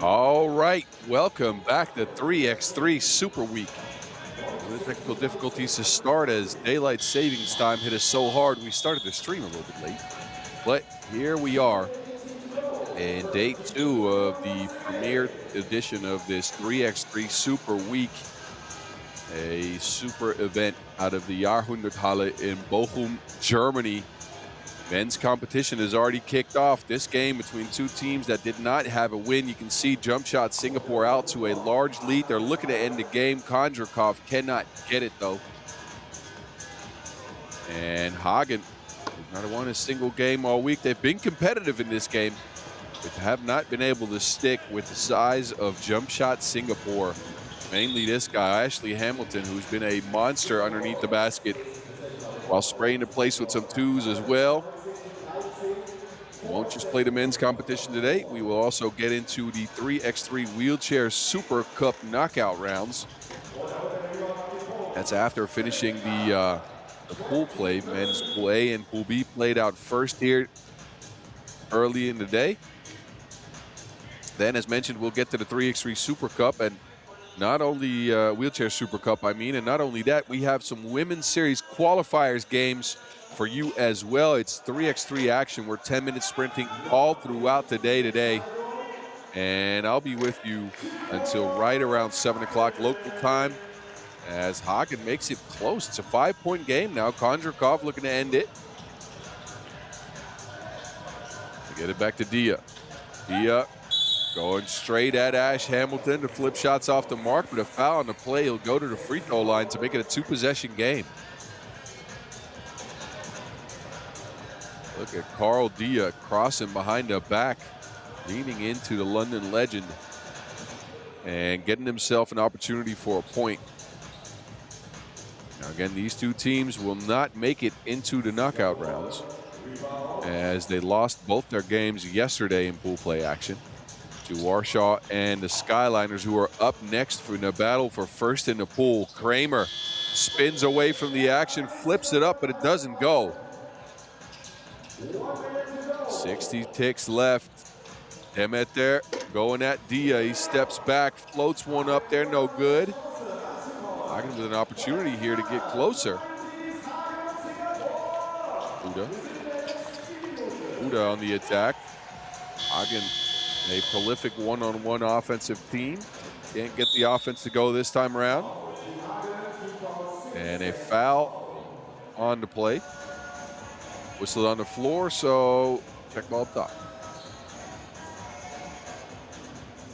All right, welcome back to 3x3 Super Week. The technical difficulties to start as daylight savings time hit us so hard we started the stream a little bit late. But here we are in day 2 of the premiere edition of this 3x3 Super Week, a super event out of the Jahrhunderthalle in Bochum, Germany. Men's competition has already kicked off. This game between two teams that did not have a win. You can see Jumpshot Singapore out to a large lead. They're looking to end the game. Kondrakov cannot get it though. And Hagen has not won a single game all week. They've been competitive in this game, but have not been able to stick with the size of Jumpshot Singapore. Mainly this guy, Ashley Hamilton, who's been a monster underneath the basket while spraying the place with some twos as well. We won't just play the men's competition today. We will also get into the 3x3 Wheelchair Super Cup knockout rounds. That's after finishing the pool play. Men's Pool A and Pool B played out first here early in the day. Then, as mentioned, we'll get to the 3x3 Super Cup, and not only Wheelchair Super Cup, and not only that, we have some Women's Series qualifiers games for you as well. It's 3x3 action. We're 10 minutes sprinting all throughout the day today. And I'll be with you until right around 7 o'clock local time as Hagen makes it close. It's a 5-point game now. Kondrakov looking to end it. To get it back to Dia. Dia going straight at Ash Hamilton to flip shots off the mark, but a foul on the play. He'll go to the free throw line to make it a 2-possession game. Look at Carl Dia crossing behind the back, leaning into the London legend and getting himself an opportunity for a point. Now again, these two teams will not make it into the knockout rounds as they lost both their games yesterday in pool play action to Warsaw and the Skyliners, who are up next for the battle for first in the pool. Kramer spins away from the action, flips it up, but it doesn't go. 60 ticks left. Demeter going at Dia. He steps back, floats one up there, no good. Hagen with an opportunity here to get closer. Uda on the attack. Hagen, a prolific one-on-one offensive team. Can't get the offense to go this time around. And a foul on the play. Whistled on the floor, so check ball up top.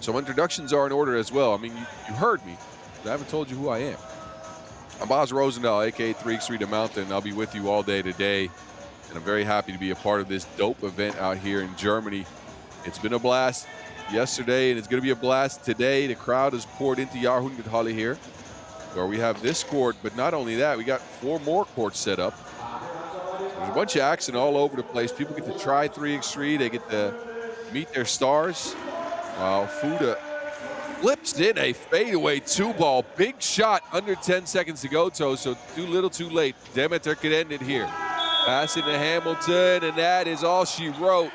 So introductions are in order as well. I mean, you heard me, but I haven't told you who I am. I'm Boz Rosendahl, aka 3x3 The Mountain. I'll be with you all day today, and I'm very happy to be a part of this dope event out here in Germany. It's been a blast yesterday, and it's going to be a blast today. The crowd has poured into Jahrhunderthalle here, where we have this court, but not only that, we got 4 more courts set up. There's a bunch of action all over the place. People get to try 3x3. They get to meet their stars. While Fuda flips in a fadeaway 2-ball. Big shot under 10 seconds to go, so too little too late. Demeter could end it here. Passing to Hamilton, and that is all she wrote.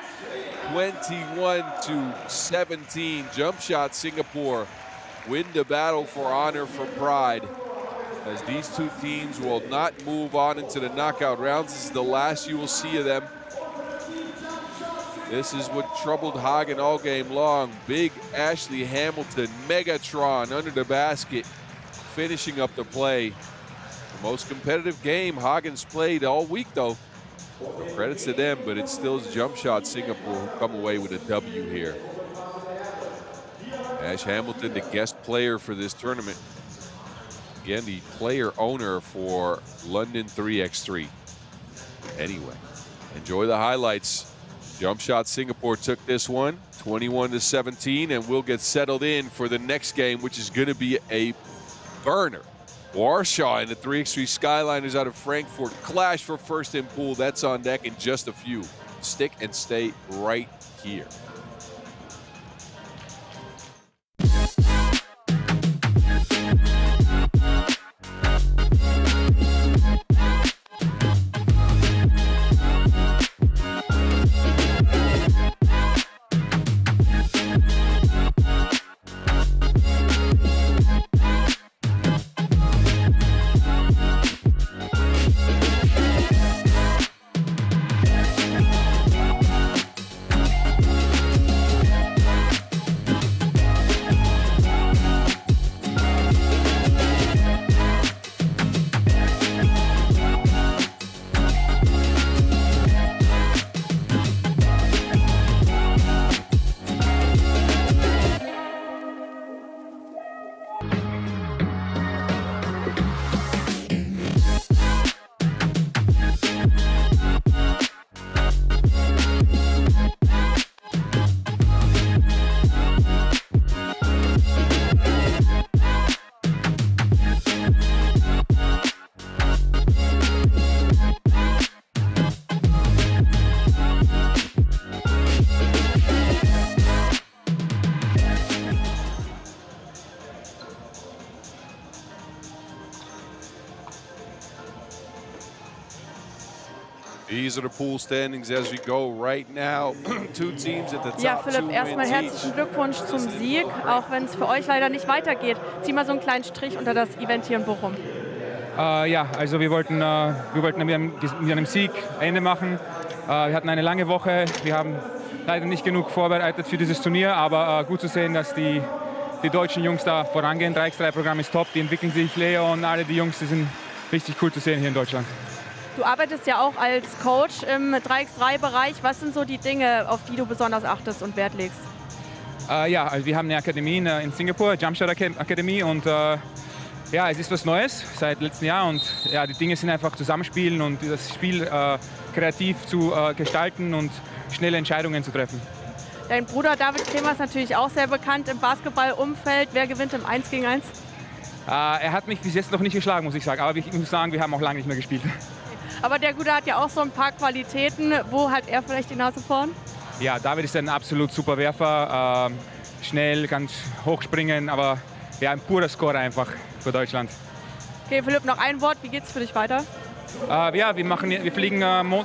21-17. Jumpshot Singapore win the battle for honor, for pride. as these two teams will not move on into the knockout rounds. This is the last you will see of them. This is what troubled Hagen all game long. Big Ashley Hamilton, Megatron under the basket, finishing up the play. The most competitive game Hagen's played all week, though. So credits to them, but it's still Jumpshot Singapore who come away with a W here. Ash Hamilton, the guest player for this tournament. Again, the player owner for London 3x3. Anyway, enjoy the highlights. Jumpshot Singapore took this one 21-17, and we'll get settled in for the next game, which is going to be a burner. Warsaw and the 3x3 Skyliners out of Frankfurt clash for first in pool. That's on deck in just a few. Stick and stay right here. These are the pool standings as we go right now. Two teams at the top. Ja, Philipp, erstmal herzlichen Glückwunsch zum Sieg, auch wenn es für euch leider nicht weitergeht. Zieh mal so einen kleinen Strich unter das Event hier in Bochum. Ja, also wir wollten mit einem Sieg Ende machen. Wir hatten eine lange Woche. Wir haben leider nicht genug vorbereitet für dieses Turnier, aber gut zu sehen, dass die deutschen Jungs da vorangehen. 3x3-Programm ist top, die entwickeln sich. Leo und alle die Jungs, die sind richtig cool zu sehen hier in Deutschland. Du arbeitest ja auch als Coach im 3x3-Bereich. Was sind so die Dinge, auf die du besonders achtest und Wert legst? Ja, also wir haben eine Akademie in Singapur, Jumpshot Akademie, und ja, es ist was Neues seit letztem Jahr, und ja, die Dinge sind einfach zusammenspielen und das Spiel kreativ zu gestalten und schnelle Entscheidungen zu treffen. Dein Bruder David Kremer ist natürlich auch sehr bekannt im Basketballumfeld. Wer gewinnt im 1 gegen 1? Er hat mich bis jetzt noch nicht geschlagen, muss ich sagen, aber ich muss sagen, wir haben auch lange nicht mehr gespielt. Aber der Gute hat ja auch so ein paar Qualitäten. Wo hat er vielleicht die Nase vorn? Ja, David ist ein absolut super Werfer, schnell, kann hochspringen, aber ja, ein purer Scorer einfach für Deutschland. Okay, Philipp, noch ein Wort. Wie geht's für dich weiter? Ja, wir fliegen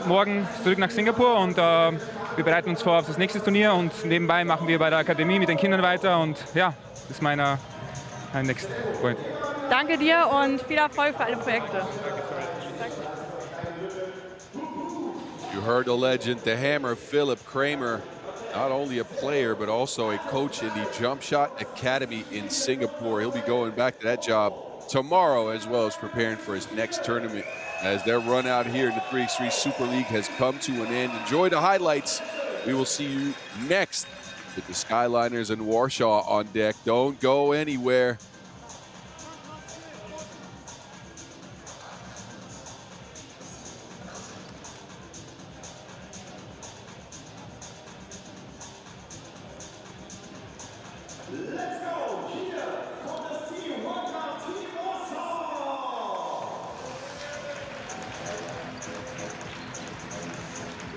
morgen zurück nach Singapur und wir bereiten uns vor auf das nächste Turnier, und nebenbei machen wir bei der Akademie mit den Kindern weiter, und ja, das ist mein next point. Danke dir und viel Erfolg für alle Projekte. You heard the legend, the Hammer, Philip Kramer, not only a player, but also a coach in the Jumpshot Academy in Singapore. He'll be going back to that job tomorrow, as well as preparing for his next tournament, as their run out here in the 3x3 Super League has come to an end. Enjoy the highlights. We will see you next with the Skyliners and Warsaw on deck. Don't go anywhere.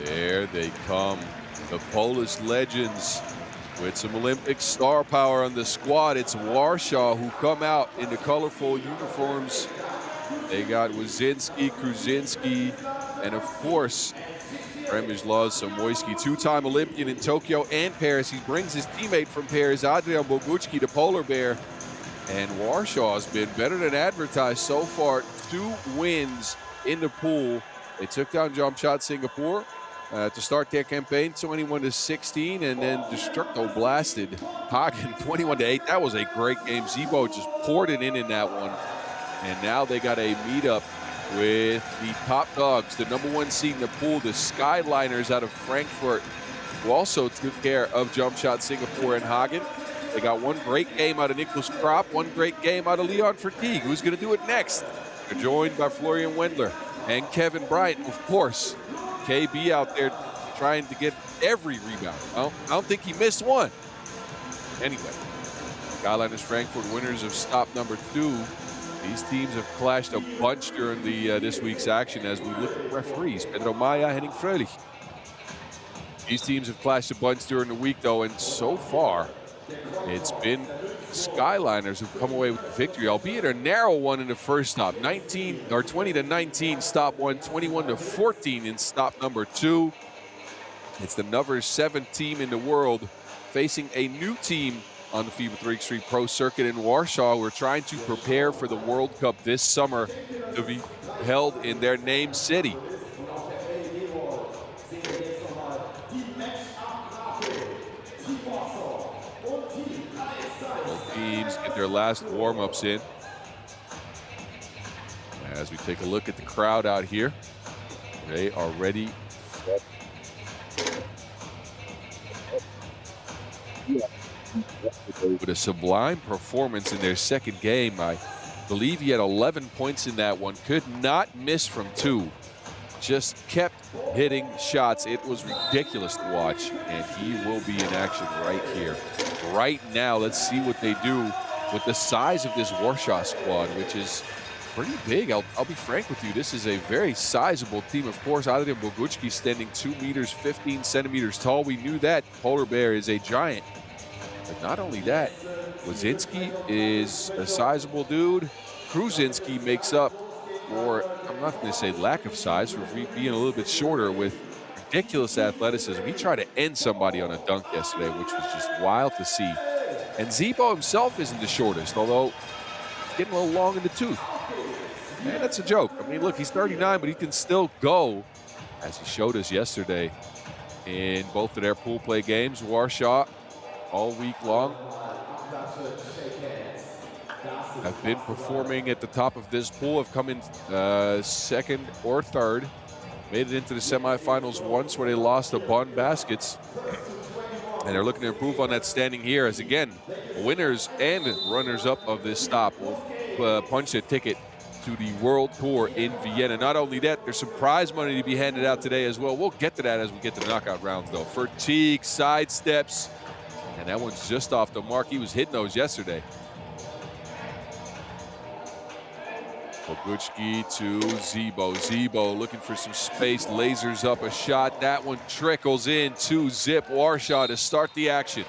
There they come, the Polish legends with some Olympic star power on the squad. It's Warsaw who come out in the colorful uniforms. They got Wazinski, Kruzinski, and of course, Przemysław Samoyski, two-time Olympian in Tokyo and Paris. He brings his teammate from Paris, Adrian Bogucki, the polar bear. And Warsaw has been better than advertised so far. 2 wins in the pool. They took down Jumpshot Singapore to start their campaign, 21-16, and then Destructo blasted Hagen 21-8. That was a great game. Zebo just poured it in that one. And now they got a meetup with the top dogs, the #1 seed in the pool, the Skyliners out of Frankfurt, who also took care of Jumpshot Singapore and Hagen. They got one great game out of Nicholas Kropp, one great game out of Leon Fatigue. Who's going to do it next? They're joined by Florian Wendler and Kevin Bryant, of course. KB out there trying to get every rebound. I don't think he missed one. Anyway, Skyliners Frankfurt winners of stop number 2. These teams have clashed a bunch during the this week's action as we look at referees. Pedro Maya, Henning Fröhlich. These teams have clashed a bunch during the week, though, and so far, it's been Skyliners who've come away with the victory, albeit a narrow one in the first stop. 20-19 stop 1, 21-14 in stop number 2. It's the number 7 team in the world facing a new team on the FIBA 3x3 Pro Circuit in Warsaw. We're trying to prepare for the World Cup this summer to be held in their name city. Both teams get their last warm-ups in. As we take a look at the crowd out here, they are ready. With a sublime performance in their second game. I believe he had 11 points in that one. Could not miss from 2. Just kept hitting shots. It was ridiculous to watch, and he will be in action right here. Right now, let's see what they do with the size of this Warsaw squad, which is pretty big. I'll be frank with you. This is a very sizable team. Of course, Adrian Bogucki standing 2 meters, 15 centimeters tall. We knew that. Polar Bear is a giant. But not only that, Wazinski is a sizable dude. Kruzinski makes up for, I'm not going to say lack of size, for being a little bit shorter with ridiculous athleticism. He tried to end somebody on a dunk yesterday, which was just wild to see. And Zebo himself isn't the shortest, although he's getting a little long in the tooth. Man, that's a joke. I mean, look, he's 39, but he can still go, as he showed us yesterday in both of their pool play games. Warsaw, all week long, have been performing at the top of this pool, have come in second or third, made it into the semifinals once where they lost to Bonn Baskets, and they're looking to improve on that standing here as, again, winners and runners-up of this stop will punch a ticket to the World Tour in Vienna. Not only that, there's some prize money to be handed out today as well. We'll get to that as we get to the knockout rounds, though. Fatigue sidesteps, and that one's just off the mark. He was hitting those yesterday. Bogucki to Zebo. Zebo looking for some space, lasers up a shot. That one trickles in to Zip Warsaw to start the action.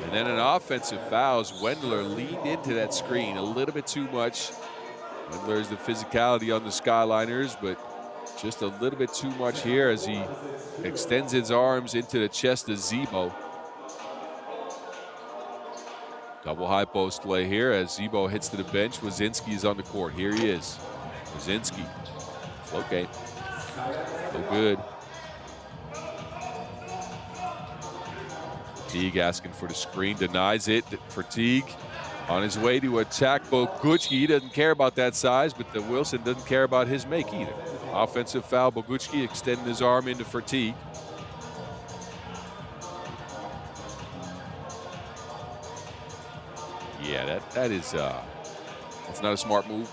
And then an offensive foul as Wendler leaned into that screen a little bit too much. Wendler's the physicality on the Skyliners, but just a little bit too much here as he extends his arms into the chest of Zebo. Double high post play here as Zebo hits to the bench. Wazinski is on the court. Here he is. Wazinski. Okay. So good. Teague asking for the screen. Denies it. Fatigue on his way to attack Bogucki. He doesn't care about that size, but the Wilson doesn't care about his make either. Offensive foul. Bogucki extending his arm into Fatigue. Yeah, that's not a smart move.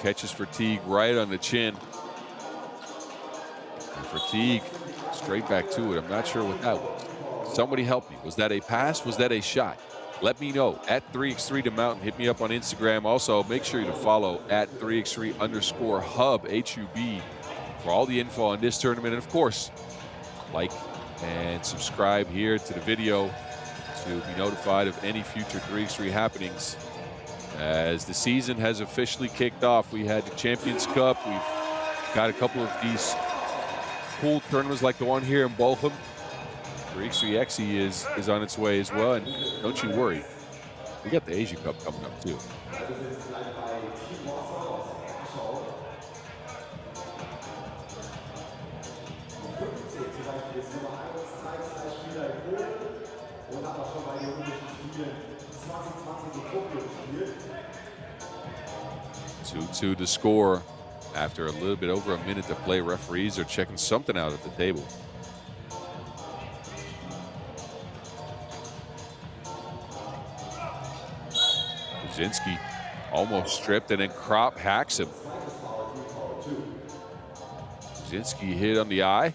Catches Fatigue right on the chin. And Fatigue straight back to it. I'm not sure what that was. Somebody help me. Was that a pass? Was that a shot? Let me know. At 3x3 to Mountain. Hit me up on Instagram. Also, make sure to follow at 3x3_hub, HUB, for all the info on this tournament. And of course, like and subscribe here to the video to be notified of any future 3x3 happenings. As the season has officially kicked off, we had the Champions Cup. We've got a couple of these pool tournaments like the one here in Bochum. 3x3XE is on its way as well, and don't you worry, we got the Asia Cup coming up too. Two to score after a little bit over a minute to play. Referees are checking something out at the table. Brzezinski almost stripped, and then Kropp hacks him. Brzezinski hit on the eye.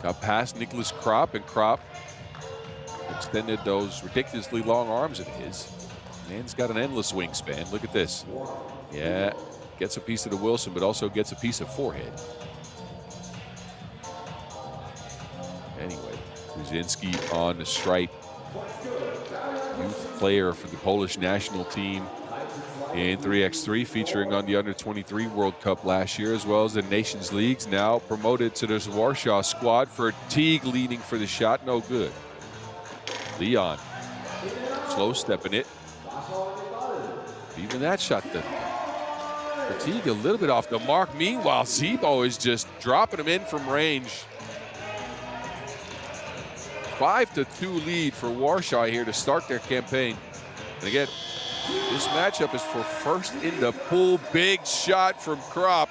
Got past Nicholas Kropp, and Kropp extended those ridiculously long arms of his. Man's got an endless wingspan. Look at this. Yeah, gets a piece of the Wilson, but also gets a piece of forehead. Anyway, Brzezinski on the stripe. Youth player for the Polish national team in 3x3, featuring on the Under-23 World Cup last year, as well as the Nations Leagues. Now promoted to this Warsaw squad. For Teague leading for the shot, no good. Leon, slow stepping it. Even that shot, the Fatigue a little bit off the mark. Meanwhile, Zebo is just dropping him in from range. 5-2 lead for Warsaw here to start their campaign. And again, this matchup is for first in the pool. Big shot from Kropp.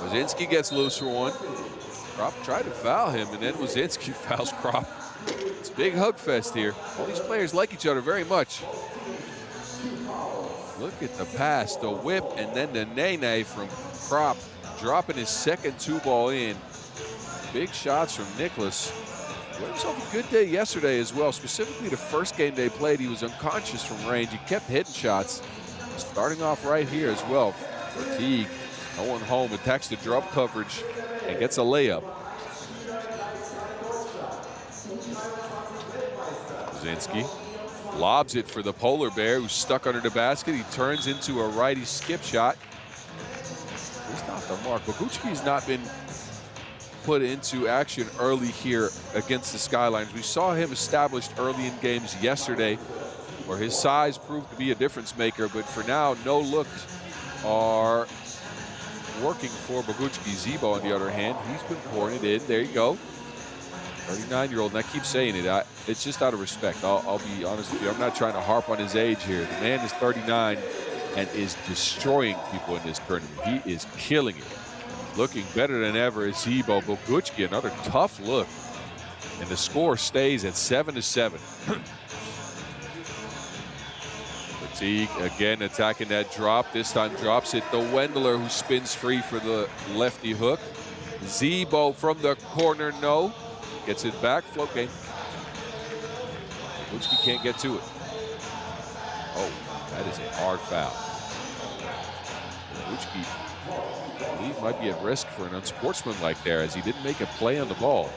Wazinski gets loose for one. Kropp tried to foul him, and then Wazinski fouls Kropp. It's a big hug fest here. All these players like each other very much. Look at the pass, the whip, and then the nay-nay from Kropp, dropping his second 2-ball in. Big shots from Nicholas. He had himself a good day yesterday as well. Specifically the first game they played, he was unconscious from range. He kept hitting shots. Starting off right here as well. Fatigue, no one home, attacks the drop coverage and gets a layup. Brzezinski lobs it for the polar bear, who's stuck under the basket. He turns into a righty skip shot. He's not the mark. Bogucki's not been put into action early here against the Skyliners. We saw him established early in games yesterday, where his size proved to be a difference maker, but for now, no looks are working for Bogucki. Zebo, on the other hand, he's been pouring it in. There you go. 39-year-old, and I keep saying it, it's just out of respect. I'll be honest with you. I'm not trying to harp on his age here. The man is 39 and is destroying people in this tournament. He is killing it. Looking better than ever is Zebo. Bogucki, another tough look. And the score stays at 7-7. Fatigue again attacking that drop. This time drops it to Wendler, who spins free for the lefty hook. Zebo from the corner, no. Gets it back, float game. Bogucki can't get to it. Oh, that is a hard foul. Bogucki, I believe, might be at risk for an unsportsmanlike there, as he didn't make a play on the ball.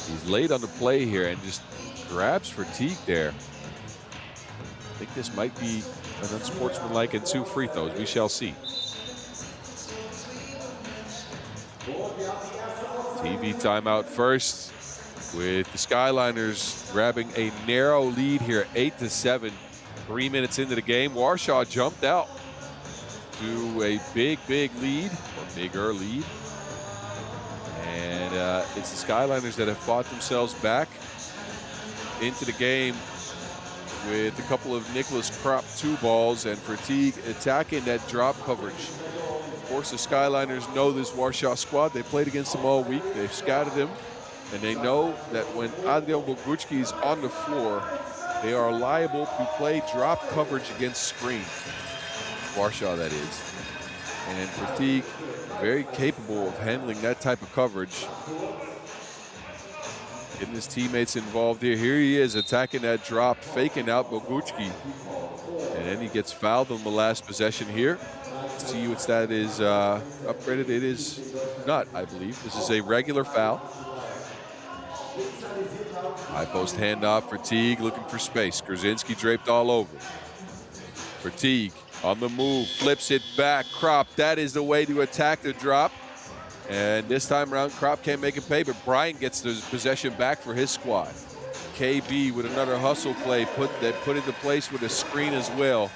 He's late on the play here and just grabs Fatigue there. I think this might be an unsportsmanlike and 2 free throws. We shall see. TV timeout first, with the Skyliners grabbing a narrow lead here, 8-7. 3 minutes into the game, Warsaw jumped out to a big lead, or bigger lead. And it's the Skyliners that have fought themselves back into the game with a couple of Nicholas Kropp 2-balls, and Fatigue attacking that drop coverage. Of course, the Skyliners know this Warsaw squad. They played against them all week. They've scouted them, and they know that when Adrian Bogucki is on the floor, they are liable to play drop coverage against screen. Warsaw, that is. And Fatigue, very capable of handling that type of coverage. Getting his teammates involved here. Here he is attacking that drop, faking out Bogucki. And then he gets fouled on the last possession here. See what that is upgraded. It is not, I believe. This is a regular foul. High post handoff. Fatigue looking for space. Brzezinski draped all over. Fatigue On the move, flips it back. Krop, that is the way to attack the drop. And this time around, Krop can't make it pay, but Bryant gets the possession back for his squad. KB with another hustle play, put into place with a screen as well.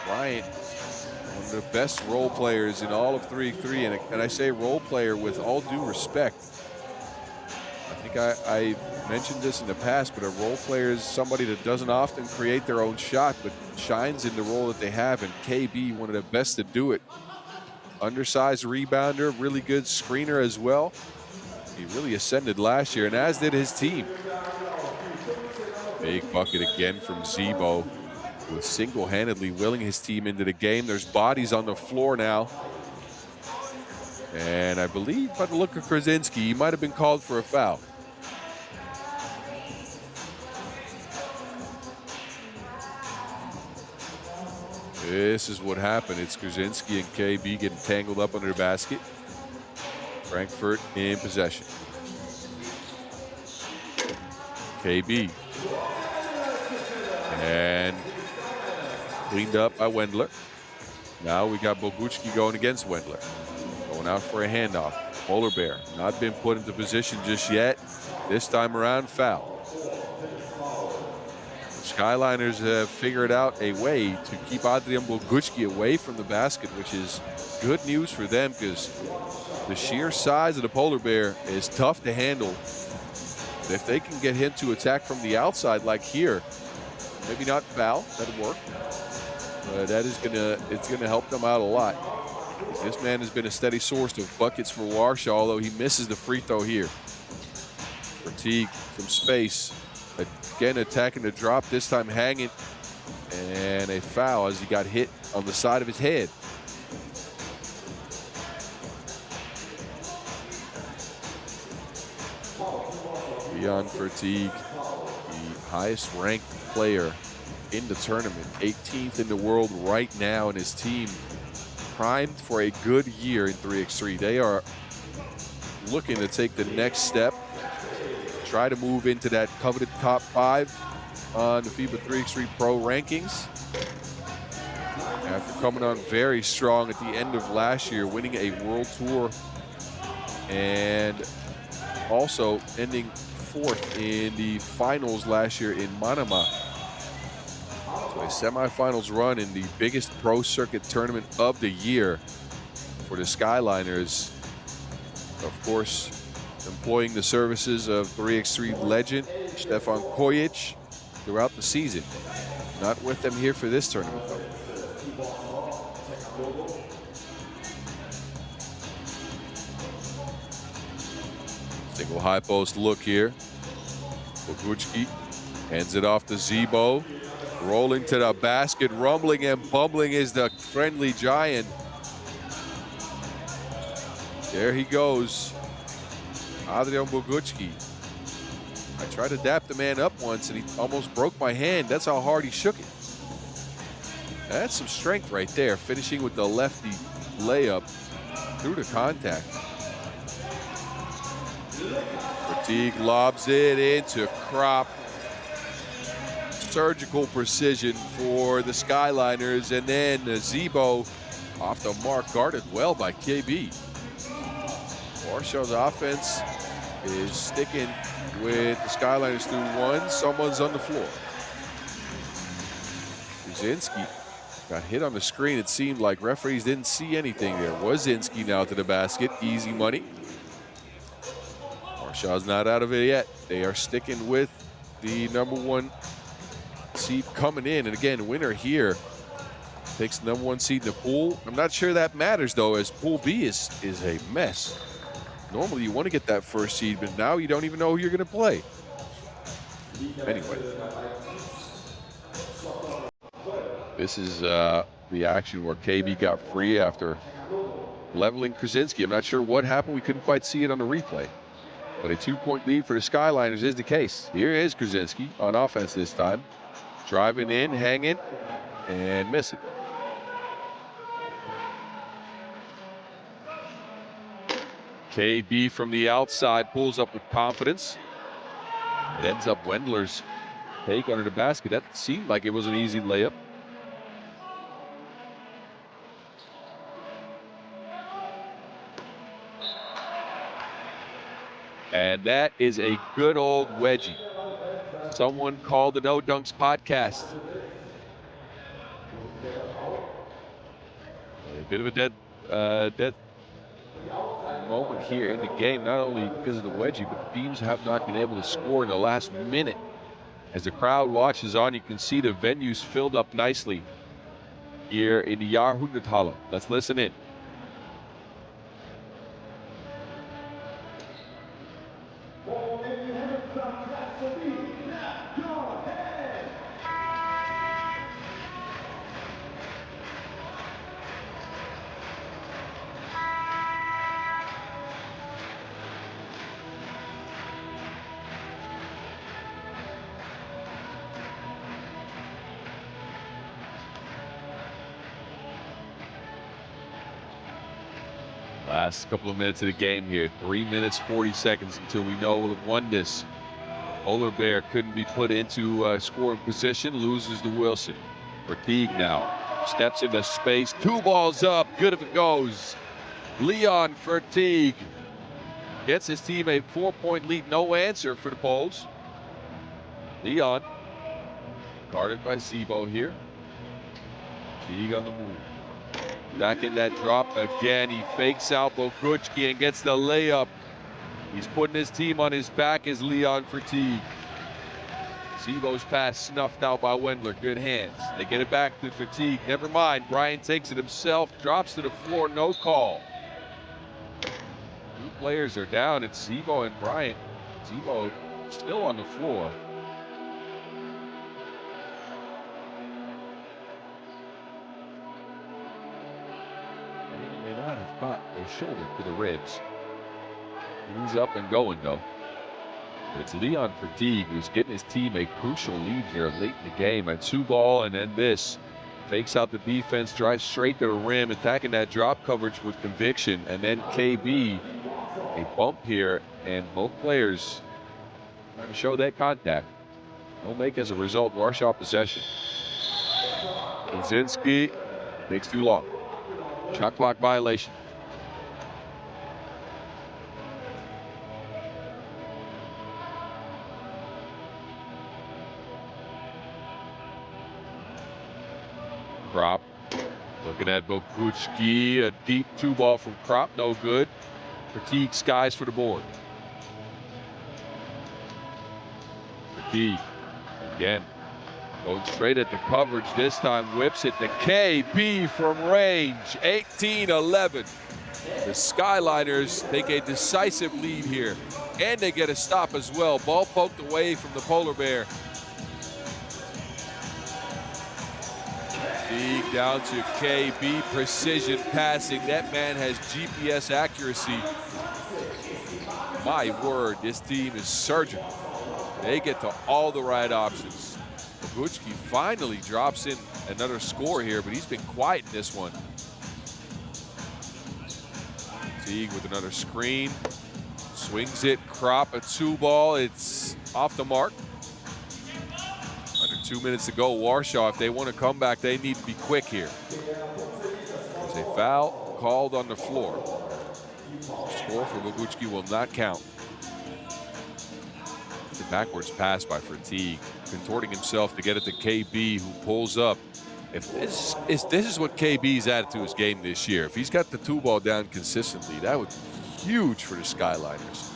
Bryant, one of the best role players in all of 3x3, and I say role player with all due respect. I think I mentioned this in the past, but a role player is somebody that doesn't often create their own shot, but shines in the role that they have, and KB, one of the best to do it. Undersized rebounder, really good screener as well. He really ascended last year, and as did his team. Big bucket again from Zebo, who is single-handedly willing his team into the game. There's bodies on the floor now. And I believe by the look of Krasinski, he might have been called for a foul. This is what happened. It's Krasinski and KB getting tangled up under the basket. Frankfurt in possession. KB. And cleaned up by Wendler. Now we got Bogucki going against Wendler. Going out for a handoff. Polar Bear not been put into position just yet. This time around, foul. Skyliners have figured out a way to keep Adrian Bogucki away from the basket, which is good news for them because the sheer size of the Polar Bear is tough to handle. If they can get him to attack from the outside like here, maybe not foul, that'll work. That is it's gonna help them out a lot. This man has been a steady source of buckets for Warsaw, although he misses the free throw here. Fatigue from space. Again attacking the drop, this time Hagen, and a foul as he got hit on the side of his head. Beyond Fatigue, the highest ranked player in the tournament, 18th in the world right now, and his team primed for a good year in 3x3. They are looking to take the next step, try to move into that coveted top 5 on the FIBA 3x3 Pro rankings. After coming on very strong at the end of last year, winning a World Tour and also ending 4th in the finals last year in Manama. So a semifinals run in the biggest pro circuit tournament of the year for the Skyliners. Of course, employing the services of 3x3 legend Stefan Kojic throughout the season. Not with them here for this tournament, though. Single high post look here. Bogucki hands it off to Zebo. Rolling to the basket, rumbling and bumbling is the friendly giant. There he goes. Adrian Bogucki. I tried to dap the man up once and he almost broke my hand. That's how hard he shook it. That's some strength right there, finishing with the lefty layup through the contact. Fatigue lobs it into Krop. Surgical precision for the Skyliners, and then Zebo off the mark, guarded well by KB. Warshaw's offense is sticking with the Skyliners through one. Someone's on the floor. Krasinski got hit on the screen. It seemed like referees didn't see anything there. Wazinski now to the basket. Easy money. Warshaw's not out of it yet. They are sticking with the #1 seed coming in. And again, winner here takes the #1 seed in the pool. I'm not sure that matters, though, as Pool B is a mess. Normally, you want to get that first seed, but now you don't even know who you're going to play. Anyway. This is the action where KB got free after leveling Krasinski. I'm not sure what happened. We couldn't quite see it on the replay. But a 2-point lead for the Skyliners is the case. Here is Krasinski on offense this time. Driving in, hanging, and missing. KB from the outside pulls up with confidence. It ends up Wendler's take under the basket. That seemed like it was an easy layup. And that is a good old wedgie. Someone called the No Dunks podcast. A bit of a dead moment here in the game, not only because of the wedgie, but teams have not been able to score in the last minute. As the crowd watches on, you can see the venue's filled up nicely here in the Jahrhunderthalle. Let's listen in. Last couple of minutes of the game here. 3 minutes, 40 seconds until we know who won this. Polar Bear couldn't be put into scoring position, loses to Wilson. Vertigue now steps into space. 2 balls up, good if it goes. Leon Vertigue gets his team a 4-point lead. No answer for the Poles. Leon guarded by Sibo here. Vertigue on the move. Back in that drop again. He fakes out Bogucki and gets the layup. He's putting his team on his back as Leon Vertigue. Sibo's pass snuffed out by Wendler. Good hands. They get it back to Vertigue. Never mind. Bryant takes it himself. Drops to the floor. No call. 2 players are down. It's Sibo and Bryant. Sibo still on the floor. Caught a shoulder to the ribs. He's up and going though. It's Leon Vertigue who's getting his team a crucial lead here late in the game. A 2-ball and then this. Fakes out the defense, drives straight to the rim, attacking that drop coverage with conviction. And then KB, a bump here, and both players trying to show that contact. No make as a result. Warsaw possession. Brzezinski takes too long. Shot clock violation. Krop looking at Bogucki. A deep 2-ball from Krop, no good. Vertigue skies for the board. Vertigue again going straight at the coverage. This time whips it to KB from range. 18-11. The Skyliners take a decisive lead here, and they get a stop as well. Ball poked away from the Polar Bear. Vertigue down to KB. Precision passing. That man has GPS accuracy. My word, this team is surgical. They get to all the right options. Bogucki finally drops in another score here, but he's been quiet in this one. Vertigue with another screen. Swings it. Krop, a 2-ball. It's off the mark. Under 2 minutes to go. Warsaw, if they want to come back, they need to be quick here. There's a foul called on the floor. Score for Bogucki will not count. The backwards pass by Vertigue, contorting himself to get it to KB, who pulls up. If this is what KB's added to his game this year, if he's got the 2-ball down consistently, that would be huge for the Skyliners.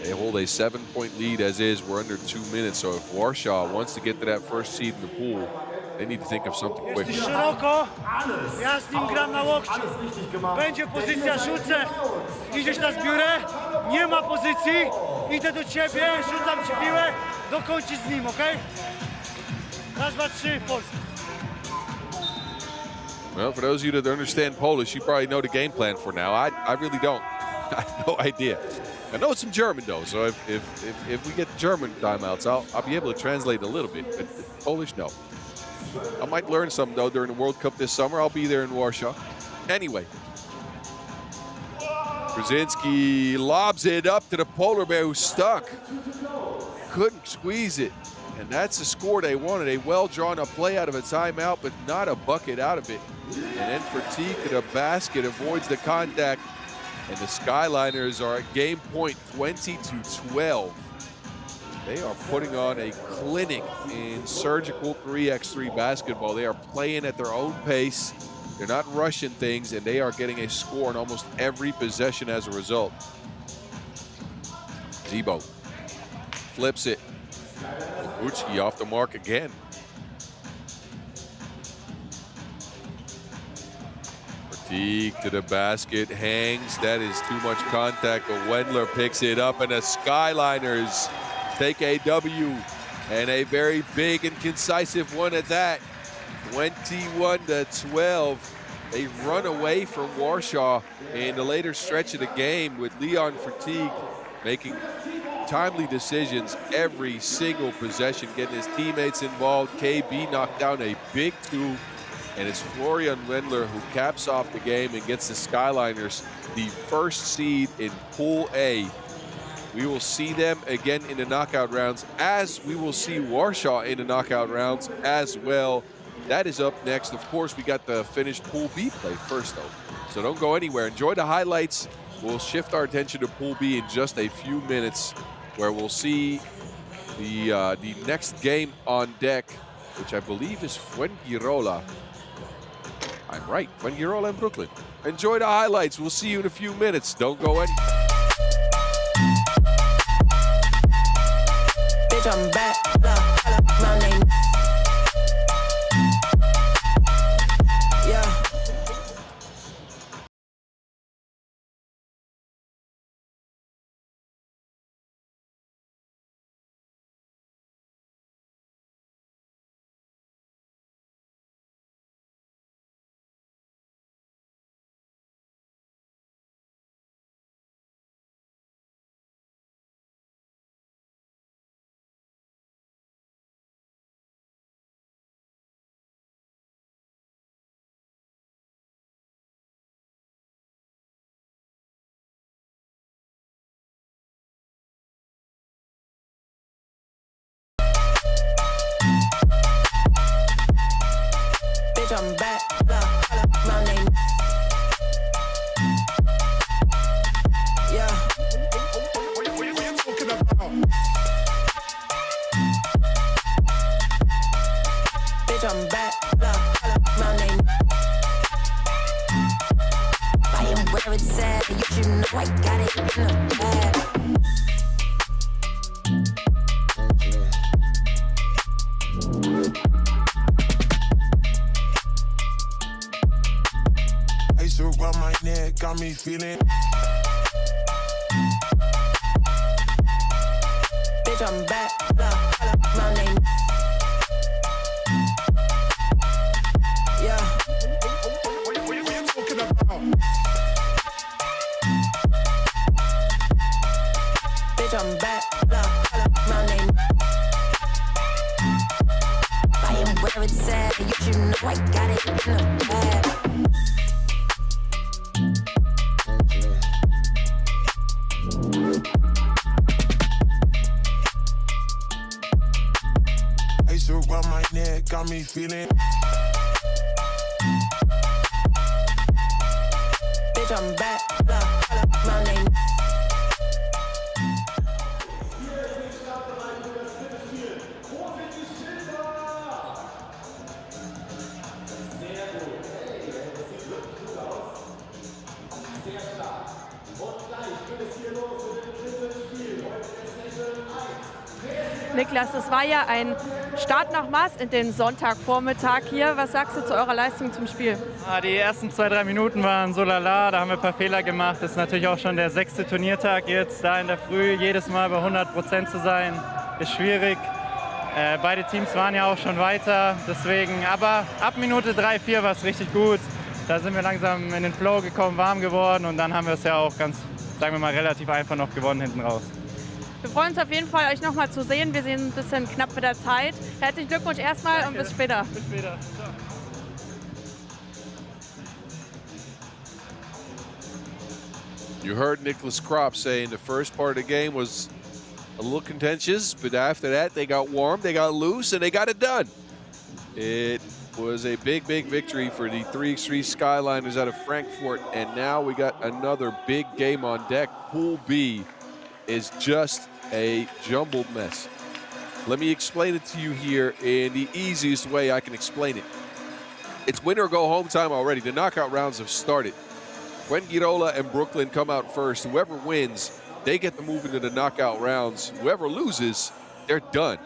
They hold a 7-point lead as is. We're under 2 minutes, so if Warsaw wants to get to that first seed in the pool, they need to think of something quick. Szeroko, ja z nim gram na łokciu. Będzie pozycja, rzucę. Idziesz na zbiórę, nie ma pozycji. Idę do ciebie, rzucam ci piłę, dokończyć z nim, okej? Raz, dwa, trzy, Polska. Well, for those of you that understand Polish, you probably know the game plan for now. I really don't. I have no idea. I know some German though, so if we get German timeouts, I'll be able to translate a little bit, but Polish, no. I might learn some though during the World Cup this summer. I'll be there in Warsaw. Anyway, Brzezinski lobs it up to the Polar Bear, who's stuck. Couldn't squeeze it, and that's the score they wanted. A well-drawn-up play out of a timeout, but not a bucket out of it. And then Vertigue to the basket, avoids the contact. And the Skyliners are at game point 20-12. They are putting on a clinic in surgical 3x3 basketball. They are playing at their own pace. They're not rushing things, and they are getting a score in almost every possession as a result. Zebo flips it. Uchi off the mark again. Teague to the basket, hangs. That is too much contact, but Wendler picks it up, and the Skyliners take a W, and a very big and concisive one at that. 21-12. They run away from Warsaw in the later stretch of the game with Leon Fatigue making timely decisions every single possession, getting his teammates involved. KB knocked down a big two, and it's Florian Wendler who caps off the game and gets the Skyliners the first seed in Pool A. We will see them again in the knockout rounds, as we will see Warsaw in the knockout rounds as well. That is up next. Of course, we got the finished Pool B play first, though. So don't go anywhere. Enjoy the highlights. We'll shift our attention to Pool B in just a few minutes, where we'll see the next game on deck, which I believe is Fuengirola. I'm right, Fuengirola in Brooklyn. Enjoy the highlights. We'll see you in a few minutes. Don't go anywhere. Bitch, I'm back. My name. Yeah. I'm back, my name. Yeah. What are you talking about? Bitch, I'm back, my name. I am where it's at, you should know I got it in the bag. Around my neck, got me feeling. Bitch, I'm back, my name. Yeah. What are you talking about? Bitch, I'm back, my name. I am where it's at, you should know I got it in the bag. Around my neck, got me feeling. Bitch, I'm back, my name. Niklas, es war ja ein Start nach Maß in den Sonntagvormittag hier. Was sagst du zu eurer Leistung zum Spiel? Die ersten 2-3 Minuten waren so lala, da haben wir ein paar Fehler gemacht. Das ist natürlich auch schon der 6. Turniertag jetzt, da in der Früh jedes Mal bei 100% zu sein, ist schwierig. Beide Teams waren ja auch schon weiter, deswegen, aber ab Minute 3-4 war es richtig gut. Da sind wir langsam in den Flow gekommen, warm geworden, und dann haben wir es ja auch ganz, sagen wir mal, relativ einfach noch gewonnen hinten raus. Wir freuen uns auf jeden Fall, euch noch mal zu sehen. Wir sind ein bisschen knapp mit der Zeit. Herzlichen Glückwunsch erstmal. Danke. Und bis später. Bis später. Ciao. You heard Nicholas Kropp saying the first part of the game was a little contentious, but after that they got warm, they got loose, and they got it done. It was a big, big victory for the 3x3 Skyliners out of Frankfurt. And now we got another big game on deck. Pool B is just a jumbled mess. Let me explain it to you here in the easiest way I can explain it. It's win or go home time already. The knockout rounds have started. Fuengirola and Brooklyn come out first. Whoever wins, they get to move into the knockout rounds. Whoever loses, they're done.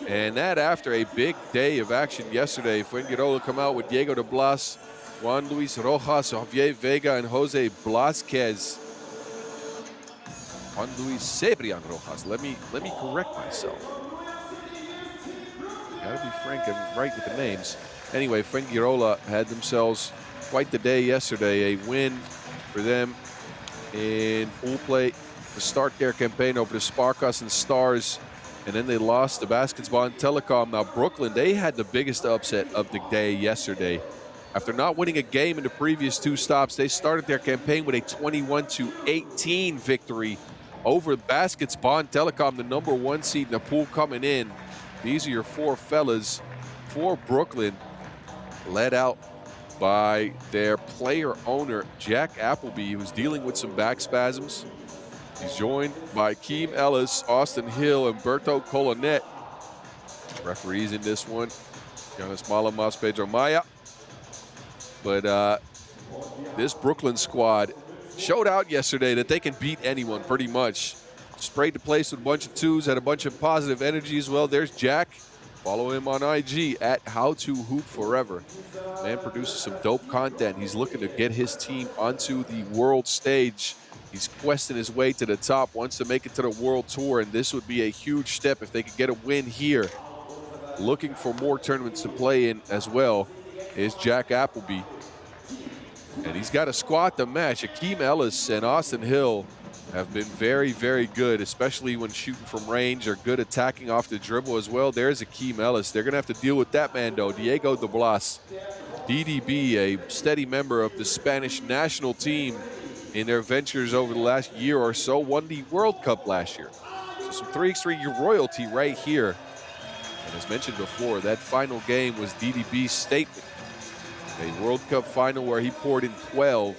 And that after a big day of action yesterday. Fuengirola come out with Diego de Blas, Juan Luis Rojas, Javier Vega, and Jose Blasquez. Juan Luis Cebrian Rojas. Let me correct myself. Gotta be frank and right with the names. Anyway, Fuengirola had themselves quite the day yesterday. A win for them in pool play to start their campaign over the SparkassenStars, and then they lost to Basketball and Telekom. Now Brooklyn, they had the biggest upset of the day yesterday. After not winning a game in the previous two stops, they started their campaign with a 21-18 victory over Basketball and Telekom, the #1 seed in the pool coming in. These are your four fellas for Brooklyn, led out by their player owner, Jack Appleby, who's dealing with some back spasms. He's joined by Keem Ellis, Austin Hill, and Berto Colonet. Referees in this one, Jonas Malamas, Pedro Maya. But this Brooklyn squad showed out yesterday that they can beat anyone pretty much. Sprayed the place with a bunch of twos, had a bunch of positive energy as well. There's Jack. Follow him on IG at HowToHoopForever. Man produces some dope content. He's looking to get his team onto the world stage. He's questing his way to the top, wants to make it to the world tour, and this would be a huge step if they could get a win here. Looking for more tournaments to play in as well is Jack Appleby. And he's got a squad to match. Akeem Ellis and Austin Hill have been very, very good, especially when shooting from range. They're good attacking off the dribble as well. There's Akeem Ellis. They're going to have to deal with that man, though. Diego de Blas, DDB, a steady member of the Spanish national team in their ventures over the last year or so, won the World Cup last year. So some 3x3 royalty right here. And as mentioned before, that final game was DDB's statement. A World Cup final where he poured in 12.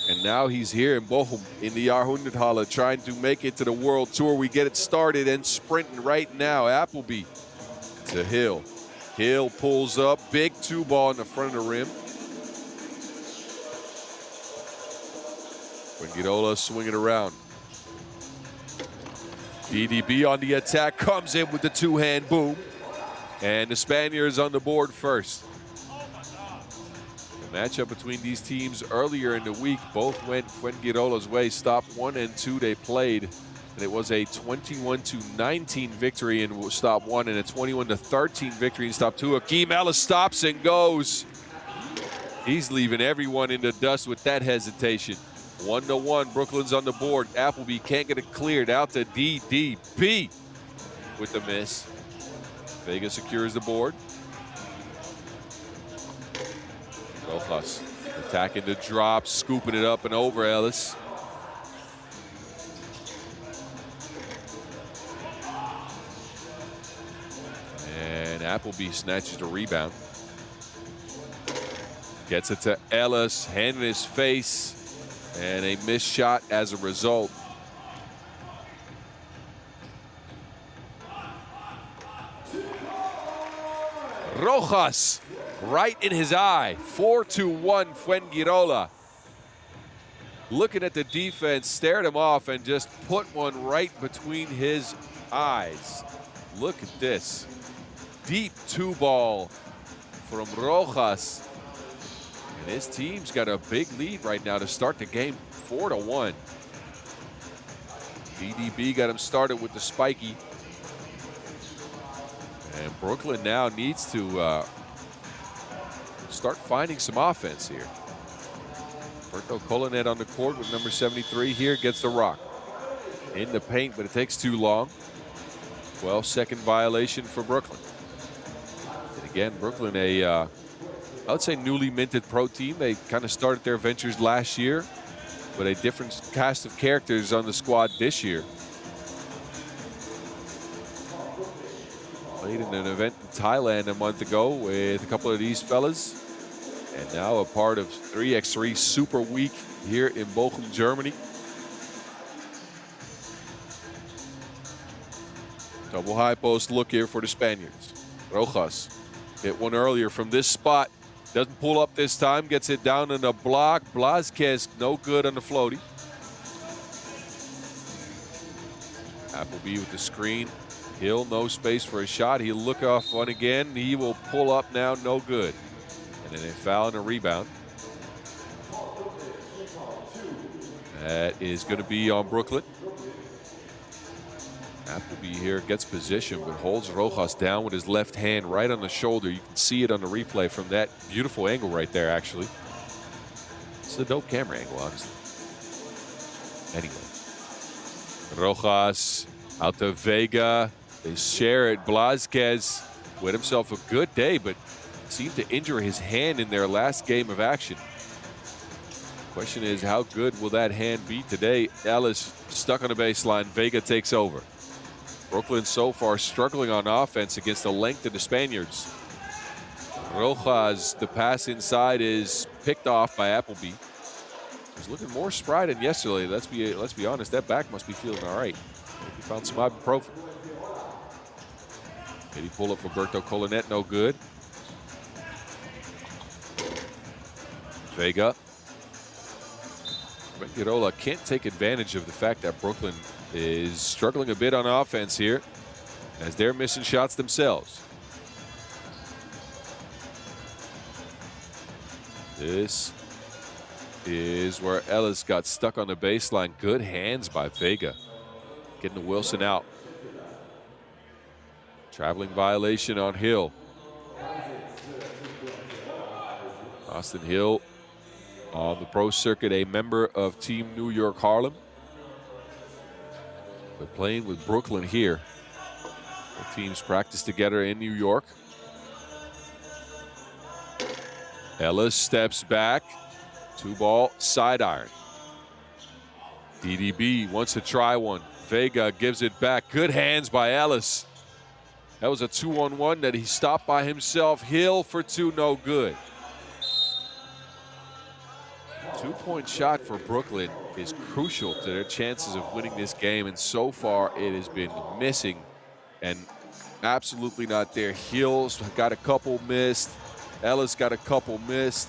And now he's here in Bochum in the Jahrhunderthalle trying to make it to the World Tour. We get it started and sprinting right now. Appleby to Hill. Hill pulls up. Big two ball in the front of the rim. Fuengirola swinging around. DDB on the attack. Comes in with the two-hand boom. And the Spaniards on the board first. Matchup between these teams earlier in the week, both went Fuengirola's way. Stop 1 and 2 they played, and it was a 21-19 victory in stop 1 and a 21-13 victory in stop 2. Akeem Ellis stops and goes. He's leaving everyone in the dust with that hesitation. 1-1, Brooklyn's on the board. Appleby can't get it cleared, out to DDB with the miss. Vega secures the board. Rojas attacking the drop, scooping it up and over Ellis. And Appleby snatches the rebound. Gets it to Ellis, hand in his face, and a missed shot as a result. Rojas. Right in his eye. 4-1 Fuengirola. Looking at the defense, stared him off and just put one right between his eyes. Look at this. Deep two ball from Rojas. And his team's got a big lead right now to start the game, 4-1. DDB got him started with the spiky. And Brooklyn now needs to start finding some offense here. Berto Colonet on the court with number 73 here, gets the rock. In the paint, but it takes too long. 12-second violation for Brooklyn. And again, Brooklyn, I would say newly minted pro team. They kind of started their ventures last year, but a different cast of characters on the squad this year. Played in an event in Thailand a month ago with a couple of these fellas. And now a part of 3x3 Super Week here in Bochum, Germany. Double high post look here for the Spaniards. Rojas hit one earlier from this spot. Doesn't pull up this time, gets it down in the block. Blázquez, no good on the floaty. Appleby with the screen. Hill, no space for a shot. He'll look off one again. He will pull up now, no good. And then a foul and a rebound. That is going to be on Brooklyn. Appleby here gets position, but holds Rojas down with his left hand right on the shoulder. You can see it on the replay from that beautiful angle right there, actually. It's a dope camera angle, honestly. Anyway. Rojas out to Vega. They share it. Blázquez with himself a good day, but seemed to injure his hand in their last game of action. Question is, how good will that hand be today? Ellis stuck on the baseline. Vega takes over. Brooklyn so far struggling on offense against the length of the Spaniards. Rojas, the pass inside is picked off by Appleby. He's looking more spry than yesterday. Let's be honest, that back must be feeling all right. He found some ibuprofen. Maybe pull up Roberto Colonet, no good. Vega. Fuengirola can't take advantage of the fact that Brooklyn is struggling a bit on offense here as they're missing shots themselves. This is where Ellis got stuck on the baseline. Good hands by Vega. Getting the Wilson out. Traveling violation on Hill. Austin Hill on the pro circuit, a member of Team New York Harlem. But playing with Brooklyn here. The teams practice together in New York. Ellis steps back. 2-ball side iron. DDB wants to try one. Vega gives it back. Good hands by Ellis. That was a 2-on-1 that he stopped by himself. Hill for two, no good. 2-point shot for Brooklyn is crucial to their chances of winning this game, and so far it has been missing and absolutely not there. Hill's got a couple missed. Ellis got a couple missed.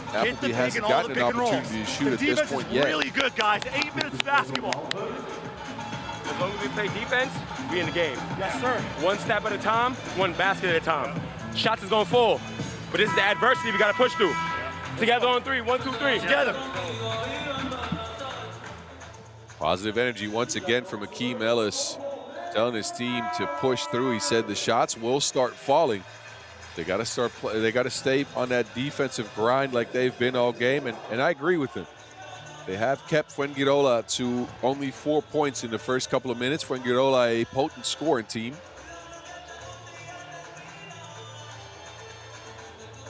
Appleby hasn't gotten an opportunity to shoot at this point yet. Really good, guys. 8 minutes of basketball. As long as we play defense, we in the game. Yes, sir. One step at a time, one basket at a time. Shots is going full, but this is the adversity we got to push through. Together on three. 1, 2, 3. Together. Positive energy once again from Akeem Ellis, telling his team to push through. He said the shots will start falling. They got to start. They got to stay on that defensive grind like they've been all game, and I agree with him. They have kept Fuengirola to only 4 points in the first couple of minutes. Fuengirola, a potent scoring team.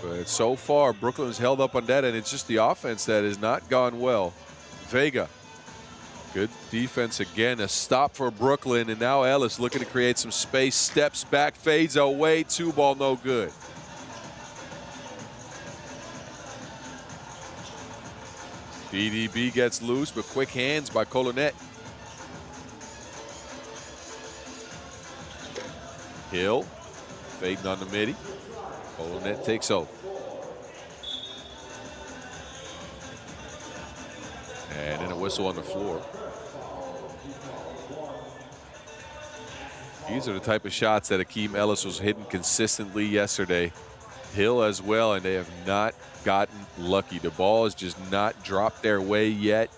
But so far, Brooklyn's held up on that, and it's just the offense that has not gone well. Vega, good defense again. A stop for Brooklyn, and now Ellis looking to create some space. Steps back, fades away. 2-ball, no good. DDB gets loose, but quick hands by Colonet. Hill, fading on the midi. Colonet takes over. And then a whistle on the floor. These are the type of shots that Akeem Ellis was hitting consistently yesterday. Hill as well, and they have not gotten lucky. The ball has just not dropped their way yet.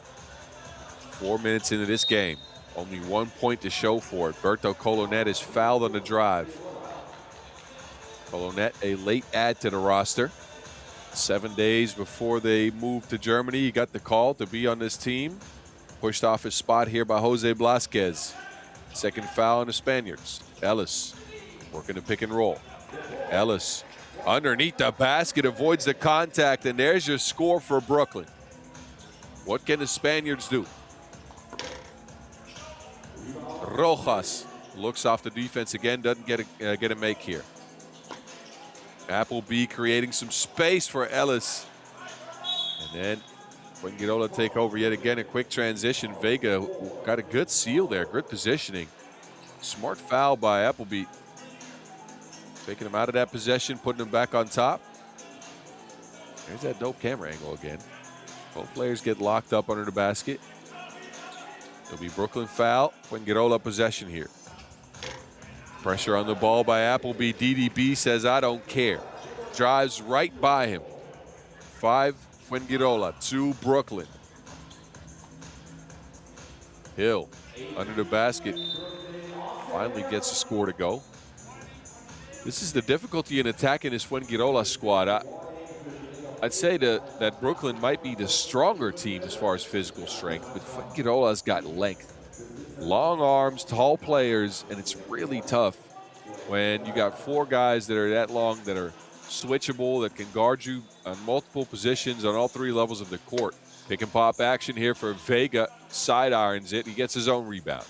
4 minutes into this game, only 1 point to show for it. Berto Colonet is fouled on the drive. Colonet, a late add to the roster. 7 days before they moved to Germany, he got the call to be on this team. Pushed off his spot here by Jose Blázquez. Second foul on the Spaniards. Ellis working the pick and roll. Ellis underneath the basket, avoids the contact, and there's your score for Brooklyn. What can the Spaniards do? Rojas looks off the defense again, doesn't get a make here. Appleby creating some space for Ellis. And then Fuengirola take over yet again, a quick transition. Vega got a good seal there, good positioning. Smart foul by Appleby. Taking him out of that possession, putting him back on top. There's that dope camera angle again. Both players get locked up under the basket. It'll be Brooklyn foul. Fuengirola possession here. Pressure on the ball by Appleby. DDB says, I don't care. Drives right by him. 5 Fuengirola, 2 Brooklyn. Hill under the basket. Finally gets a score to go. This is the difficulty in attacking this Fuengirola squad. I'd say that Brooklyn might be the stronger team as far as physical strength, but Fuengirola's got length. Long arms, tall players, and it's really tough when you got 4 guys that are that long, that are switchable, that can guard you on multiple positions on all 3 levels of the court. Pick and pop action here for Vega. Side irons it. He gets his own rebound.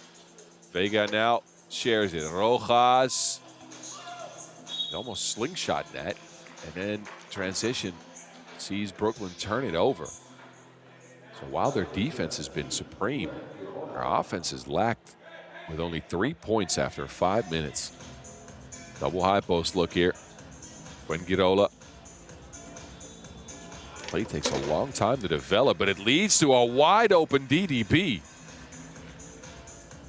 Vega now shares it. Rojas. He almost slingshot that. And then transition. Sees Brooklyn turn it over. So while their defense has been supreme, their offense has lacked with only 3 points after 5 minutes. Double high post look here. Fuengirola. Play takes a long time to develop, but it leads to a wide open DDB.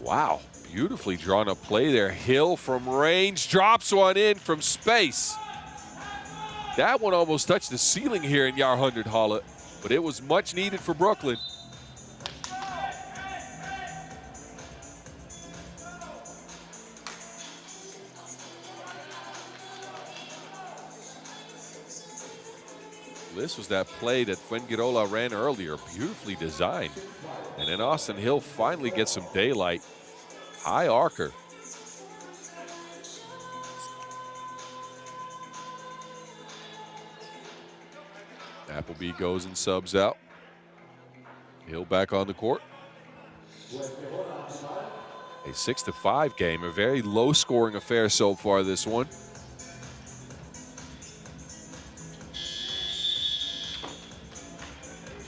Wow, beautifully drawn up play there. Hill from range drops one in from space. That one almost touched the ceiling here in Jahrhunderthalle, but it was much needed for Brooklyn. This was that play that Fuengirola ran earlier, beautifully designed. And then Austin Hill finally gets some daylight. High arcer. Appleby goes and subs out. Hill back on the court. A 6-5 game, a very low scoring affair so far this one.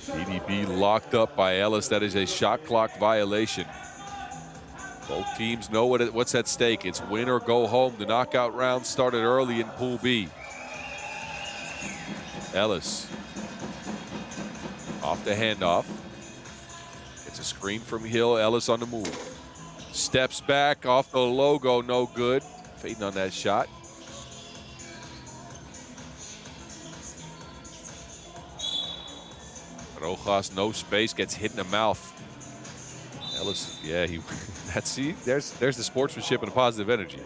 DDB locked up by Ellis. That is a shot clock violation. Both teams know what's at stake. It's win or go home. The knockout round started early in Pool B. Ellis off the handoff. It's a screen from Hill. Ellis on the move. Steps back off the logo, no good. Fading on that shot. Rojas, no space, gets hit in the mouth. Ellis, yeah, there's the sportsmanship and the positive energy.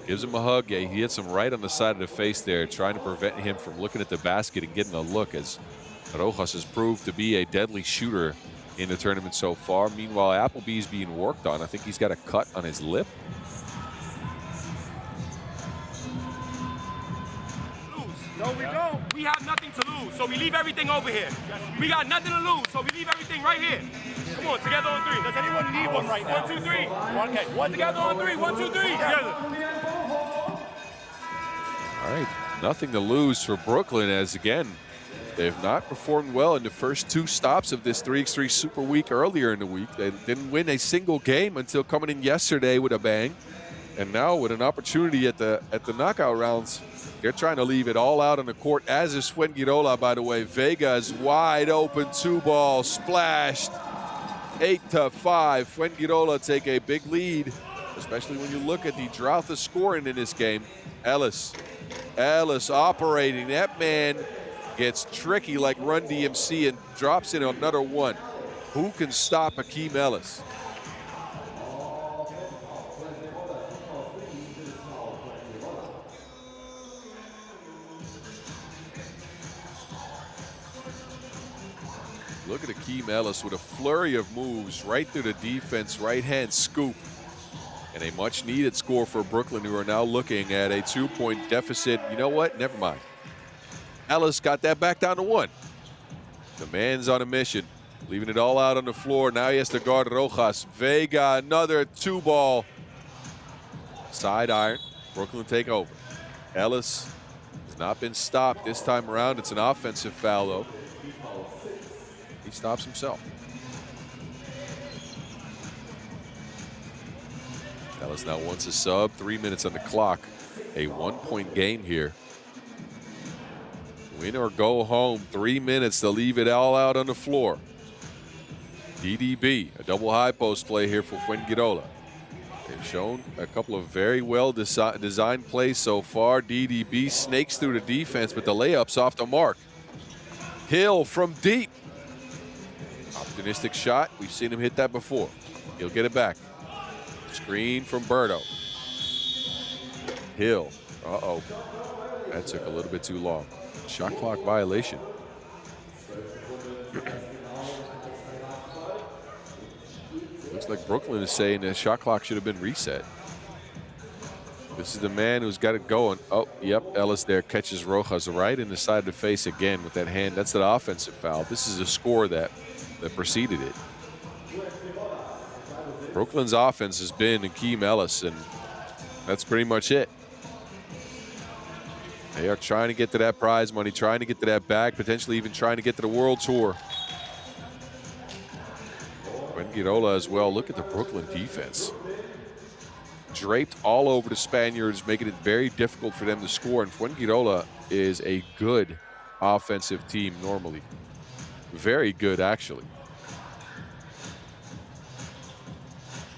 Gives him a hug. Yeah, he hits him right on the side of the face there, trying to prevent him from looking at the basket and getting a look, as Rojas has proved to be a deadly shooter in the tournament so far. Meanwhile, Appleby's being worked on. I think he's got a cut on his lip. No, we don't. We have nothing to lose, so we leave everything over here. We got nothing to lose, so we leave everything right here. Come on, together on 3. Does anyone need one right now? 1, 2, 3. Okay, one together on 3. 1, 2, 3. Together. All right, nothing to lose for Brooklyn, as again, they've not performed well in the first 2 stops of this 3x3 Super Week earlier in the week. They didn't win a single game until coming in yesterday with a bang. And now with an opportunity at the knockout rounds, they're trying to leave it all out on the court, as is Fuengirola, by the way. Vega's wide open 2-ball, splashed. 8-5. Fuengirola take a big lead, especially when you look at the drought of scoring in this game. Ellis operating. That man gets tricky like Run DMC and drops in another one. Who can stop Hakeem Ellis? Look at Hakeem Ellis with a flurry of moves right through the defense, right-hand scoop. And a much-needed score for Brooklyn, who are now looking at a 2-point deficit. You know what? Never mind. Ellis got that back down to 1. The man's on a mission, leaving it all out on the floor. Now he has to guard Rojas. Vega, another 2-ball. Side iron. Brooklyn take over. Ellis has not been stopped this time around. It's an offensive foul, though. He stops himself. Ellis now wants a sub. 3 minutes on the clock. A 1-point game here. Win or go home. 3 minutes to leave it all out on the floor. DDB, a double high post play here for Fuengirola. They've shown a couple of very well designed plays so far. DDB snakes through the defense, but the layup's off the mark. Hill from deep. Opportunistic shot. We've seen him hit that before. He'll get it back. Screen from Berto. Hill. Uh-oh. That took a little bit too long. Shot clock violation. Looks like Brooklyn is saying the shot clock should have been reset. This is the man who's got it going. Oh, yep, Ellis there catches Rojas right in the side of the face again with that hand. That's the offensive foul. This is a score that preceded it. Brooklyn's offense has been Akeem Ellis, and that's pretty much it. They are trying to get to that prize money, trying to get to that bag, potentially even trying to get to the World Tour. Fuengirola as well. Look at the Brooklyn defense. Draped all over the Spaniards, making it very difficult for them to score. And Fuengirola is a good offensive team normally. Very good, actually.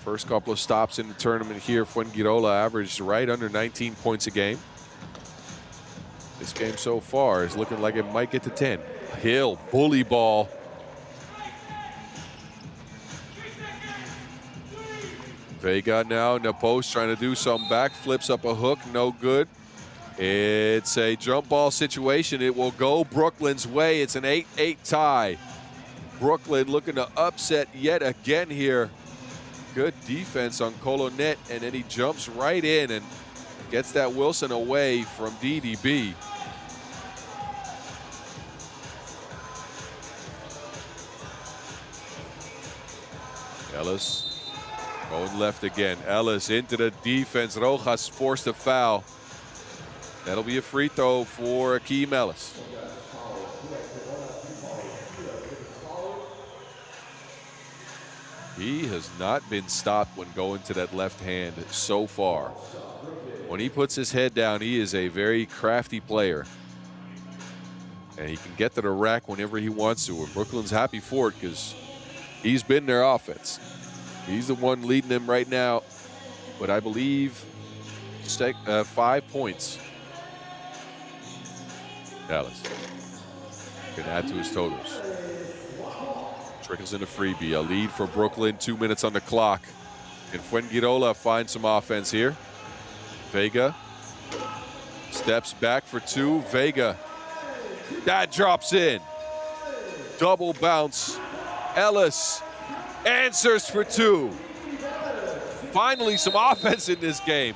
First couple of stops in the tournament here, Fuengirola averaged right under 19 points a game. This game so far is looking like it might get to 10. Hill, bully ball. Vega now in the post trying to do some backflips up a hook, no good. It's a jump ball situation. It will go Brooklyn's way. It's an 8-8 tie. Brooklyn looking to upset yet again here. Good defense on Colonet, and then he jumps right in and gets that Wilson away from DDB. Ellis going left again. Ellis into the defense. Rojas forced a foul. That'll be a free throw for Akeem Ellis. He has not been stopped when going to that left hand so far. When he puts his head down, he is a very crafty player. And he can get to the rack whenever he wants to. And Brooklyn's happy for it because he's been their offense. He's the one leading them right now. But I believe 5 points. Dallas can add to his totals. Trickles in a freebie. A lead for Brooklyn. 2 minutes on the clock. Can Fuengirola find some offense here? Vega steps back for two. Vega. That drops in. Double bounce. Ellis answers for two. Finally some offense in this game.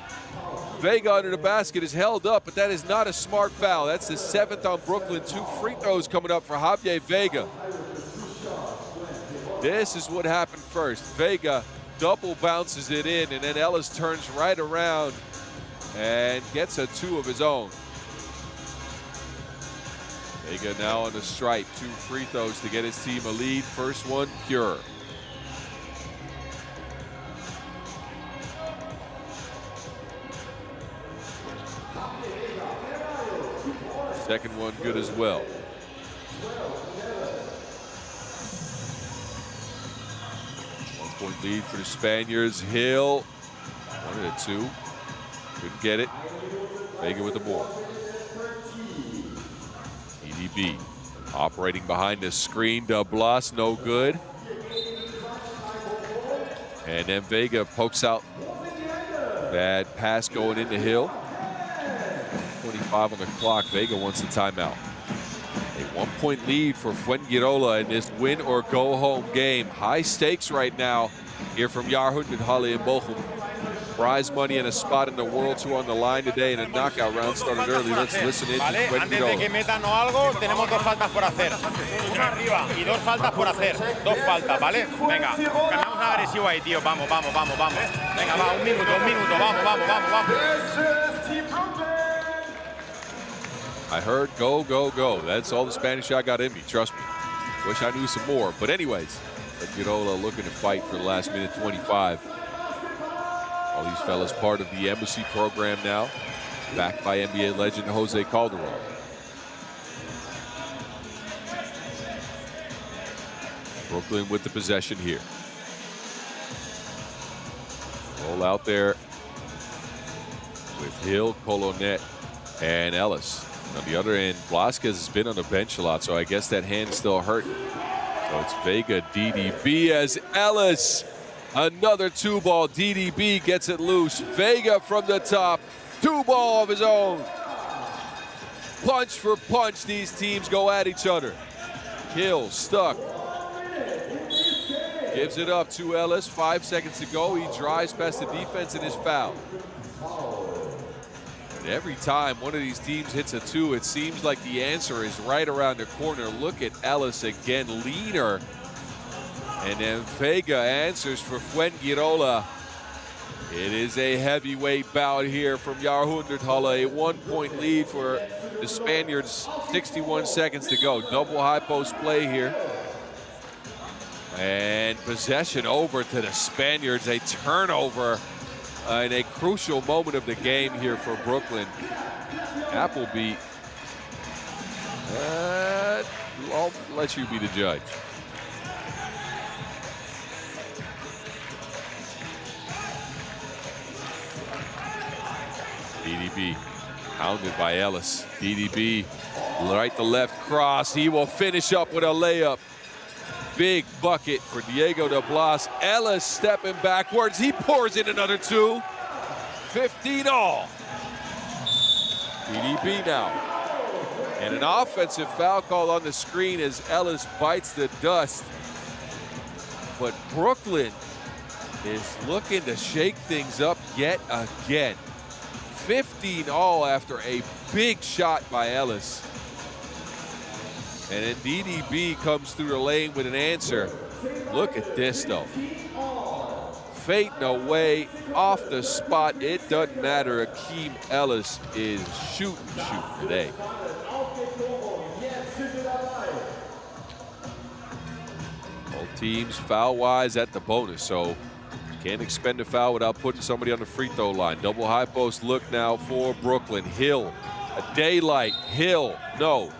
Vega under the basket is held up, but that is not a smart foul. That's the 7th on Brooklyn. 2 free throws coming up for Javier Vega. This is what happened first. Vega double bounces it in, and then Ellis turns right around and gets a 2 of his own. Vega now on the stripe. 2 free throws to get his team a lead. First one, pure. Second one good as well. One-point lead for the Spaniards. Hill, 1 and 2. Couldn't get it. Vega with the ball. EDB operating behind the screen. Dublas, no good. And then Vega pokes out that pass going into Hill. 25 on the clock. Vega wants the timeout. A 1-point lead for Fuengirola in this win or go home game. High stakes right now here from Jahrhunderthalle in Bochum. Prize money and a spot in the World Tour on the line today, and a knockout round started early. Let's listen in to Antes de que metan algo, tenemos 2 faltas por hacer. Una arriba y 2 faltas por hacer. 2 faltas, ¿vale? Venga, cambiamos a agresivo ahí, tío. Vamos, vamos, vamos, vamos. Venga, va, un minuto, vamos, vamos, vamos, vamos. I heard go, go, go. That's all the Spanish I got in me, trust me. Wish I knew some more. But anyways, Fuengirola looking to fight for the last minute 25. All these fellas part of the embassy program now, backed by NBA legend Jose Calderon. Brooklyn with the possession here. Roll out there with Hill, Colonet, and Ellis. On the other end, Blasquez has been on the bench a lot, so I guess that hand's still hurt. So it's Vega, DDB as Ellis. Another 2-ball. DDB gets it loose. Vega from the top. 2-ball of his own. Punch for punch, these teams go at each other. Hill stuck. Gives it up to Ellis. 5 seconds to go. He drives past the defense and is fouled. And every time one of these teams hits a 2, it seems like the answer is right around the corner. Look at Ellis again, leaner. And then Vega answers for Fuengirola. It is a heavyweight bout here from Jahrhunderthalle. A 1-point lead for the Spaniards. 61 seconds to go. Double high post play here. And possession over to the Spaniards. A turnover in a crucial moment of the game here for Brooklyn. Appleby, I'll let you be the judge. DDB pounded by Ellis. DDB right to left cross. He will finish up with a layup. Big bucket for Diego de Blas. Ellis stepping backwards. He pours in another 2. 15 all. DDB now. And an offensive foul call on the screen as Ellis bites the dust. But Brooklyn is looking to shake things up yet again. 15 all after a big shot by Ellis. And then DDB comes through the lane with an answer. Look at this though. Fading away off the spot. It doesn't matter. Akeem Ellis is shooting today. Both teams foul-wise at the bonus, so can't expend a foul without putting somebody on the free throw line. Double high post look now for Brooklyn. Hill, a daylight. Hill, no.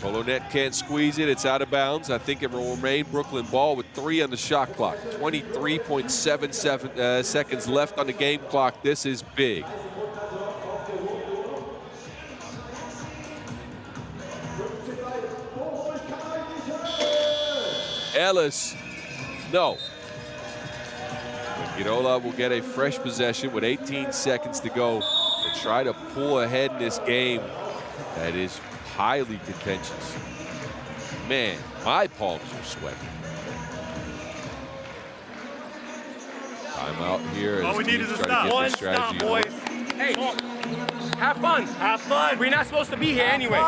Colonet can't squeeze it. It's out of bounds. I think it will remain Brooklyn ball with 3 on the shot clock. 23.77 seconds left on the game clock. This is big. Ellis, no. Fuengirola will get a fresh possession with 18 seconds to go to try to pull ahead in this game that is highly contentious. Man, my palms are sweating. Timeout here. All we need is a stop. One stop, boys. Hey, have fun. Have fun. We're not supposed to be here anyway.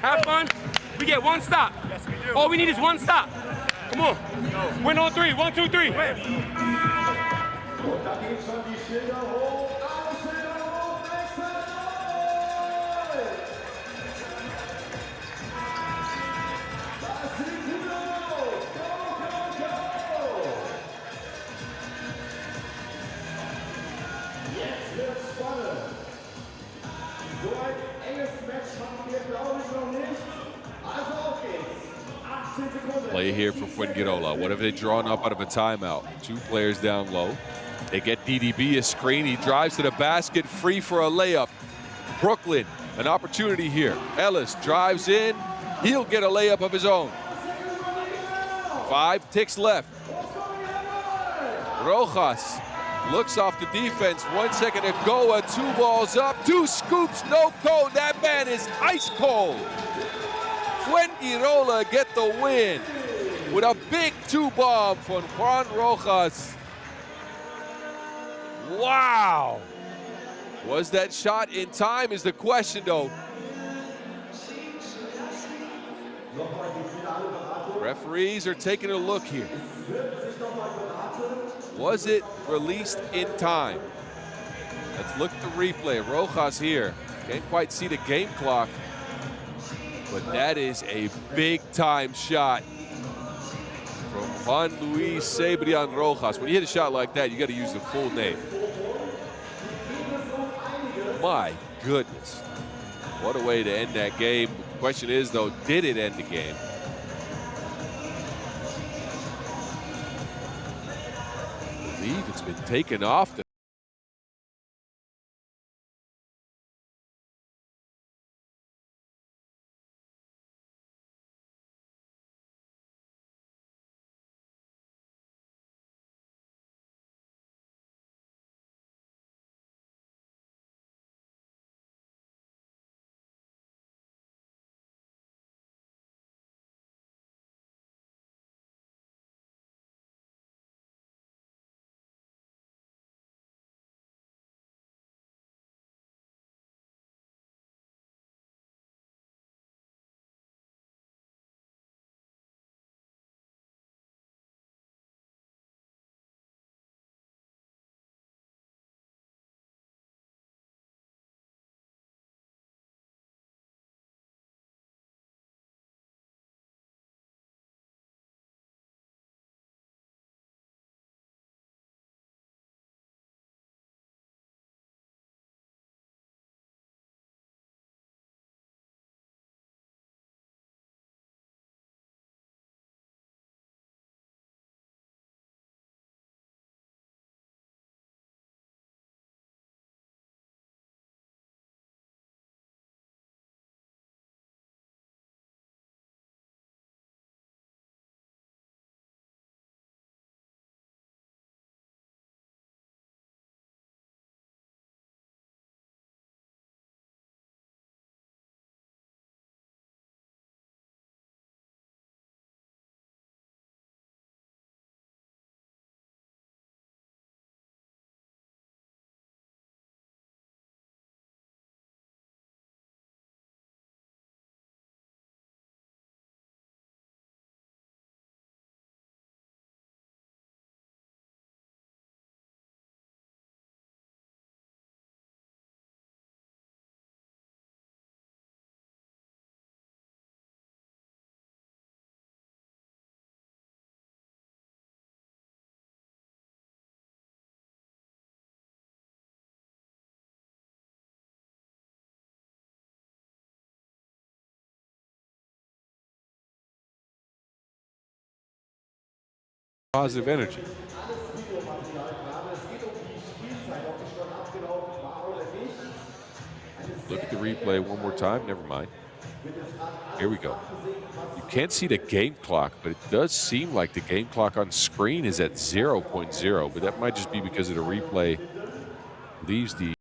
Have fun. We get 1 stop. Yes, we do. All we need is 1 stop. Come on. Win on 3. 1, 2, 3. Play here for Fuengirola. What have they drawn up out of a timeout? 2 players down low. They get DDB a screen. He drives to the basket, free for a layup. Brooklyn, an opportunity here. Ellis drives in. He'll get a layup of his own. 5 ticks left. Rojas looks off the defense. 1 second to go. 2 balls up. 2 scoops, no code. That man is ice cold. Fuengirola get the win with a big 2 bomb from Juan Rojas. Wow! Was that shot in time is the question, though. Referees are taking a look here. Was it released in time? Let's look at the replay. Rojas here. Can't quite see the game clock, but that is a big-time shot from Juan Luis Cebrian Rojas. When you hit a shot like that, you got to use the full name. My goodness. What a way to end that game. The question is, though, did it end the game? I believe it's been taken off the positive energy. Look at the replay one more time. Never mind. Here we go. You can't see the game clock, but it does seem like the game clock on screen is at 0.0, but that might just be because of the replay leaves the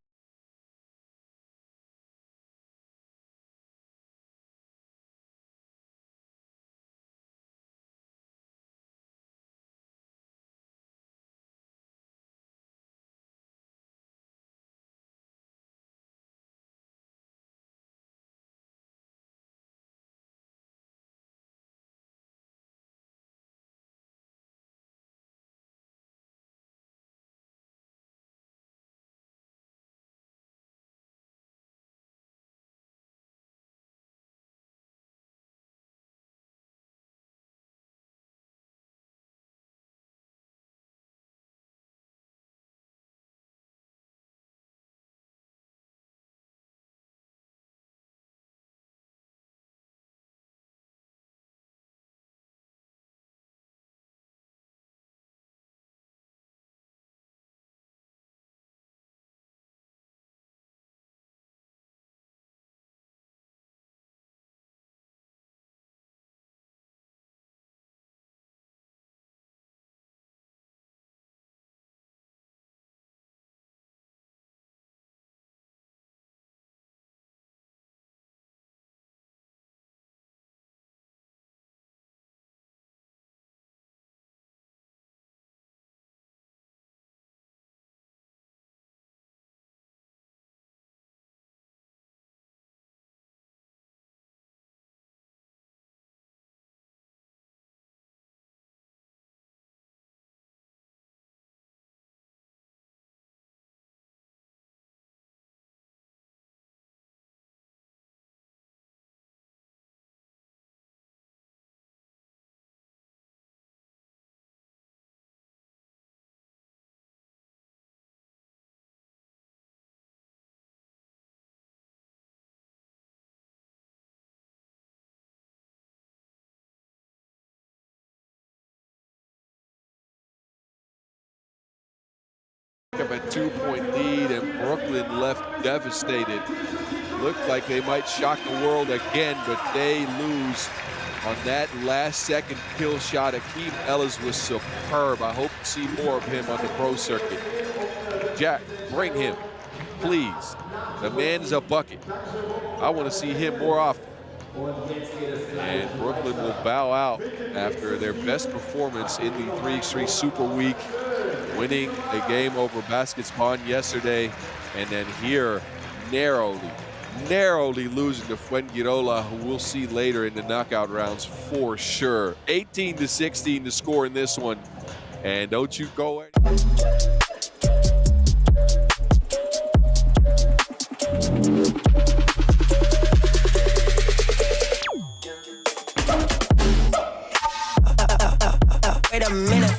Up a 2-point lead, and Brooklyn left devastated. Looked like they might shock the world again, but they lose on that last-second kill shot. Akeem Ellis was superb. I hope to see more of him on the pro circuit. Jack, bring him, please. The man is a bucket. I want to see him more often. And Brooklyn will bow out after their best performance in the 3x3 Super Week, winning a game over Baskets Bonn yesterday, and then here narrowly losing to Fuengirola, who we'll see later in the knockout rounds for sure. 18-16 to score in this one, and don't you go. Wait a minute.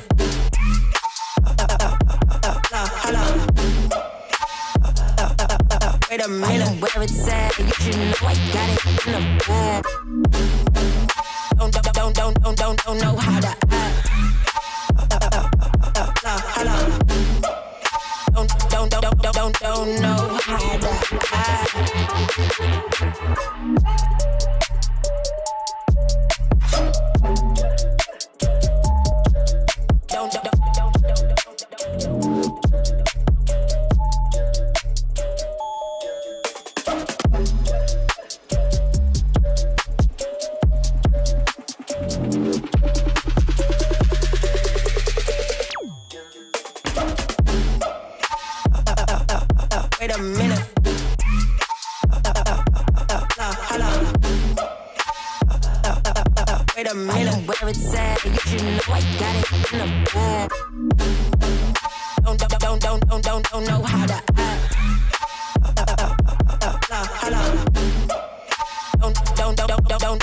Wait a minute, where it's at, you should know I got it in the bag. Don't know how to act. Don't know how to act. Wait a minute. Wait a minute, where it's at, you should know I got it in the bag. Don't know how to act.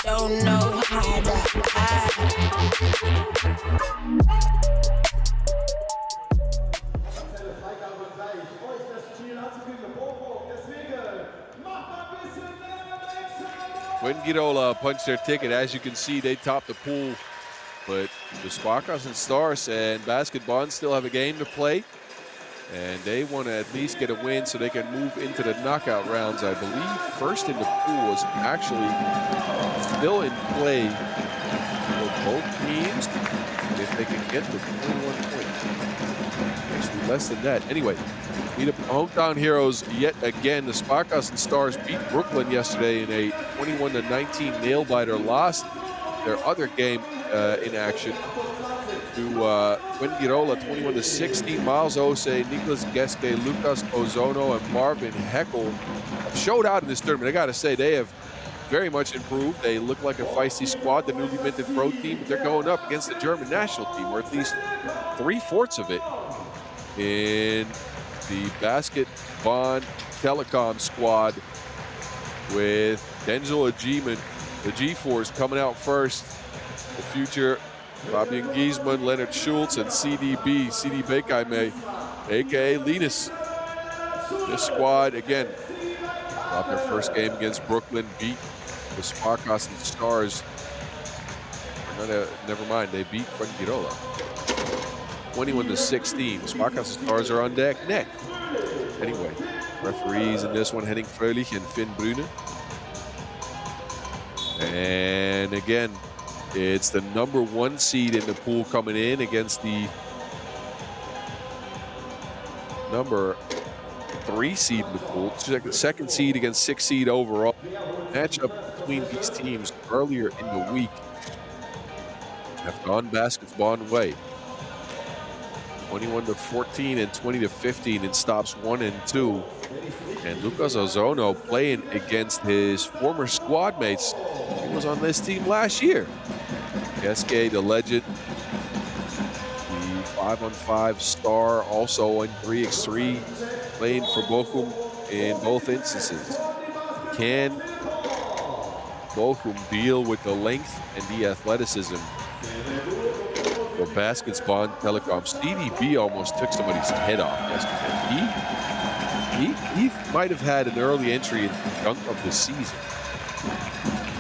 Don't know how to act. Fuengirola punched their ticket. As you can see, they topped the pool, but the SparkassenStars and Basket Bonn still have a game to play, and they want to at least get a win so they can move into the knockout rounds. I believe first in the pool is actually still in play for both teams if they can get to 21 points. Actually less than that. Anyway, meet up hometown heroes yet again. The SparkassenStars beat Brooklyn yesterday in a 21-19 nail-biter. Lost their other game in action to Fuengirola, 21-16. Miles Ose, Nicholas Geske, Lucas Ozono, and Marvin Heckel showed out in this tournament. I got to say, they have very much improved. They look like a feisty squad, the newly minted pro team, but they're going up against the German national team, or at least 3/4 of it in the Basket Bonn Telekom squad, with Denzel Ajiman, the G4s, coming out first. The future Fabian Giesmann, Leonard Schultz, and CD Bekaime, aka Linus. This squad, again, got their first game against Brooklyn, beat the SparkassenStars. Never mind, they beat Fuengirola 21-16. The SparkassenStars are on deck. Anyway, referees in this one, Henning Fröhlich and Finn Brune. And again, it's the #1 seed in the pool coming in against the #3 seed in the pool. Second seed against 6th seed overall. Matchup between these teams earlier in the week have gone Baskets Bonn way. 21-14 and 20-15 in stops 1 and 2. And Lucas Ozono playing against his former squad mates. He was on this team last year. Geske, the legend, the 5-on-5 star, also in 3x3, playing for Bochum in both instances. Can Bochum deal with the length and the athleticism for Baskets Bonn Telekom? CDB almost took somebody's head off yesterday. He might have had an early entry in dunk of the season,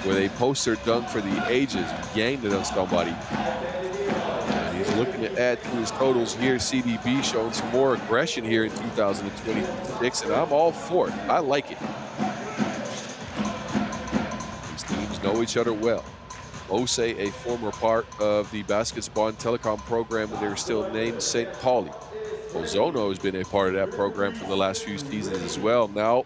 where they post their dunk for the ages, yanked it on somebody. And he's looking to add to his totals here. CDB showing some more aggression here in 2026, and I'm all for it. I like it. These teams know each other well. Ose, a former part of the basketball and Telekom program when they were still named St. Pauli. Ozono has been a part of that program for the last few seasons as well. Now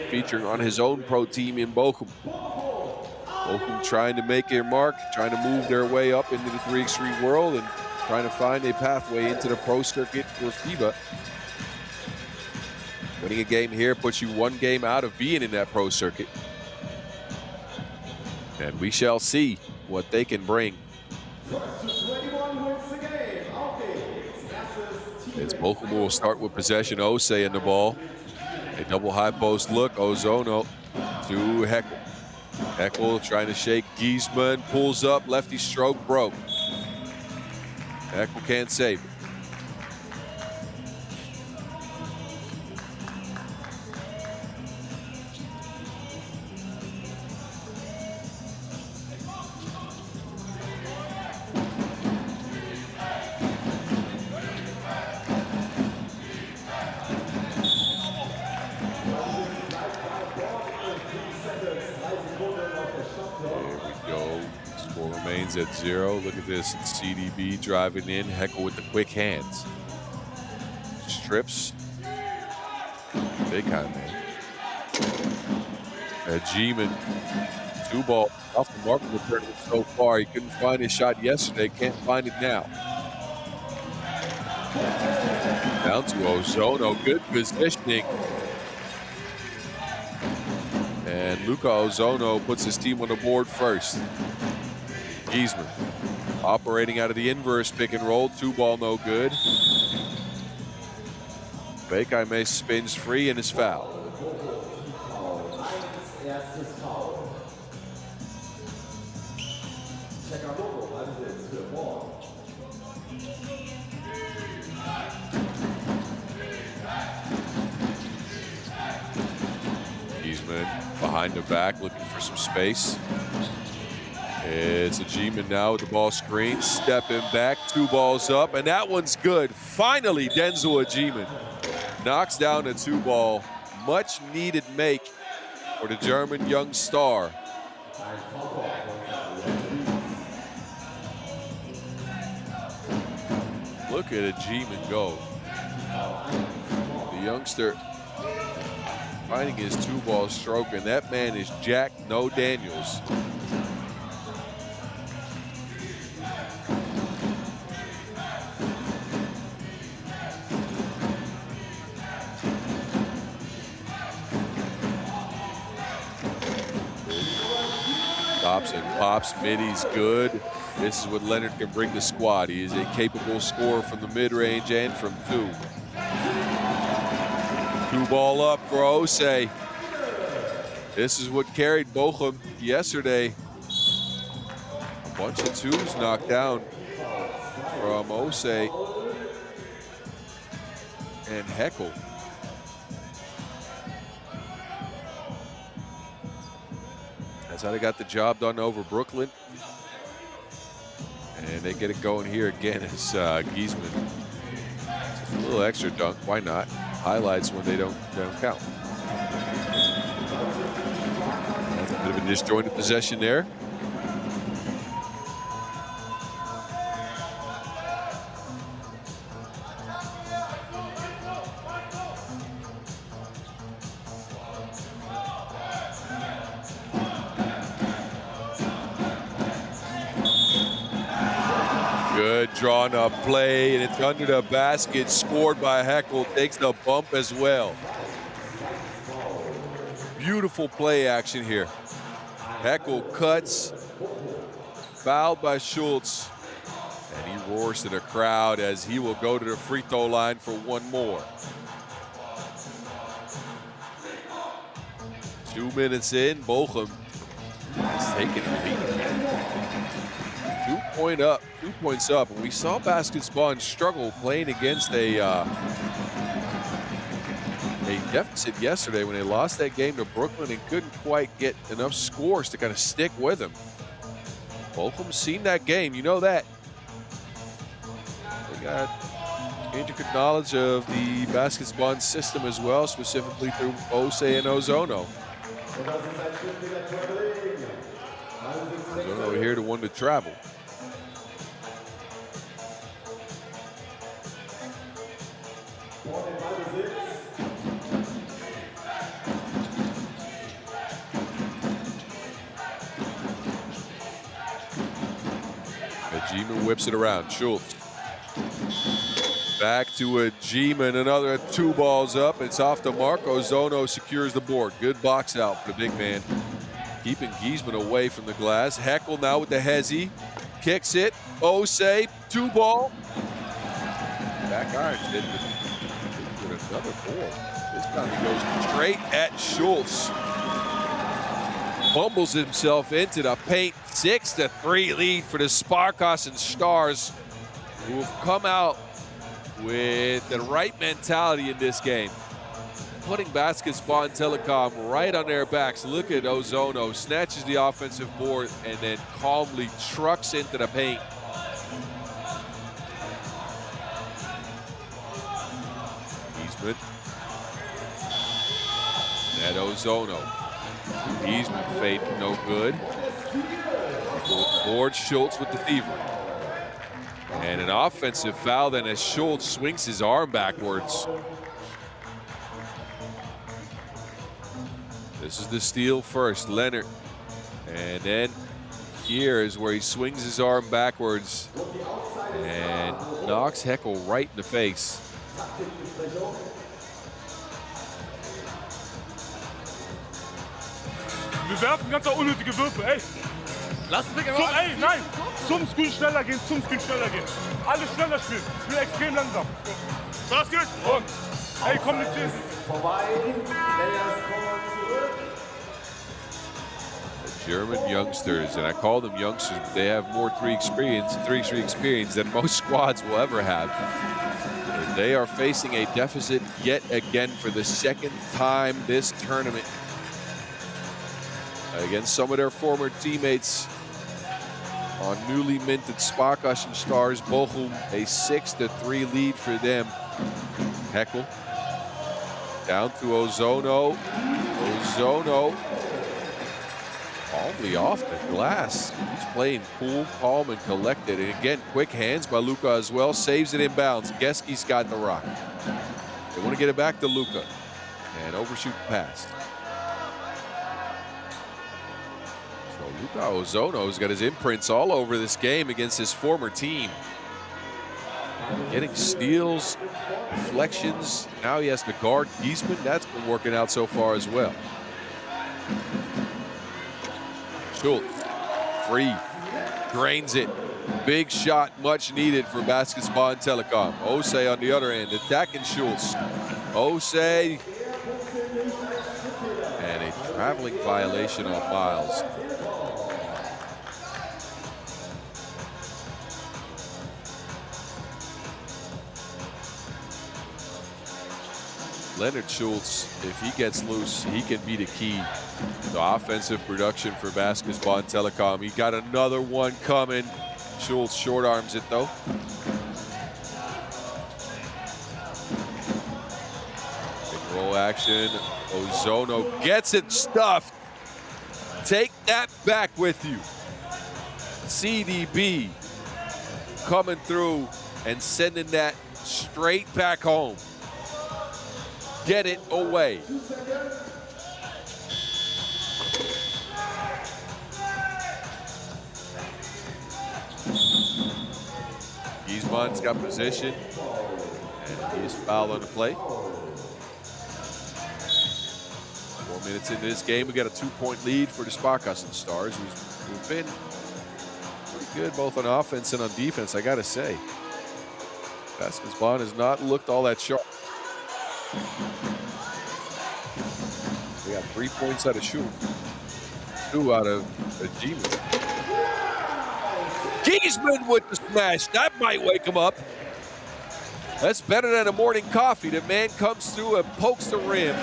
featuring on his own pro team in Bochum. Bochum trying to make their mark, trying to move their way up into the 3x3 world and trying to find a pathway into the pro circuit for FIBA. Winning a game here puts you one game out of being in that pro circuit. And we shall see what they can bring. It's Bochum will start with possession. Ose in the ball. A double high post look. Ozono to Hagen. Hagen trying to shake Giesman. Pulls up. Lefty stroke broke. Hagen can't save it. At 0. Look at this. CDB driving in. Hagen with the quick hands. Strips. Big kind of man. G-Man. 2 ball off the mark of the tournament so far. He couldn't find his shot yesterday. Can't find it now. Down to Ozono. Good positioning. And Luca Ozono puts his team on the board first. Giesman operating out of the inverse pick and roll. 2 ball, no good. Beckheim spins free and is fouled. Giesman behind the back looking for some space. It's a G-Man now with the ball screen, stepping back, 2 balls up, and that one's good. Finally, Denzel G-Man knocks down a 2 ball. Much needed make for the German young star. Look at a G-Man go. The youngster finding his 2 ball stroke, and that man is Jack No Daniels. Pops and pops, middies good. This is what Leonard can bring the squad. He is a capable scorer from the mid-range and from 2. 2 ball up for Ose. This is what carried Bochum yesterday. A bunch of 2s knocked down from Ose and Hagen. That's how they got the job done over Brooklyn. And they get it going here again as Giesman. A little extra dunk, why not? Highlights when they don't count. That's a bit of a disjointed possession there. Good drawn up play, and it's under the basket, scored by Hagen, takes the bump as well. Beautiful play action here. Hagen cuts, fouled by Schultz, and he roars to the crowd as he will go to the free throw line for 1 more. 2 minutes in, Bochum is taking the lead. 2 points up, and we saw basketball struggle playing against a deficit yesterday when they lost that game to Brooklyn and couldn't quite get enough scores to kind of stick with them. Bochum's seen that game, you know that. got intricate knowledge of the basketball system as well, specifically through Ose and Ozono. Ozono here to one to travel. Ajima whips it around. Schultz. Back to Ajima, and another 2 balls up. It's off the mark. Ozono secures the board. Good box out for the big man. Keeping Giesman away from the glass. Heckel now with the hezzy. Kicks it. Ose, 2 ball. Back iron did with another ball. This time he goes straight at Schultz. Fumbles himself into the paint. 6-3 lead for the SparkassenStars, who have come out with the right mentality in this game. Putting basketball and Telekom right on their backs. Look at Ozono, snatches the offensive board and then calmly trucks into the paint. Giesman. At Ozono. Giesman fade no good. Board Schultz with the thievery. And an offensive foul then as Schultz swings his arm backwards. This is the steal first, Leonard. And then here is where he swings his arm backwards and knocks Heckel right in the face. Wir werfen ganz unnötige Würfe, ey. Lass uns Ey, nein! Zum Screen schneller gehen, zum Screen schneller gehen. Alle schneller spielen. Spiel extrem langsam. So, das geht. Und, ey, komm nicht hin. German youngsters, and I call them youngsters, but they have more three street experience than most squads will ever have. They are facing a deficit yet again for the second time this tournament against some of their former teammates on newly minted SparkassenStars. Bochum, a 6-3 lead for them. Heckel down to Ozono. Ozono calmly off the glass. He's playing cool, calm, and collected. And again, quick hands by Luka as well. Saves it inbounds. Geski's got the rock. They want to get it back to Luka. And overshoot the pass. Luka Ozono's got his imprints all over this game against his former team. Getting steals, deflections. Now he has to guard Giesman. That's been working out so far as well. Schultz, free, drains it. Big shot, much needed for basketball and Telekom. Ose on the other end, attacking Schultz. Ose, and a traveling violation on Miles. Leonard Schultz, if he gets loose, he can be the key to offensive production for basketball and Telekom. He got another one coming. Schultz short arms it though. Big roll action. Ozono gets it stuffed. Take that back with you. CDB coming through and sending that straight back home. Get it away. Giesman's got position, and he is fouled on the play. 4 minutes into this game, we got a 2-point lead for the SparkassenStars, who've been pretty good both on offense and on defense, I gotta say. Basketball has not looked all that sharp. We got 3 points out of Schultz, 2 out of Ajima. Giesman with the smash. That might wake him up. That's better than a morning coffee. The man comes through and pokes the rim.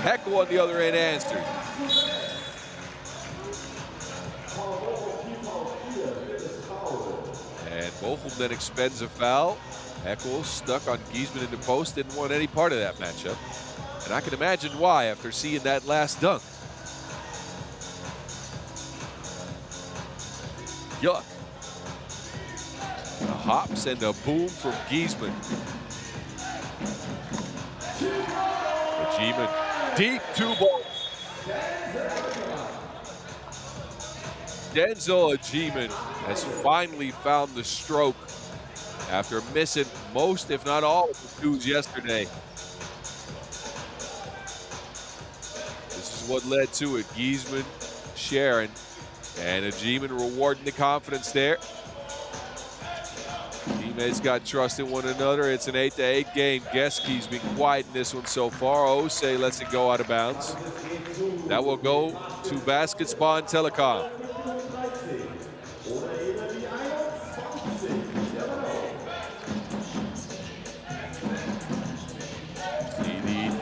Heckel on the other end answered. And Bochum then expends a foul. Eckel stuck on Giesman in the post, didn't want any part of that matchup. And I can imagine why after seeing that last dunk. Yuck. A hops and a boom from Giesman. Giesman, deep 2-ball. Denzel Giesman has finally found the stroke after missing most, if not all, of the twos yesterday. This is what led to it. Giesman sharing, and a Giesman rewarding the confidence there. Teammates got trust in one another. It's an 8-8 game. Geski's been quiet in this one so far. Osei lets it go out of bounds. That will go to basketball and Telekom.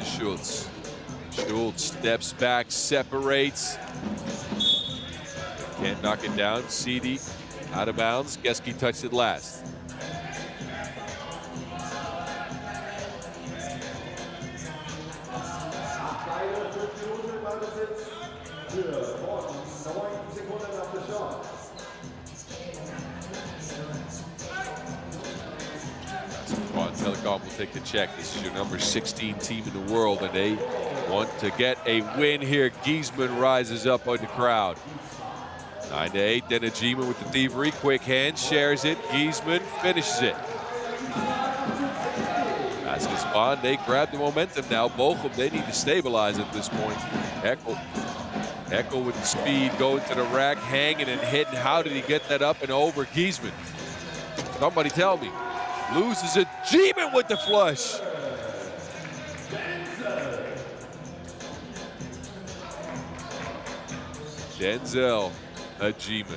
Schultz. Schultz steps back, separates. Can't knock it down. CD out of bounds. Geski touched it last. Telekom will take the check. This is your number 16 team in the world, and they want to get a win here. Giesman rises up on the crowd. 9-8, then a Giesman with the thievery. Quick hand, shares it. Giesman finishes it. Baskets Bonn, they grab the momentum now. Bochum, they need to stabilize at this point. Eckel with the speed, going to the rack, hanging and hitting. How did he get that up and over? Giesman. Somebody tell me. Loses it. Giesman with the flush. Denzel Giesman.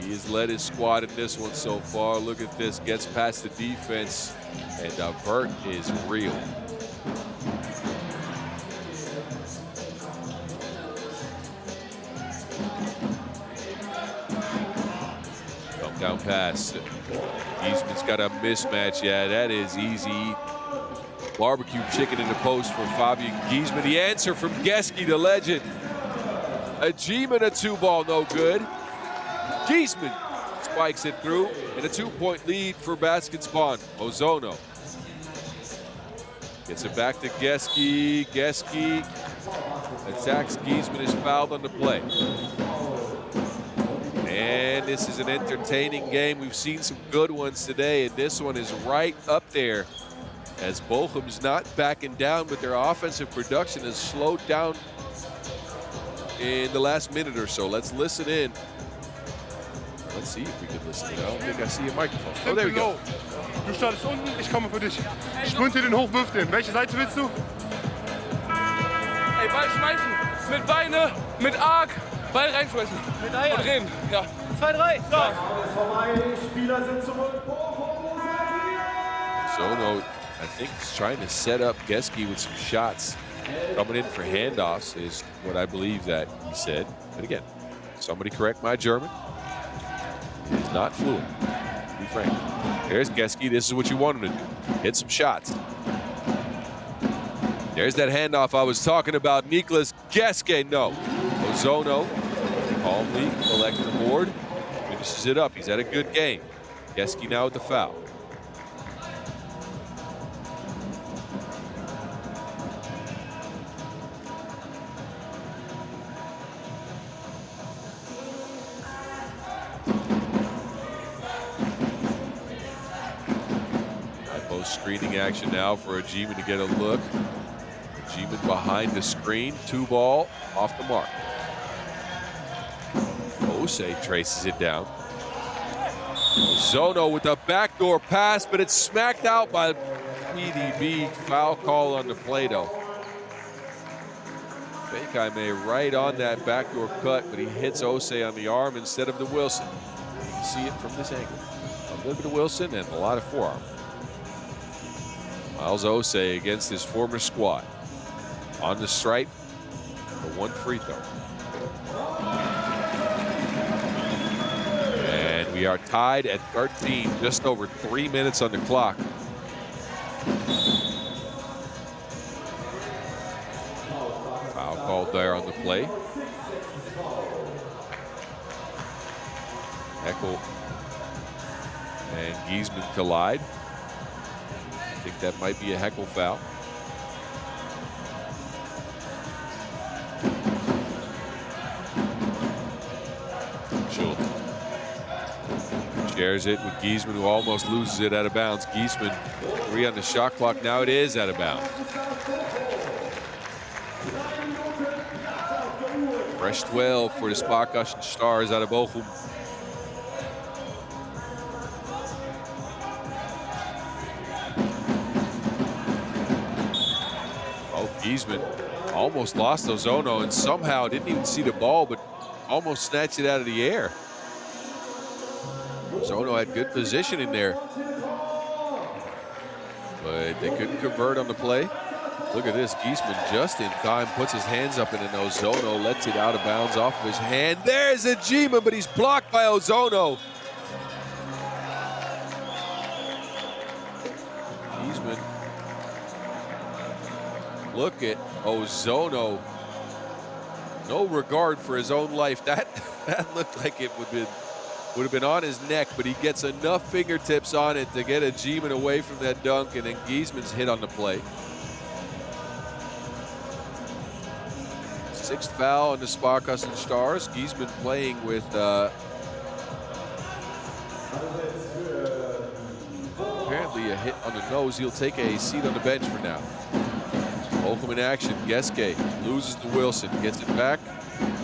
He has led his squad in this one so far. Look at this. Gets past the defense, and the vert is real. Down pass. Giesman's got a mismatch. Yeah, that is easy. Barbecue chicken in the post for Fabian Giesman. The answer from Geski, the legend. A Giesman, a 2-ball, no good. Giesman spikes it through, and a 2-point lead for Baskets Bonn. Ozono gets it back to Geski. Geski attacks Giesman, is fouled on the play. And this is an entertaining game. We've seen some good ones today, and this one is right up there as Bochum's not backing down, but their offensive production has slowed down in the last minute or so. Let's listen in. Let's see if we can listen in. I don't think I see a microphone. Oh, there we go. Du startest unten, ich komme für dich. Sprinte den hoch, wirf den. Welche Seite willst du? Ey, Ball schmeißen. Mit Beine, mit Arg. Ball reinschmeißen. Mit Eier. Und drehen. Ja. 2, 3. Start. Spieler sind zurück. Zono, I think, is trying to set up Geski with some shots. Coming in for handoffs is what I believe that he said. But again, somebody correct my German. He's not fluent, to be frank. There's Geski. This is what you want him to do. Hit some shots. There's that handoff I was talking about. Niklas Geske, no. Ozono calmly collecting the board. Finishes it up. He's had a good game. Geski now with the foul. Screening action now for a Giesman to get a look. Giesman behind the screen, 2-ball off the mark. Osei traces it down. Zono with the backdoor pass, but it's smacked out by PDB. Foul call on the play though. Fake-I-May right on that backdoor cut, but he hits Osei on the arm instead of the Wilson. You can see it from this angle. A little bit of Wilson and a lot of forearm. Miles Osei against his former squad. On the stripe for one free throw. And We are tied at 13, just over 3 minutes on the clock. Foul called there on the play. Heckel and Giesman collide. I think that might be a Heckel foul. Schultz shares it with Giesman, who almost loses it out of bounds. Giesman, 3 on the shot clock. Now it is out of bounds. Fresh 12 for the SparkassenStars out of Bochum. Oh, Giesman almost lost Ozono and somehow didn't even see the ball, but almost snatched it out of the air. Ozono had good position in there, but they couldn't convert on the play. Look at this, Giesman just in time puts his hands up, and then Ozono lets it out of bounds off of his hand. There's Ajima, but he's blocked by Ozono. Giesman, look at Ozono. No regard for his own life. That looked like it would have been on his neck, but he gets enough fingertips on it to get Ajima away from that dunk, and then Giesman's hit on the play. 6th foul on the SparkassenStars. Giesman playing with apparently a hit on the nose. He'll take a seat on the bench for now. Bochum in action. Geske loses to Wilson, gets it back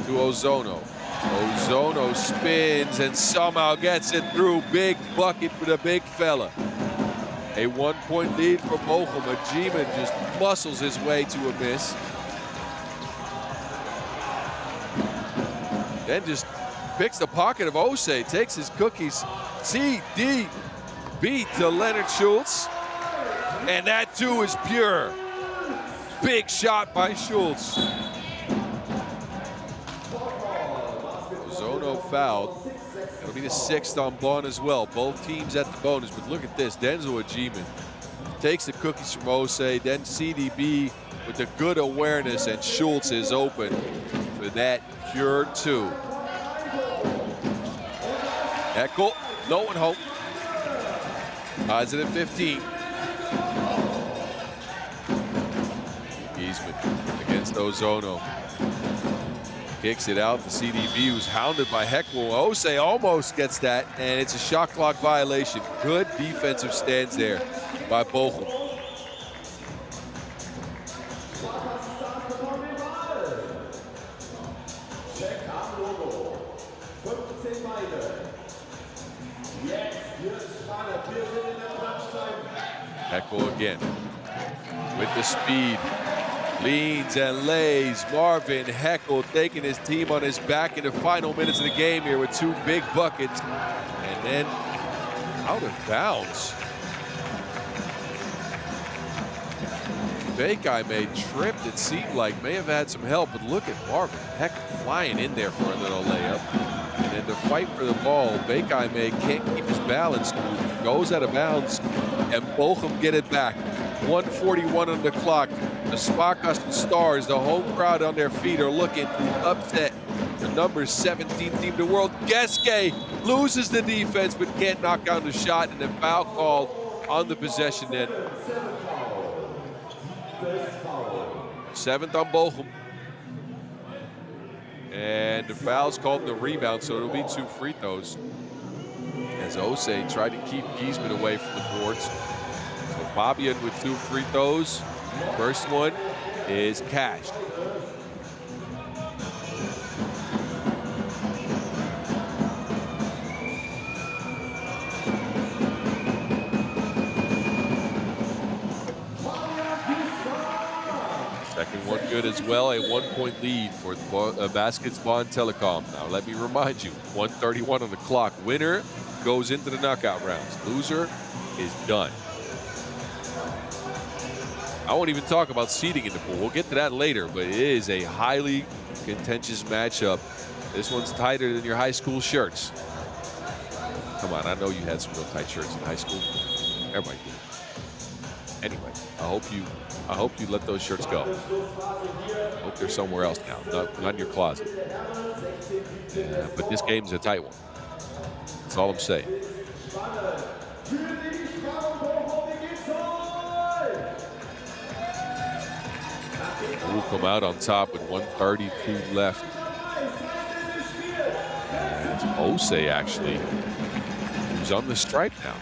to Ozono. Ozono spins and somehow gets it through. Big bucket for the big fella. A 1-point lead for Bochum. Ajima just muscles his way to a miss. Then just picks the pocket of Osei, takes his cookies. CDB to Leonard Schultz. And that too is pure. Big shot by Schultz. Ozono fouled. It'll be the 6th on Bonn as well. Both teams at the bonus, but look at this. Denzel Ajima takes the cookies from Osei, then CDB with the good awareness, and Schultz is open for that pure 2. Heckel, no one home. Ties it at 15. Giesman against Ozono. Kicks it out to CDB, who's hounded by Heckel. Osei almost gets that, and it's a shot clock violation. Good defensive stands there by Bochum. Heckel again with the speed. Leans and lays. Marvin Heckel taking his team on his back in the final minutes of the game here with 2 big buckets. And then out of bounds. Bekai may tripped, it seemed like, may have had some help, but look at Marvin Heckel flying in there for a little layup. And then to fight for the ball, Bekai may can't keep his balance, goes out of bounds, and Bochum get it back. 1:41 on the clock. The SparkassenStars, the home crowd on their feet, are looking to upset the number 17 team in the world. Geske loses the defense but can't knock down the shot, and the foul called on the possession then. 7th on Bochum. And the foul's called the rebound, so it'll be 2 free throws. As Osei tried to keep Giesman away from the boards. So Fabian with 2 free throws. First one is cashed. Second one good as well. A 1-point lead for Baskets Bonn Telekom. Now let me remind you, 1:31 on the clock. Winner goes into the knockout rounds. Loser is done. I won't even talk about seeding in the pool. We'll get to that later, but it is a highly contentious matchup. This one's tighter than your high school shirts. Come on, I know you had some real tight shirts in high school. Everybody did. Anyway, I hope you let those shirts go. I hope they're somewhere else now, not in your closet. But this game's a tight one. That's all I'm saying. We'll come out on top with 1:32 left. And Ose actually, who's on the stripe now.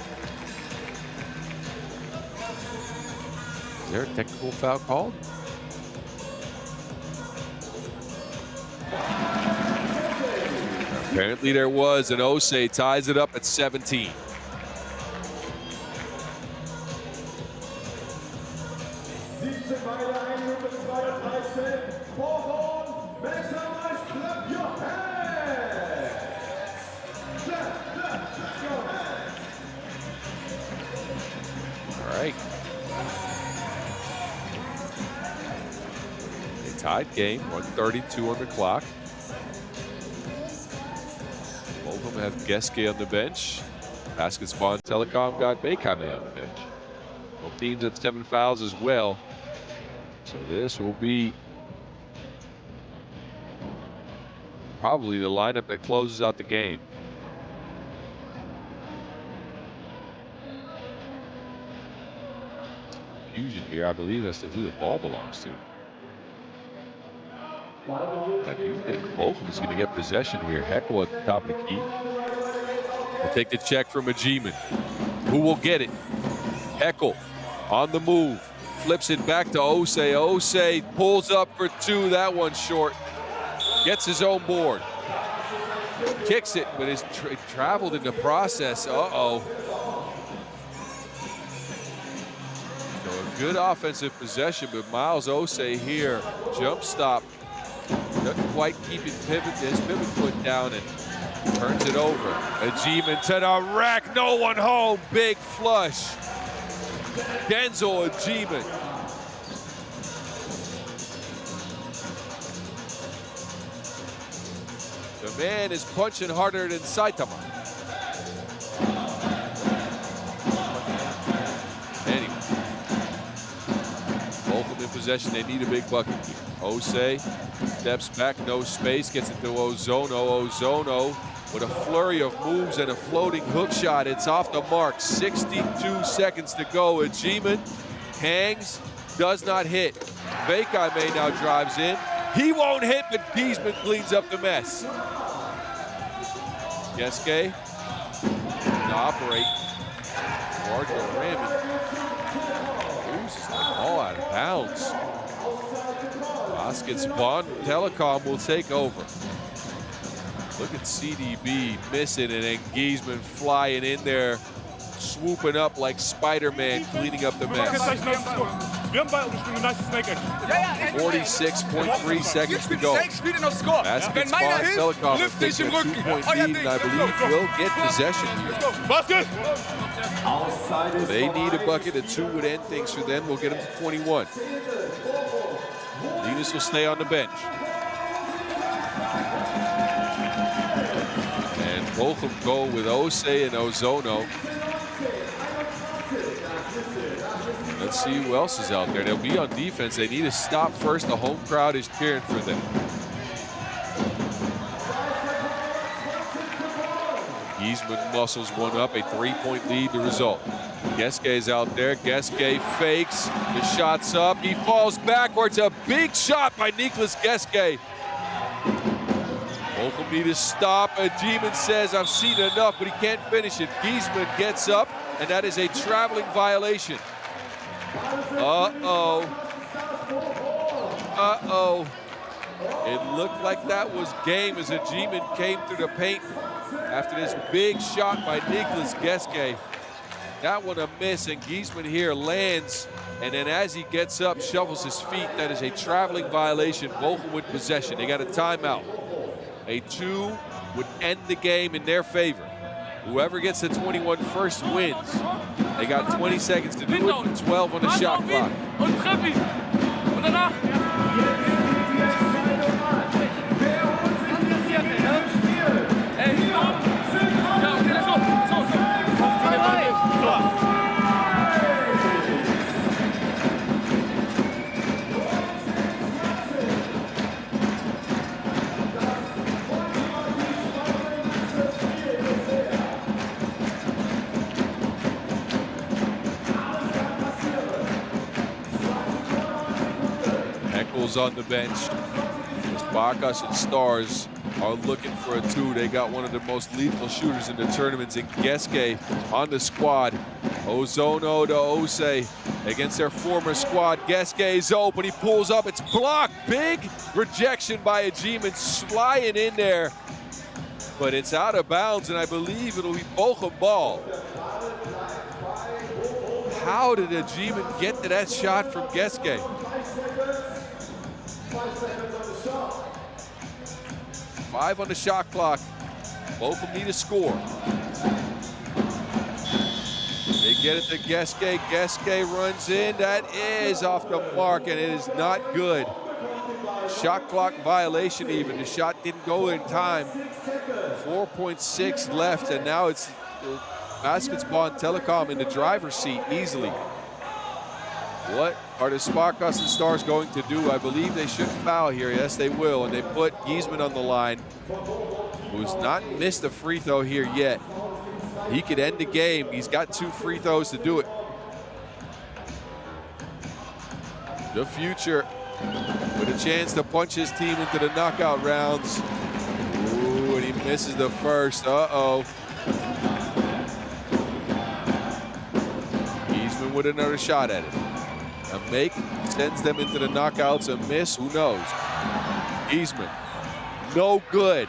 Is there a technical foul called? Apparently there was, and Ose ties it up at 17. All right. A tied game, 1:32 on the clock. Bochum have Geske on the bench. Baskets Bonn Telekom got Bekame on the bench. Both teams at 7 fouls as well. So this will be probably the lineup that closes out the game. Confusion here, I believe that's who the ball belongs to. I do think Bochum is going to get possession here. Heckel at the top of the key. We'll take the check from Ajiman. Who will get it? Heckel on the move. Flips it back to Ose. Ose pulls up for 2. That one's short. Gets his own board. Kicks it, but it's traveled in the process. Uh-oh. So a good offensive possession, but Miles Ose here. Jump stop. Doesn't quite keep his pivot foot down and turns it over. Ajiman to the rack. No one home. Big flush. Denzel Ajiman. The man is punching harder than Saitama. Anyway, Bochum in possession. They need a big bucket here. Ose steps back, no space, gets it to Ozono. Ozono with a flurry of moves and a floating hook shot. It's off the mark. 62 seconds to go. Ajiman hangs, does not hit. Bekame now drives in. He won't hit, but Giesman cleans up the mess. Geske to operate. Marginal rim. Loses the ball out of bounds. Baskets Bonn Telekom will take over. Look at CDB missing, and then Giesman flying in there, swooping up like Spider-Man, cleaning up the mess. 46.3 seconds to go. Baskets Bonn Telekom will take a 2-point lead, and I believe will get possession here. They need a bucket. A 2 would end things for them. We'll get them to 21. Linus will stay on the bench. And Bochum go with Ose and Ozono. Let's see who else is out there. They'll be on defense. They need to stop first. The home crowd is cheering for them. Giesman muscles one up. A 3-point lead the result. Geske is out there. Geske fakes. The shot's up. He falls backwards. A big shot by Niklas Geske. Bochum need to stop. Ajiman says, I've seen enough, but he can't finish it. Giesman gets up, and that is a traveling violation. Uh-oh. Uh-oh. It looked like that was game as Ajiman came through the paint after this big shot by Niklas Geske. That one a miss, and Giesman here lands, and then as he gets up, shovels his feet. That is a traveling violation. Bochum with possession. They got a timeout. A 2 would end the game in their favor. Whoever gets the 21 first wins. They got 20 seconds to do it, and 12 on the shot clock. Dribbles on the bench. SparkassenStars are looking for a 2. They got one of the most lethal shooters in the tournaments in Geske on the squad. Ozono to Ose against their former squad. Geske is open, he pulls up, it's blocked. Big rejection by Hagen, flying in there. But it's out of bounds, and I believe it'll be Bochum ball. How did Hagen get to that shot from Geske? 5 on the shot clock. Bochum need a score. They get it to Geske. Geske runs in. That is off the mark, and it is not good. Shot clock violation even. The shot didn't go in time. 4.6 left, and now it's basketball and Telekom in the driver's seat easily. What are the SparkassenStars going to do? I believe they should foul here. Yes, they will. And they put Giesman on the line, who's not missed a free throw here yet. He could end the game. He's got 2 free throws to do it. The future with a chance to punch his team into the knockout rounds. Ooh, and he misses the first. Uh-oh. Giesman with another shot at it. A make sends them into the knockouts. A miss, who knows? Giesman, no good.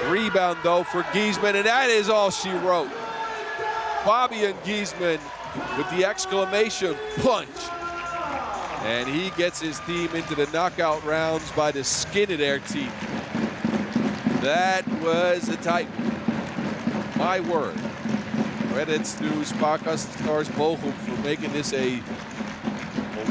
Rebound though for Giesman, and that is all she wrote. Fabian Giesman with the exclamation punch. And he gets his team into the knockout rounds by the skin of their teeth. That was a tight one. My word. Credits to SparkassenStars Bochum for making this a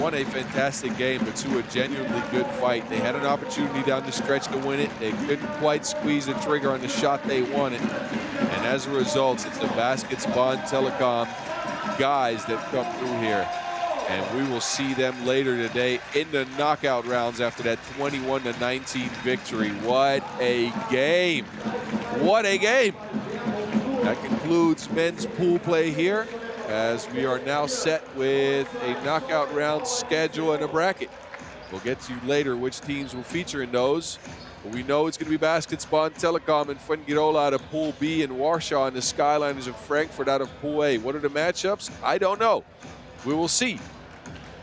fantastic game, but 2 a genuinely good fight. They had an opportunity down the stretch to win it. They couldn't quite squeeze the trigger on the shot they wanted. And as a result, it's the Baskets Bonn Telekom guys that come through here. And we will see them later today in the knockout rounds after that 21-19 victory. What a game. What a game. That concludes men's pool play here, as we are now set with a knockout round schedule and a bracket. We'll get to you later which teams will feature in those. But we know it's going to be Baskets Bonn Telekom and Fuengirola out of Pool B, and Warsaw and the Skyliners of Frankfurt out of Pool A. What are the matchups? I don't know. We will see.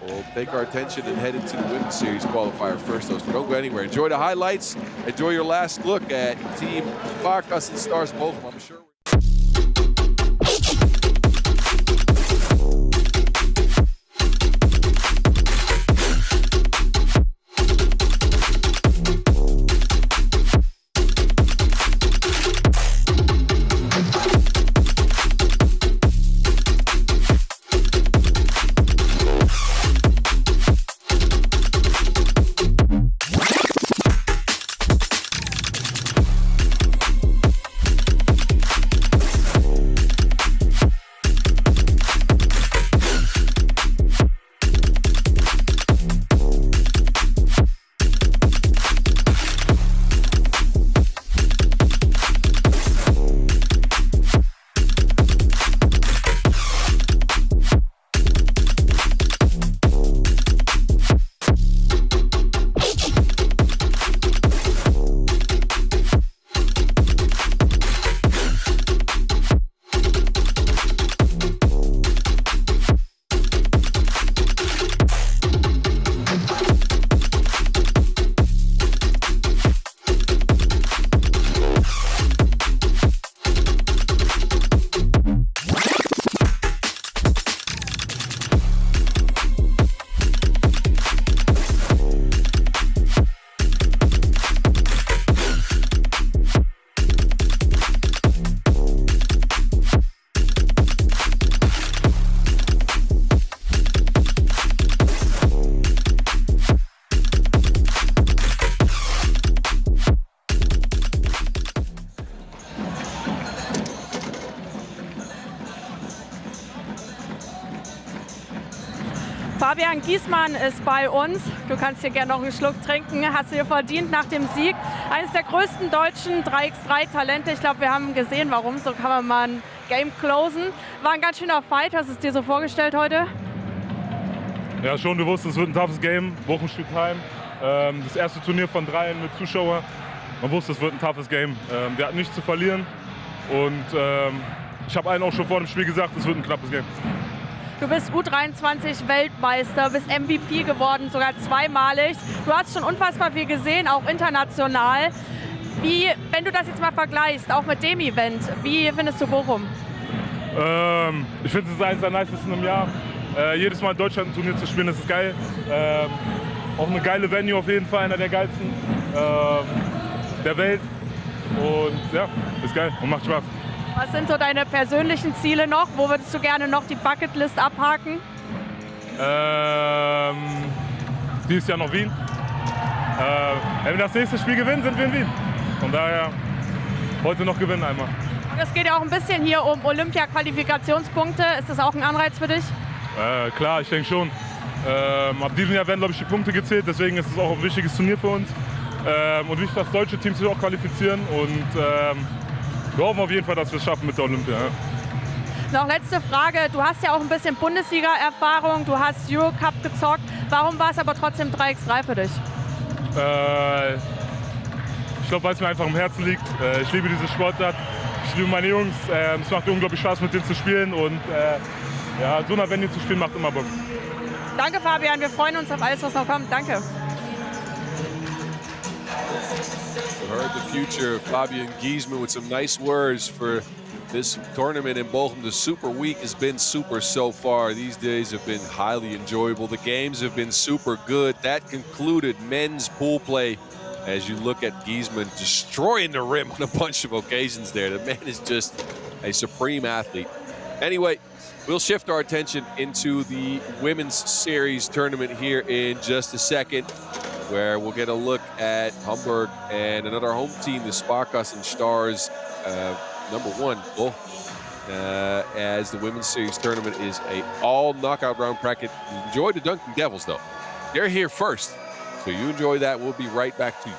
We'll take our attention and head into the Women's Series qualifier first, though, so don't go anywhere. Enjoy the highlights. Enjoy your last look at Team SparkassenStars Bochum. I'm sure. Fabian Giesman ist bei uns. Du kannst hier gerne noch einen Schluck trinken. Hast du dir verdient nach dem Sieg. Eines der größten deutschen 3x3-Talente. Ich glaube, wir haben gesehen, warum. So kann man mal ein Game closen. War ein ganz schöner Fight. Hast du es dir so vorgestellt heute? Ja, schon. Du wusstest, es wird ein toughes Game. Bochum spielt heim. Das erste Turnier von 3 mit Zuschauern. Man wusste, es wird ein toughes Game. Wir hatten nichts zu verlieren. Und ich habe allen auch schon vor dem Spiel gesagt, es wird ein knappes Game. Du bist U23-Weltmeister, bist MVP geworden, sogar zweimalig. Du hast schon unfassbar viel gesehen, auch international. Wenn du das jetzt mal vergleichst, auch mit dem Event, wie findest du Bochum? Ich finde, es ist eines der nicesten im Jahr. Jedes Mal in Deutschland ein Turnier zu spielen, das ist geil. Auch eine geile Venue auf jeden Fall, einer der geilsten der Welt. Und ja, ist geil und macht Spaß. Was sind so deine persönlichen Ziele noch? Wo würdest du gerne noch die Bucketlist abhaken? Dieses Jahr noch Wien. Wenn wir das nächste Spiel gewinnen, sind wir in Wien. Von daher heute noch gewinnen einmal. Und es geht ja auch ein bisschen hier um Olympia-Qualifikationspunkte. Ist das auch ein Anreiz für dich? Klar, ich denke schon. Ab diesem Jahr werden, glaube ich, die Punkte gezählt. Deswegen ist es auch ein wichtiges Turnier für uns. Und wichtig, dass deutsche Teams sich auch qualifizieren. Und wir hoffen auf jeden Fall, dass wir es schaffen mit der Olympia. Noch letzte Frage. Du hast ja auch ein bisschen Bundesliga-Erfahrung. Du hast Eurocup gezockt. Warum war es aber trotzdem 3x3 für dich? Ich glaube, weil es mir einfach am Herzen liegt. Ich liebe diese Sportart. Ich liebe meine Jungs. Es macht unglaublich Spaß, mit denen zu spielen. Und ja, so einer Venue zu spielen, macht immer Bock. Danke, Fabian. Wir freuen uns auf alles, was noch kommt. Danke. We heard the future of Fabian Giesmann with some nice words for this tournament in Bochum. The Super Week has been super so far. These days have been highly enjoyable. The games have been super good. That concluded men's pool play. As you look at Giesmann destroying the rim on a bunch of occasions there. The man is just a supreme athlete. Anyway, we'll shift our attention into the women's series tournament here in just a second, where we'll get a look at Hamburg and another home team, the SparkassenStars, #1, Bochum, as the women's series tournament is a all knockout round bracket. Enjoy the Dunking Devils, though. They're here first, so you enjoy that. We'll be right back to you.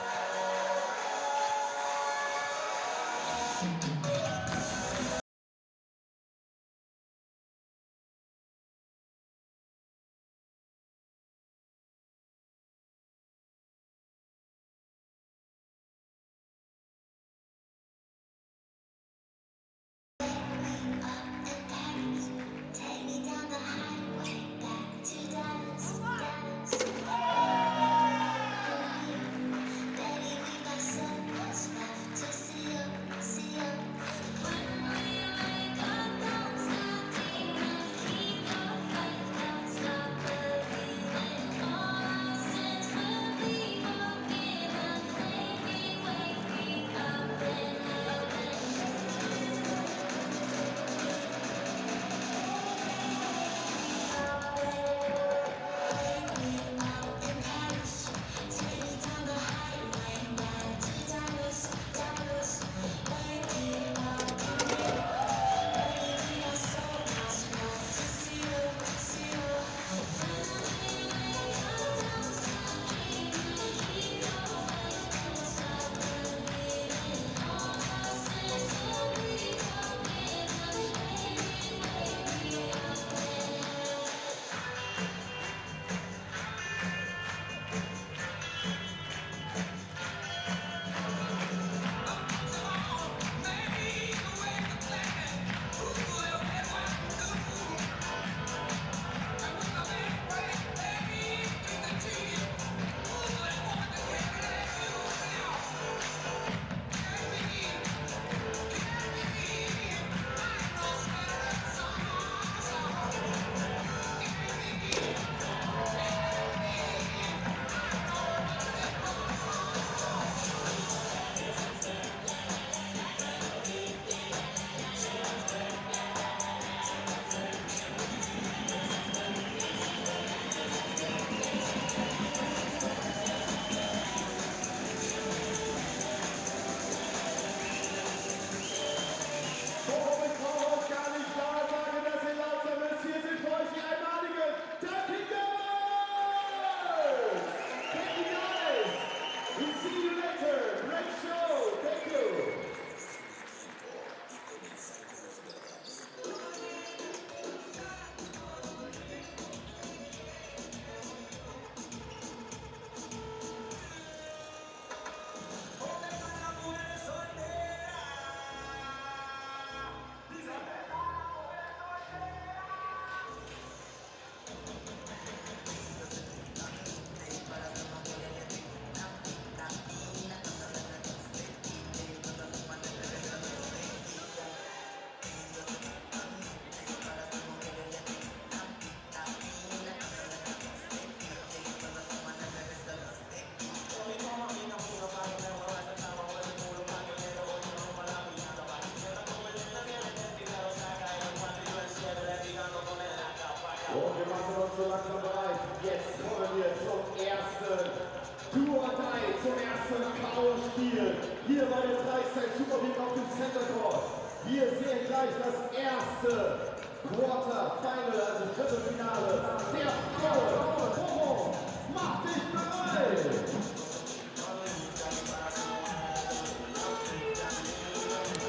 Wir sehen gleich das erste Quarterfinal, also Viertelfinale der Frauen. Bochum, mach dich bereit!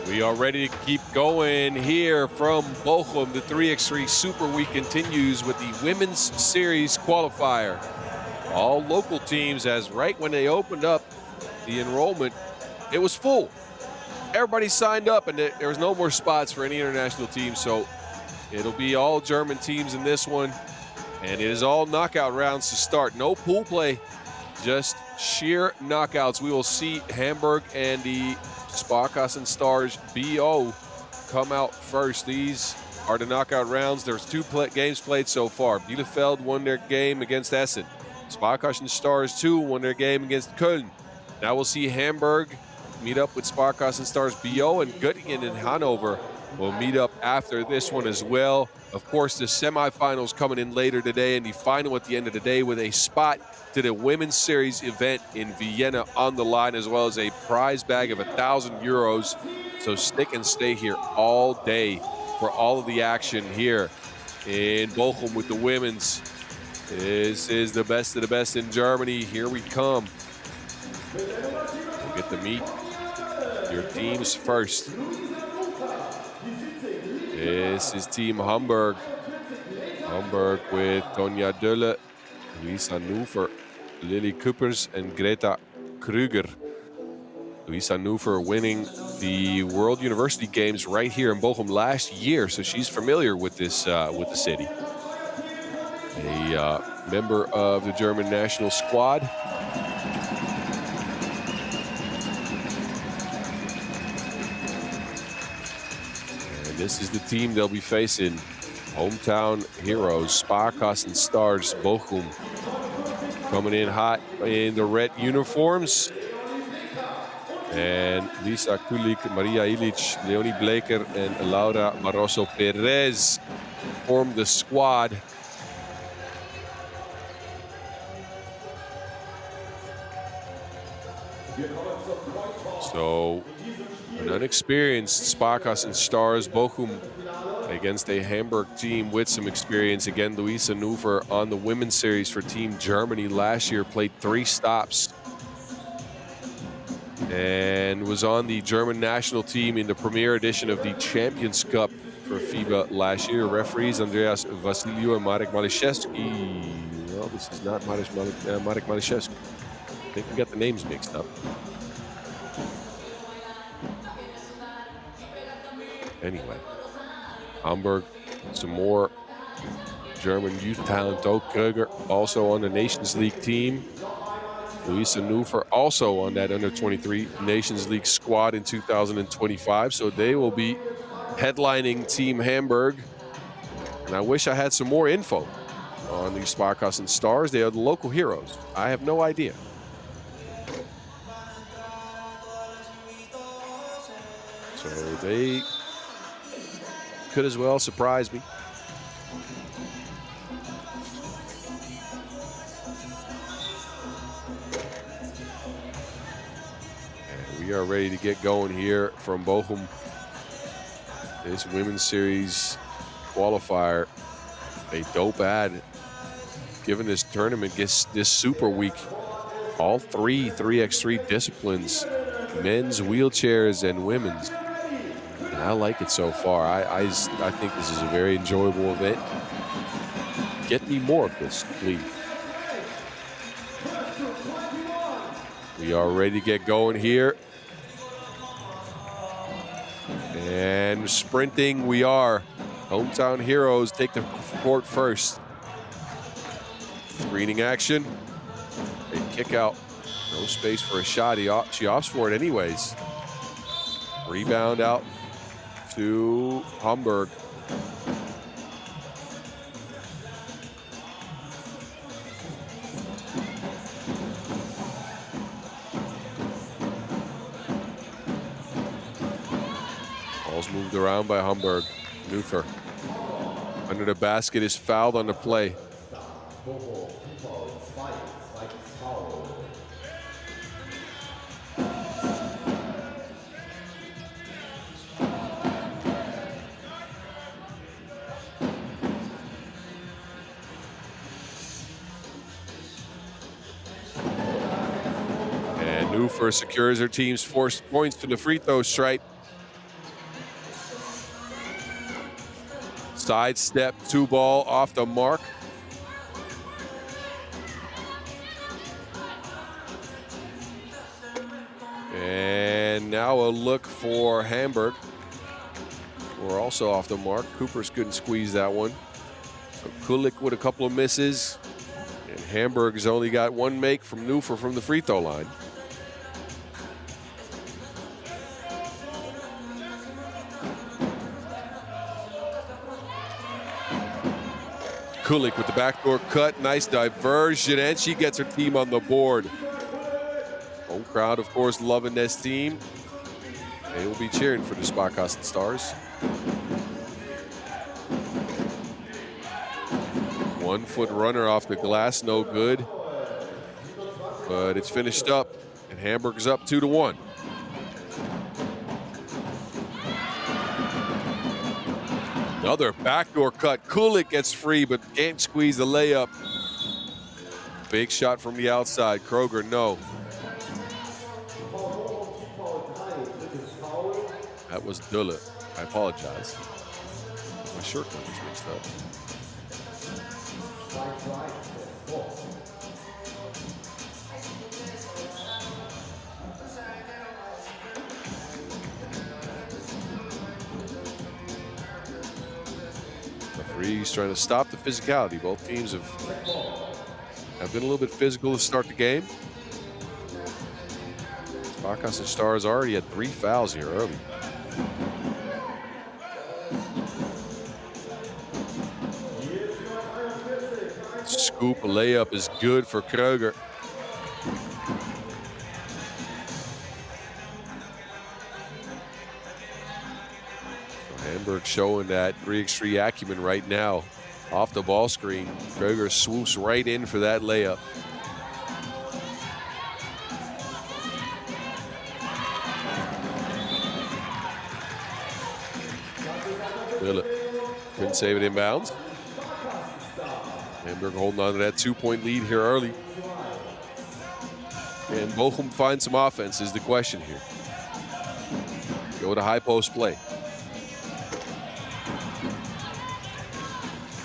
We are ready to keep going here from Bochum. The 3x3 Super Week continues with the Women's Series qualifier. All local teams, as right when they opened up the enrollment, it was full. Everybody signed up and there was no more spots for any international teams, so it'll be all German teams in this one. And it is all knockout rounds to start. No pool play, just sheer knockouts. We will see Hamburg and the SparkassenStars BO come out first. These are the knockout rounds. There's 2 games played so far. Bielefeld won their game against Essen. SparkassenStars 2 won their game against Köln. Now we'll see Hamburg meet up with SparkassenStars BO, and Göttingen and Hanover will meet up after this one as well. Of course, the semifinals coming in later today, and the final at the end of the day with a spot to the Women's Series event in Vienna on the line, as well as a prize bag of €1,000. So stick and stay here all day for all of the action here in Bochum with the women's. This is the best of the best in Germany. Here we come. We'll get to meet your teams first. This is Team Hamburg. Hamburg with Tonja Dölle, Luisa Nufer, Lily Kuppers, and Greta Krüger. Luisa Nufer winning the World University Games right here in Bochum last year, so she's familiar with this with the city. A member of the German national squad. And this is the team they'll be facing. Hometown heroes, SparkassenStars Bochum. Coming in hot in the red uniforms. And Lisa Kulik, Maria Ilic, Leonie Bleker, and Laura Barroso Perez form the squad. So, an unexperienced SparkassenStars Bochum against a Hamburg team with some experience. Again, Luisa Nufer on the Women's Series for Team Germany last year, played 3 stops. And was on the German national team in the premier edition of the Champions Cup for FIBA last year. Referees Andreas Vasiliou and Marek Maliszewski. Well, this is not Marek Maliszewski. I think we got the names mixed up. Anyway, Hamburg, some more German youth talent. Doug Kröger also on the Nations League team. Luisa Nufer also on that under-23 Nations League squad in 2025. So they will be headlining Team Hamburg. And I wish I had some more info on these SparkassenStars. They are the local heroes. I have no idea. So they could as well surprise me. And we are ready to get going here from Bochum. This Women's Series qualifier, a dope ad. Given this tournament, this Super Week, all 3 3x3 disciplines, men's, wheelchairs, and women's. I like it so far. I think this is a very enjoyable event. Get me more of this, please. We are ready to get going here. And sprinting we are. Hometown heroes take the court first. Screening action. A kick out. No space for a shot. She opts for it anyways. Rebound out to Hamburg. Ball's moved around by Hamburg. Nufer under the basket is fouled on the play. Nufer secures her team's 4 points to the free throw stripe. Sidestep, 2-ball off the mark. And now a look for Hamburg. We're also off the mark. Coopers couldn't squeeze that one. So Kulik with a couple of misses. And Hamburg's only got 1 make from Nufer from the free throw line. Kulik with the backdoor cut, nice diversion, and she gets her team on the board. Home crowd, of course, loving this team. They will be cheering for the SparkassenStars. 1-foot runner off the glass, no good. But it's finished up, and Hamburg is up 2-1. Another backdoor cut. Kulik gets free, but can't squeeze the layup. Big shot from the outside. Kroger, no. That was Dulle. I apologize. My shirt numbers mixed up. Referee's trying to stop the physicality. Both teams have been a little bit physical to start the game. SparkassenStars already had 3 fouls here early. Scoop layup is good for Kroger. Hamburg showing that 3x3 acumen right now. Off the ball screen, Kroger swoops right in for that layup. Couldn't save it inbounds. Hamburg holding on to that 2-point lead here early. And Bochum finds some offense is the question here. Go to high post play.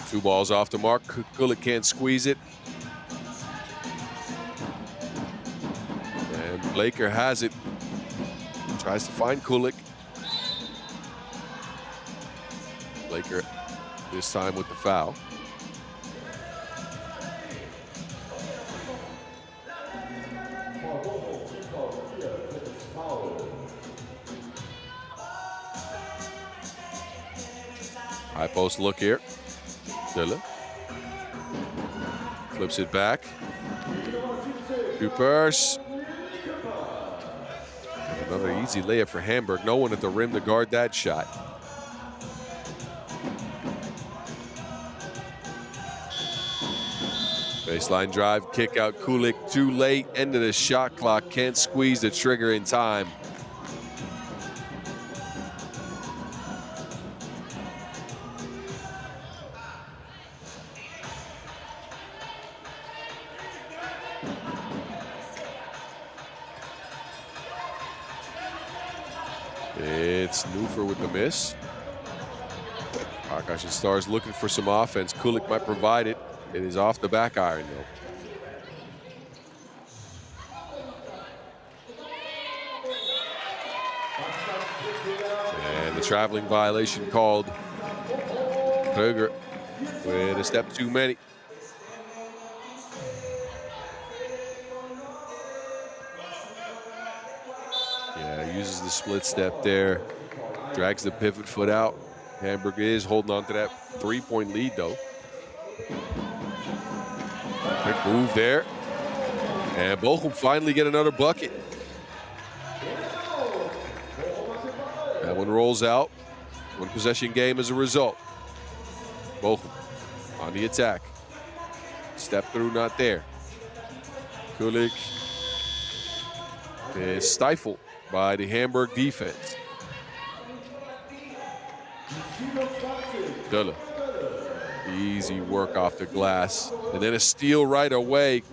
2 balls off the mark. Kulik can't squeeze it. And Blaker has it. Tries to find Kulik. Blaker this time with the foul. High post look here. Dulle. Flips it back. Coopers. Another easy layup for Hamburg. No one at the rim to guard that shot. Baseline drive, kick out Kulik. Too late, end of the shot clock. Can't squeeze the trigger in time. It's Nufer with the miss. SparkassenStars looking for some offense. Kulik might provide it. It is off the back iron, though. And the traveling violation called. Kroger with a step too many. Yeah, uses the split step there. Drags the pivot foot out. Hamburg is holding on to that 3-point lead, though. Quick move there. And Bochum finally get another bucket. That one rolls out. 1 possession game as a result. Bochum on the attack. Step through, not there. Kulik is stifled by the Hamburg defense. Dulle. Easy work off the glass. And then a steal right away.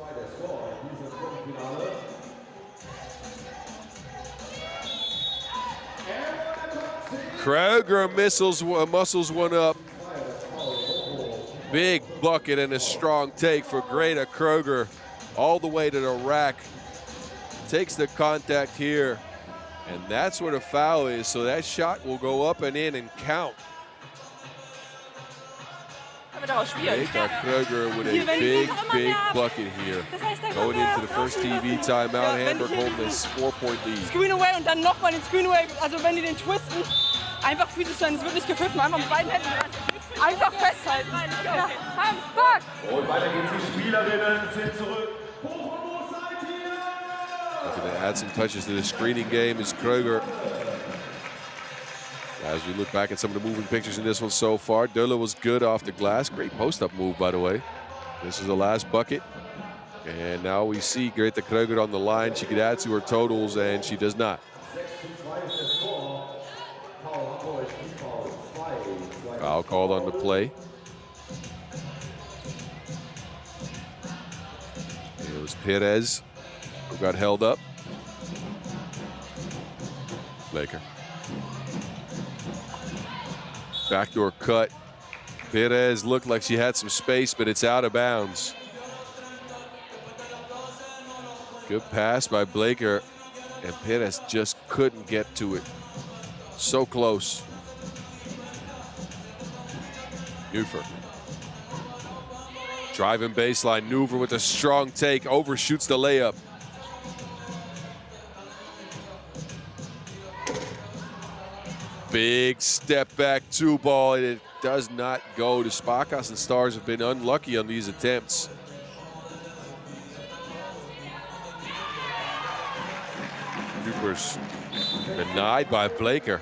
Kroger muscles one up. Big bucket and a strong take for Greta Kroger all the way to the rack. Takes the contact here, and that's where the foul is, so that shot will go up and in and count. Greta Kroger with a big bucket here. Going into the first TV timeout, Hamburg holding this 4-point lead. Screen away und dann nochmal den Screen away, also wenn die den twisten, einfach physisch sein, es wird nicht gepfiffen, einfach mit beiden Händen einfach festhalten. Ja, Hamburg! Und weiter geht's, die Spielerinnen sind zurück. Looking to add some touches to the screening game is Kroger. As we look back at some of the moving pictures in this one so far, Döller was good off the glass. Great post-up move, by the way. This is the last bucket. And now we see Greta Kroger on the line. She could add to her totals, and she does not. Foul called on the play. It was Perez who got held up. Laker. Backdoor cut. Perez looked like she had some space, but it's out of bounds. Good pass by Blaker, and Perez just couldn't get to it. So close. Neufer. Driving baseline, Neufer with a strong take, overshoots the layup. Big step back two ball, and it does not go. The SparkassenStars have been unlucky on these attempts. Cooper's denied by Blaker.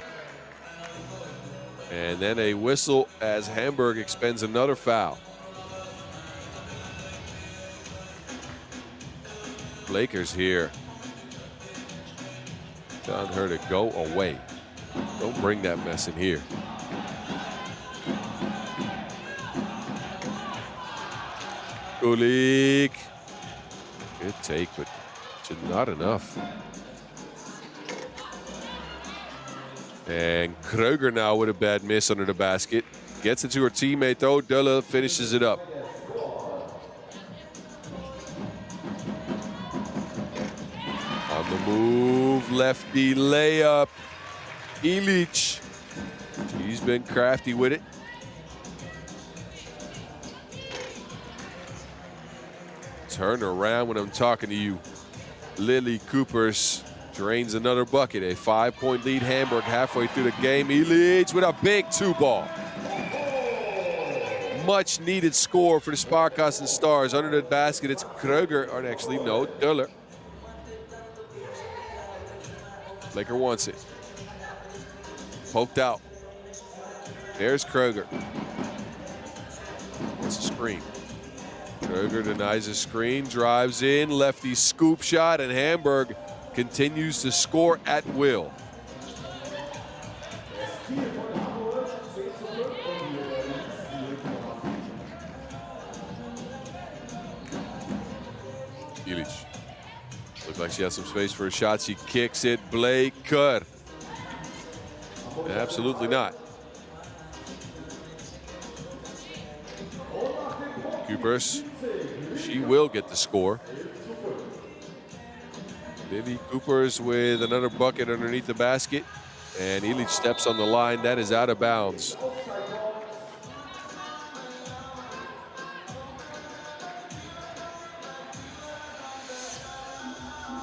And then a whistle as Hamburg expends another foul. Blaker's here. Telling her to go away. Don't bring that mess in here. Kulik. Good take, but just not enough. And Kroger now with a bad miss under the basket. Gets it to her teammate though. Döller finishes it up. On the move, lefty layup. Ilic. He's been crafty with it. Turn around when I'm talking to you. Lily Coopers drains another bucket. A 5-point lead, Hamburg halfway through the game. Ilic with a big two ball. Much needed score for the SparkassenStars. Under the basket, it's Kroger, or actually no, Döller. Laker wants it. Poked out. There's Kroger. What's the screen? Kroger denies a screen, drives in, lefty scoop shot, and Hamburg continues to score at will. Ilic. Looks like she has some space for a shot. She kicks it. Blaker. Absolutely not. Coopers, she will get the score. Vivi Coopers with another bucket underneath the basket, and Ilic steps on the line. That is out of bounds.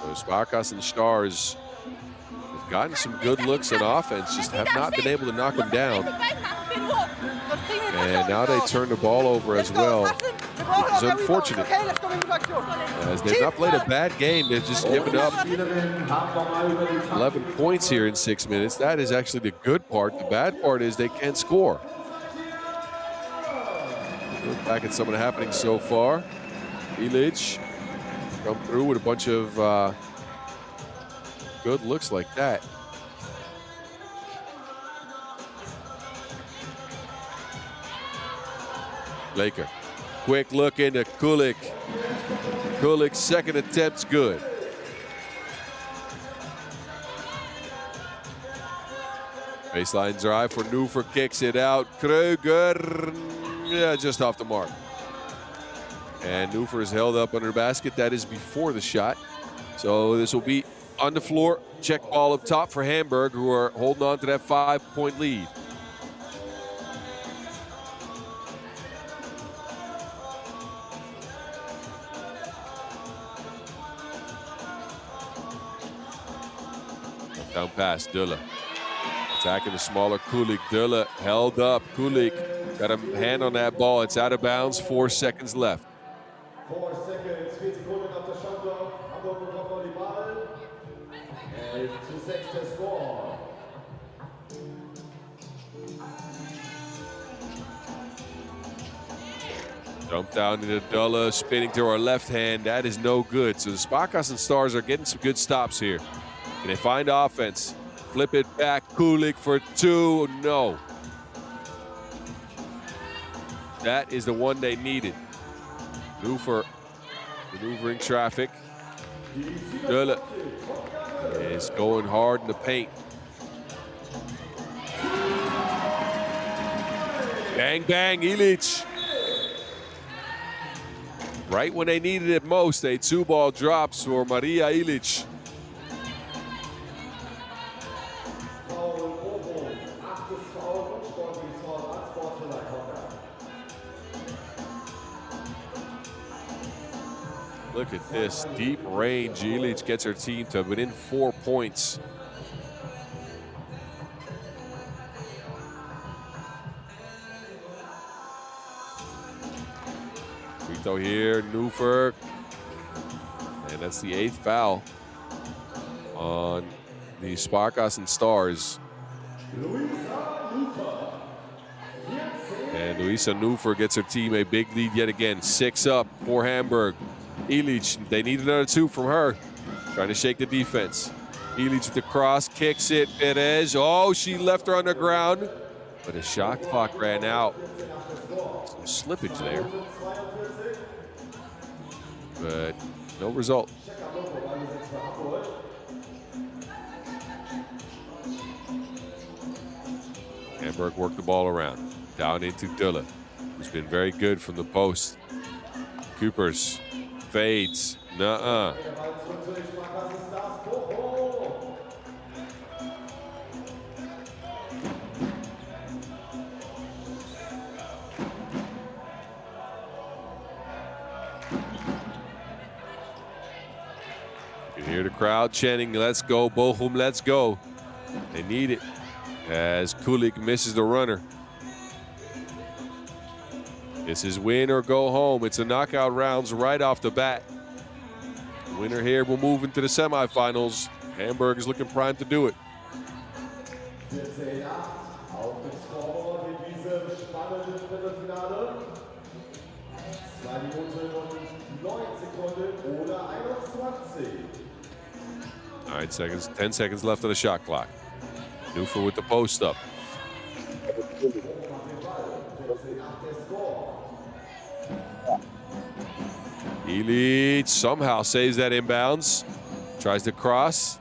The SparkassenStars have gotten some good looks on offense, just have not been able to knock them down. And now they turn the ball over as well, which is unfortunate, as they've not played a bad game. They've just given up 11 points here in 6 minutes. That is actually the good part. The bad part is they can't score. Look back at some of the happenings so far. Ilic come through with a bunch of good looks like that. Laker. Quick look into Kulik. Kulik's second attempt's Baseline drive for Nufer, kicks it out. Kruger, yeah, just off the mark. And Nufer is held up under the basket. That is before the shot. So this will be on the floor. Check ball up top for Hamburg, who are holding on to that 5-point lead. Down pass, Dulle. Attacking the smaller Kulik. Dulle held up. Kulik got a hand on that ball. It's out of bounds. 4 seconds left. 4 seconds, 4 Sekunden auf der Showdown. Hamburg bekommt noch die Ball. 11:6 der Score. Dump down into Dulle, spinning to our left hand. That is no good. So the SparkassenStars are getting some good stops here. Can they find offense? Flip it back. Kulik for 2. No. That is the one they needed. Nufer maneuvering traffic. Dulle is going hard in the paint. Bang, bang, Ilic. Right when they needed it most, a 2-ball drops for Maria Ilic. Look at this deep range. Ilic gets her team to within 4 points. Free throw here, Nufer. And that's the 8th foul on the SparkassenStars. And Luisa Nufer gets her team a big lead yet again. 6 up for Hamburg. Ilic, they need another 2 from her. Trying to shake the defense. Ilic with the cross, kicks it. Perez, oh, she left her on the ground. But a shot clock ran out. Some slippage there. But no result. Hamburg worked the ball around. Down into Dulle, who's been very good from the post. Coopers fades. Nuh-uh. You can hear the crowd chanting, "Let's go, Bochum, let's go." They need it as Kulik misses the runner. This is win or go home. It's a knockout rounds right off the bat. The winner here will move into the semifinals. Hamburg is looking primed to do it. Auf dem Scoreboard in diesem spannenden Viertelfinale. 2 Minuten und 9 Sekunden oder 21. 9 seconds, 10 seconds left on the shot clock. Nufer with the post up. Ilic somehow saves that inbounds. Tries to cross.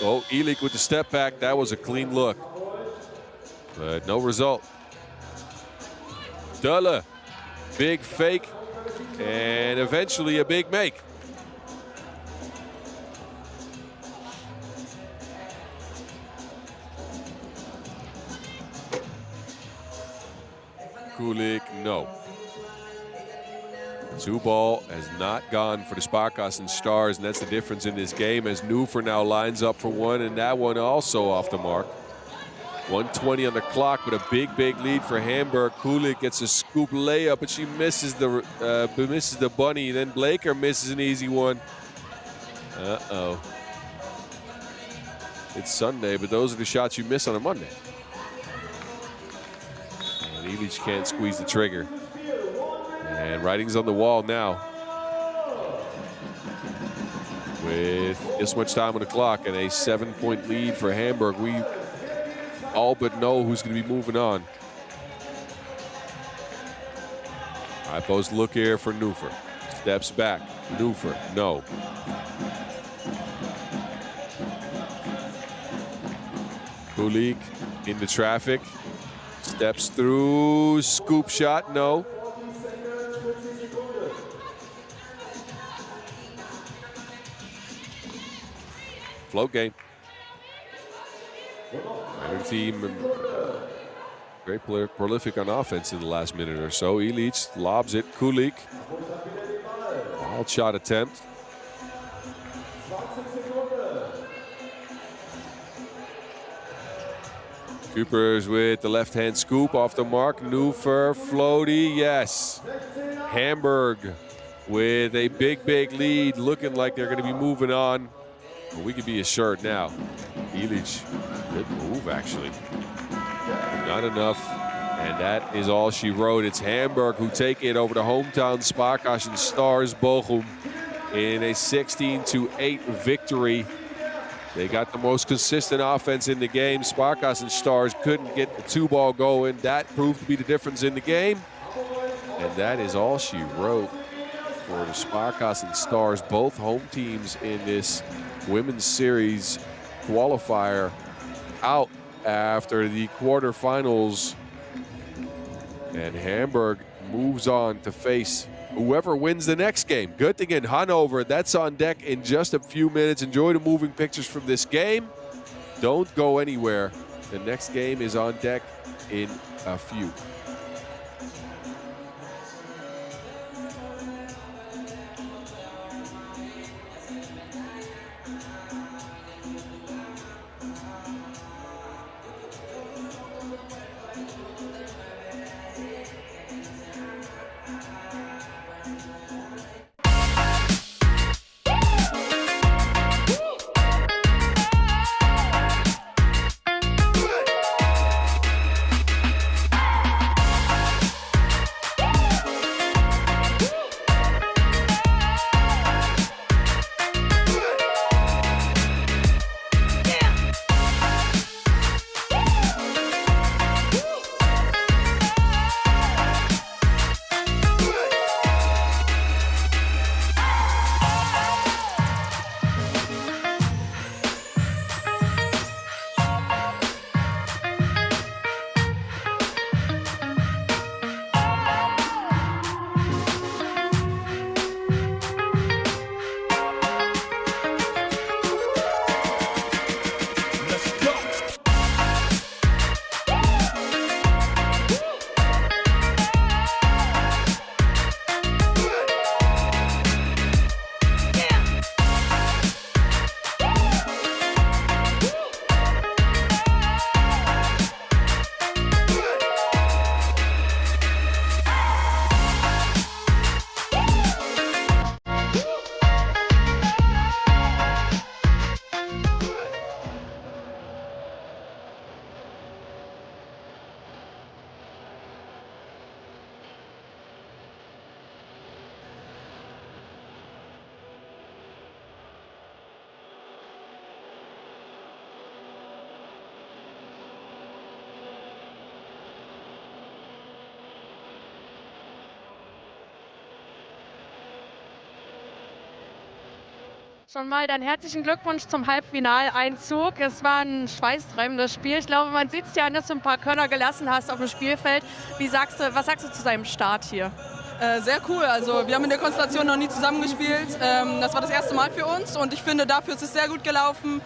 Oh, Ilic with the step back. That was a clean look. But no result. Dulle, big fake, and eventually a big make. Kulik, no. 2-ball has not gone for the SparkassenStars, and that's the difference in this game as Nufer now lines up for one, and that one also off the mark. 1:20 on the clock, but a big, big lead for Hamburg. Kulik gets a scoop layup, but she misses the bunny. Then Blaker misses an easy one. Uh-oh. It's Sunday, but those are the shots you miss on a Monday. And Ilic can't squeeze the trigger. And writing's on the wall now. With this much time on the clock and a 7-point lead for Hamburg, we all but know who's going to be moving on. High post look here for Nufer. Steps back. Nufer, no. Kulik into traffic. Steps through, scoop shot, no. Float game. Either team very prolific on offense in the last minute or so. Ilic lobs it, Kulik. Wild shot attempt. Coopers with the left-hand scoop off the mark. Neufer, floaty, yes. Hamburg with a big, big lead, looking like they're going to be moving on. Well, we could be assured now. Ilic, good move actually. Not enough, and that is all she wrote. It's Hamburg who take it over the hometown SparkassenStars Bochum in a 16-8 victory. They got the most consistent offense in the game. SparkassenStars couldn't get the 2-ball going. That proved to be the difference in the game. And that is all she wrote for the SparkassenStars, both home teams in this women's series qualifier out after the quarterfinals. And Hamburg moves on to face whoever wins the next game. Göttingen, Hannover, that's on deck in just a few minutes. Enjoy the moving pictures from this game. Don't go anywhere. The next game is on deck in a few. Schon mal dann herzlichen Glückwunsch zum Halbfinaleinzug. Es war ein schweißtreibendes Spiel. Ich glaube, man sieht es ja an, dass du ein paar Körner gelassen hast auf dem Spielfeld. Was sagst du zu deinem Start hier? Sehr cool. Also wir haben in der Konstellation noch nie zusammengespielt. Das war das erste Mal für uns und ich finde, dafür ist es sehr gut gelaufen.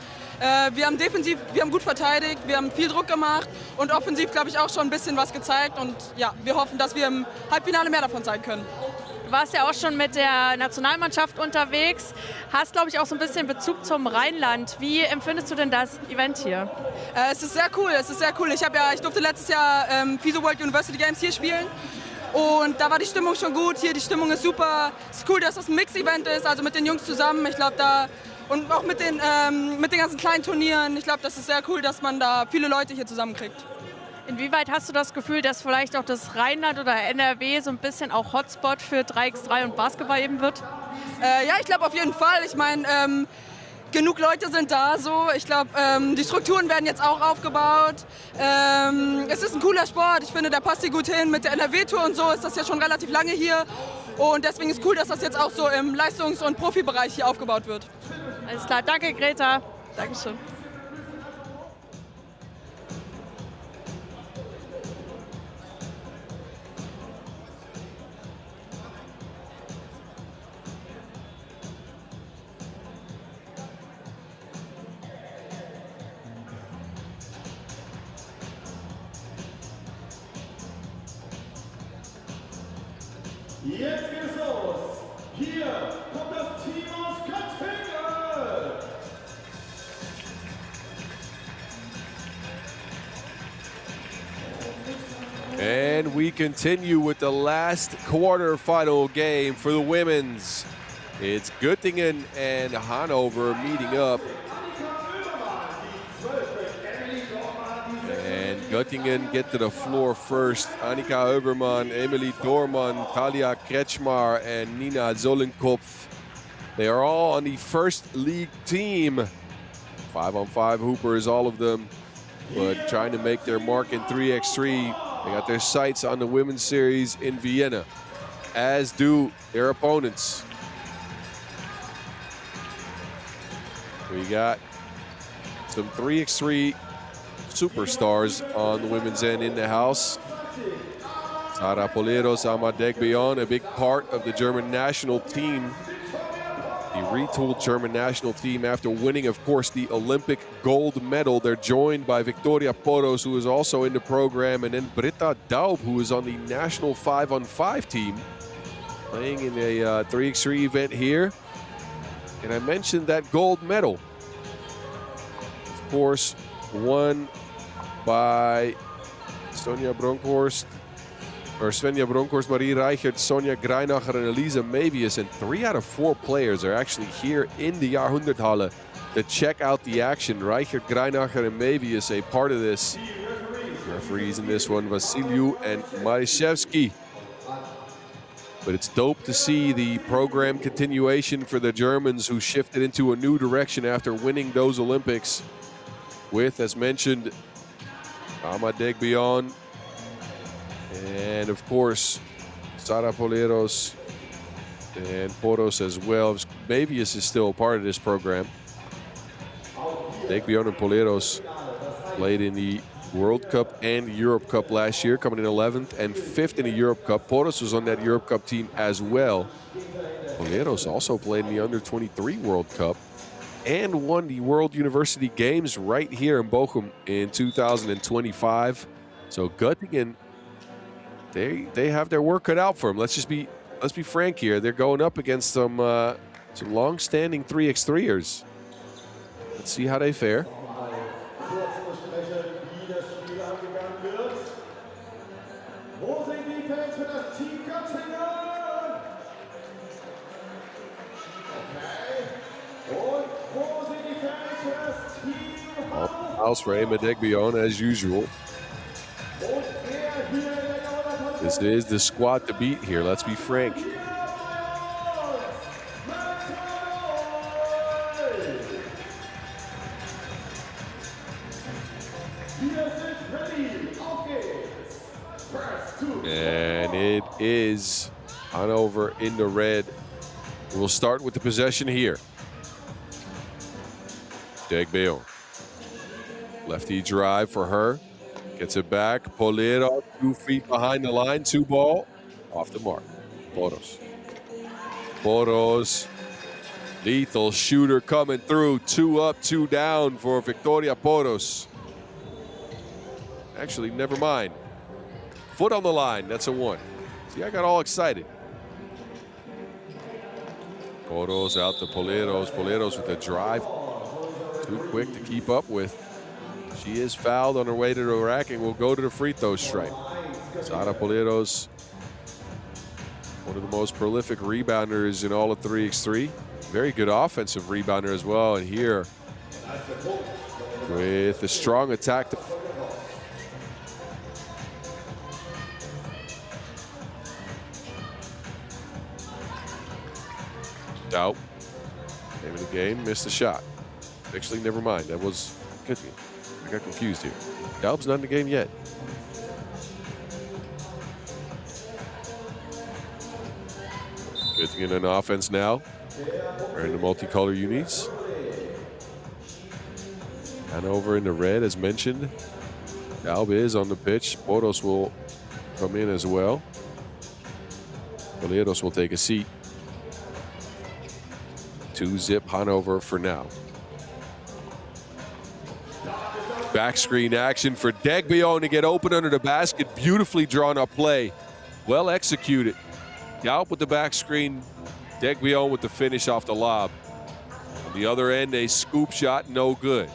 Wir haben gut verteidigt, wir haben viel Druck gemacht und offensiv, glaube ich, auch schon ein bisschen was gezeigt. Und ja, wir hoffen, dass wir im Halbfinale mehr davon zeigen können. Du warst ja auch schon mit der Nationalmannschaft unterwegs, hast, glaube ich, auch so ein bisschen Bezug zum Rheinland. Wie empfindest du denn das Event hier? Es ist sehr cool, Ich durfte letztes Jahr FISO World University Games hier spielen. Und da war die Stimmung schon gut. Hier die Stimmung ist super. Es ist cool, dass das ein Mix-Event ist, also mit den Jungs zusammen. Ich glaube, und auch mit den ganzen kleinen Turnieren. Ich glaube, das ist sehr cool, dass man da viele Leute hier zusammenkriegt. Inwieweit hast du das Gefühl, dass vielleicht auch das Rheinland oder NRW so ein bisschen auch Hotspot für 3x3 und Basketball eben wird? Ja, ich glaube auf jeden Fall. Ich meine, genug Leute sind da so. Ich glaube, die Strukturen werden jetzt auch aufgebaut. Es ist ein cooler Sport. Ich finde, der passt hier gut hin. Mit der NRW-Tour und so ist das ja schon relativ lange hier. Und deswegen ist cool, dass das jetzt auch so im Leistungs- und Profibereich hier aufgebaut wird. Alles klar. Danke, Greta. Dankeschön. Jetzt geht es los. Hier kommt das Team aus Göttingen. And we continue with the last quarterfinal game for the women's. It's Göttingen and Hanover meeting up. And Göttingen get to the floor first. Annika Obermann, Emily Dormann, Talia Kretschmar, and Nina Zollenkopf. They are all on the first league team. 5-on-5 hoopers, all of them, but trying to make their mark in 3x3. They got their sights on the women's series in Vienna, as do their opponents. We got some 3x3 superstars on the women's end in the house. Sara Poleros, Amadek Bion, a big part of the German national team. The retooled German national team after winning, of course, the Olympic gold medal. They're joined by Victoria Poros, who is also in the program, and then Britta Daub, who is on the national 5-on-5 team, playing in a 3x3 event here. And I mentioned that gold medal, of course, won by Svenja Bronkhorst, Marie Reichert, Sonja Greinacher, and Elisa Mavius. And 3 out of 4 players are actually here in the Jahrhunderthalle to check out the action. Reichert, Greinacher, and Mavius a part of this. Referees in this one, Vasiliu and Mariszewski. But it's dope to see the program continuation for the Germans, who shifted into a new direction after winning those Olympics with, as mentioned, Amadek Bion, and of course, Sara Poleros and Poros as well. Mavius is still a part of this program. Degbion and Poleros played in the World Cup and Europe Cup last year, coming in 11th and 5th in the Europe Cup. Poros was on that Europe Cup team as well. Poleros also played in the Under-23 World Cup and won the World University Games right here in Bochum in 2025. So Göttingen, they have their work cut out for them. Let's be frank here. They're going up against some long-standing 3x3ers. Let's see how they fare. House for Amadek Bion as usual. This is the squad to beat here, let's be frank. And it is Hanover in the red. We'll start with the possession here. Degbeon. Lefty drive for her. Gets it back. Polero, 2 feet behind the line. 2 ball. Off the mark. Poros. Poros. Lethal shooter coming through. 2 up, 2 down for Victoria Poros. Actually, never mind. Foot on the line. That's a 1. See, I got all excited. Poros out to Poleros. Poleros with a drive. Too quick to keep up with. She is fouled on her way to the rack and will go to the free throw stripe. Sara Poleros, one of the most prolific rebounders in all of 3x3. Very good offensive rebounder as well. And here, with a strong attack. Out. Name of the game, missed the shot. Actually, never mind. That was good. I got confused here. Daub's not in the game yet. Göttingen in offense now. Wearing the multicolor unis. Hanover in the red, as mentioned. Daub is on the pitch. Poros will come in as well. Poleros will take a seat. 2-zip Hanover for now. Back screen action for Degbion to get open under the basket. Beautifully drawn up play. Well executed. Galp with the back screen. Degbion with the finish off the lob. On the other end, a scoop shot, no good.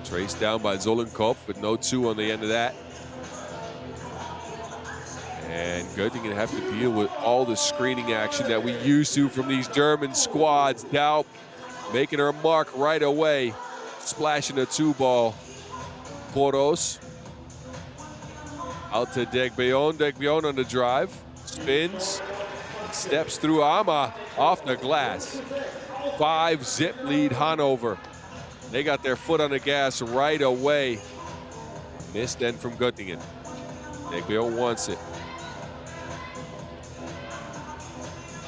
Traced down by Zollenkopf with no 2 on the end of that. And Göttingen have to deal with all the screening action that we used to from these German squads. Daup making her mark right away, splashing a 2-ball. Poros out to Degbion. Degbion on the drive, spins, steps through Ama off the glass. 5-zip lead Hannover. They got their foot on the gas right away. Missed then from Göttingen. Degbion wants it.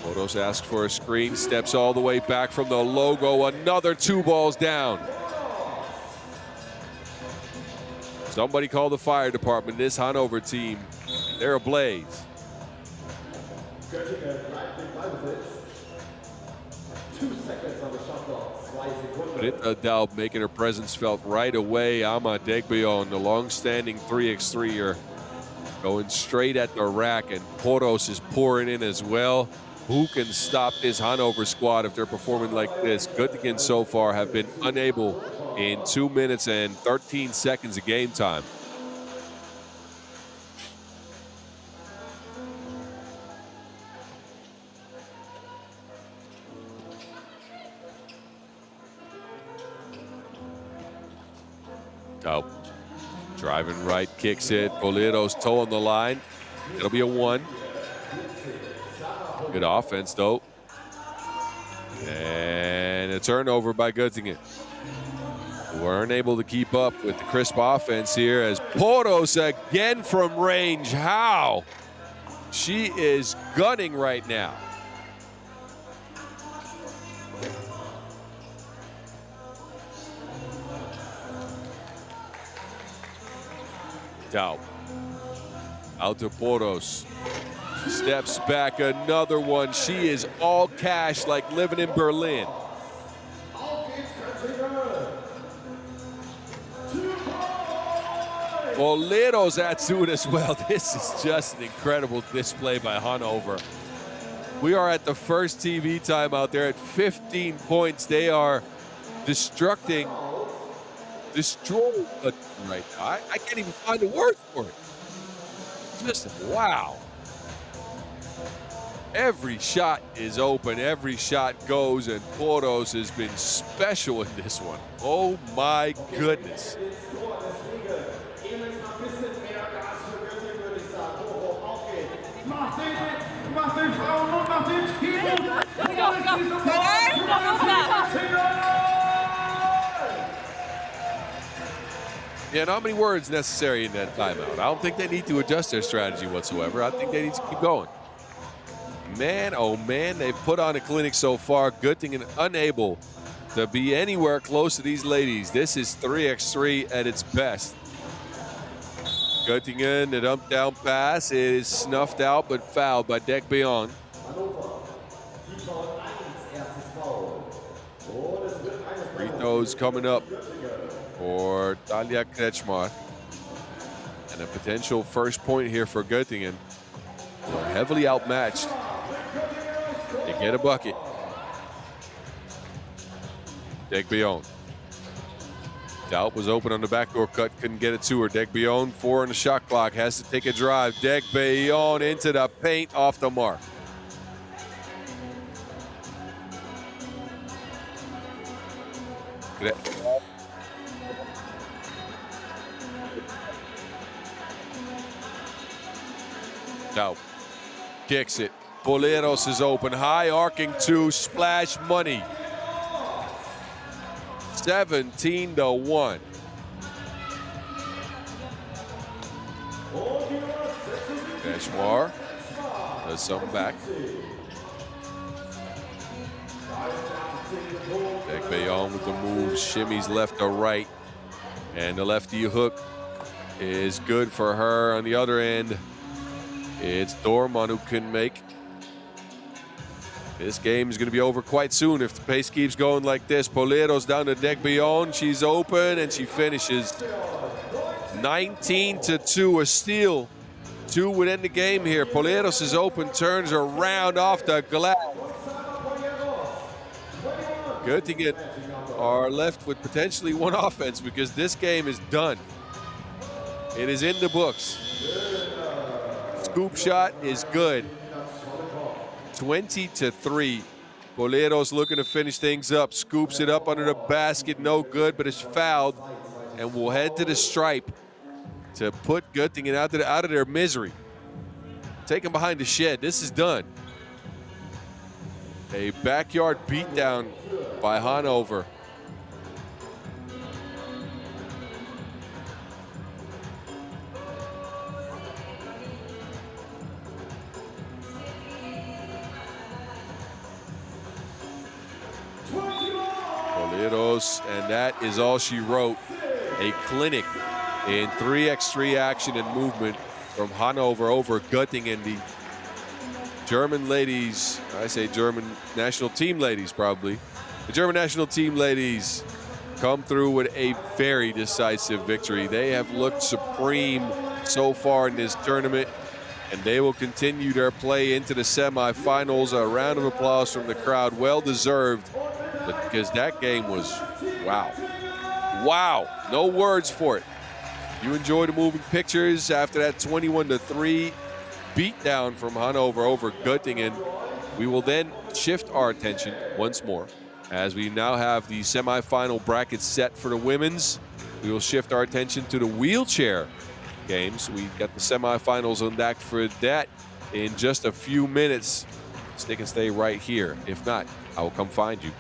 Poros asks for a screen, steps all the way back from the logo. Another 2 balls down. Somebody call the fire department. This Hannover team, they're ablaze. Britta Daup making her presence felt right away. Ama Degbion, the long-standing 3x3er, going straight at the rack, and Poros is pouring in as well. Who can stop this Hannover squad if they're performing like this? Göttingen so far have been unable in 2 minutes and 13 seconds of game time. Daup driving right, kicks it. Bolero's toe on the line. It'll be a 1. Good offense, though. And a turnover by Göttingen. Weren't able to keep up with the crisp offense here as Poros again from range. How? She is gunning right now. Daup out to Poros. Steps back, another one. She is all cash like living in Berlin. Bolero's at it as well. This is just an incredible display by Hannover. We are at the first TV time out there at 15 points. They are destroying right now. I can't even find a word for it. Just wow. Every shot is open, every shot goes, and Poros has been special in this one. Oh my goodness. Yeah, not many words necessary in that timeout. I don't think they need to adjust their strategy whatsoever. I think they need to keep going. Man, oh man, they've put on a clinic so far. Göttingen unable to be anywhere close to these ladies. This is 3x3 at its best. Göttingen, the dump down pass is snuffed out but fouled by Degbion. Free throws coming up for Dalia Kretschmar. And a potential first point here for Göttingen. They're heavily outmatched. They get a bucket. Degbion. Daup was open on the backdoor cut, couldn't get it to her. Degbion, 4 on the shot clock, has to take a drive. Degbion into the paint, off the mark. Daup kicks it. Boleros is open, high arcing 2, splash money. 17-1. Kretschmar does something back. Degbion with the move, shimmies left to right. And the lefty hook is good for her. On the other end, it's Dorman who can make. This game is going to be over quite soon if the pace keeps going like this. Bolero's down to Degbion. She's open and she finishes 19-2, a steal 2 would end the game here. Poleros is open, turns around off the glass. Göttingen are left with potentially 1 offense because this game is done. It is in the books. Scoop shot is good. 20-3. Poleros looking to finish things up. Scoops it up under the basket, no good, but it's fouled. And will head to the stripe to put Göttingen out of their misery. Take them behind the shed. This is done. A backyard beatdown by Hanover. Poleros, and that is all she wrote. A clinic in 3x3 action and movement from Hanover over Göttingen. The German ladies, I say German national team ladies probably. The German national team ladies come through with a very decisive victory. They have looked supreme so far in this tournament, and they will continue their play into the semifinals. A round of applause from the crowd, well deserved, because that game was wow. Wow, no words for it. You enjoy the moving pictures after that 21-3 beatdown from Hanover over Göttingen. We will then shift our attention once more as we now have the semifinal bracket set for the women's. We will shift our attention to the wheelchair games. We got the semifinals on deck for that in just a few minutes. Stick and stay right here. If not, I will come find you.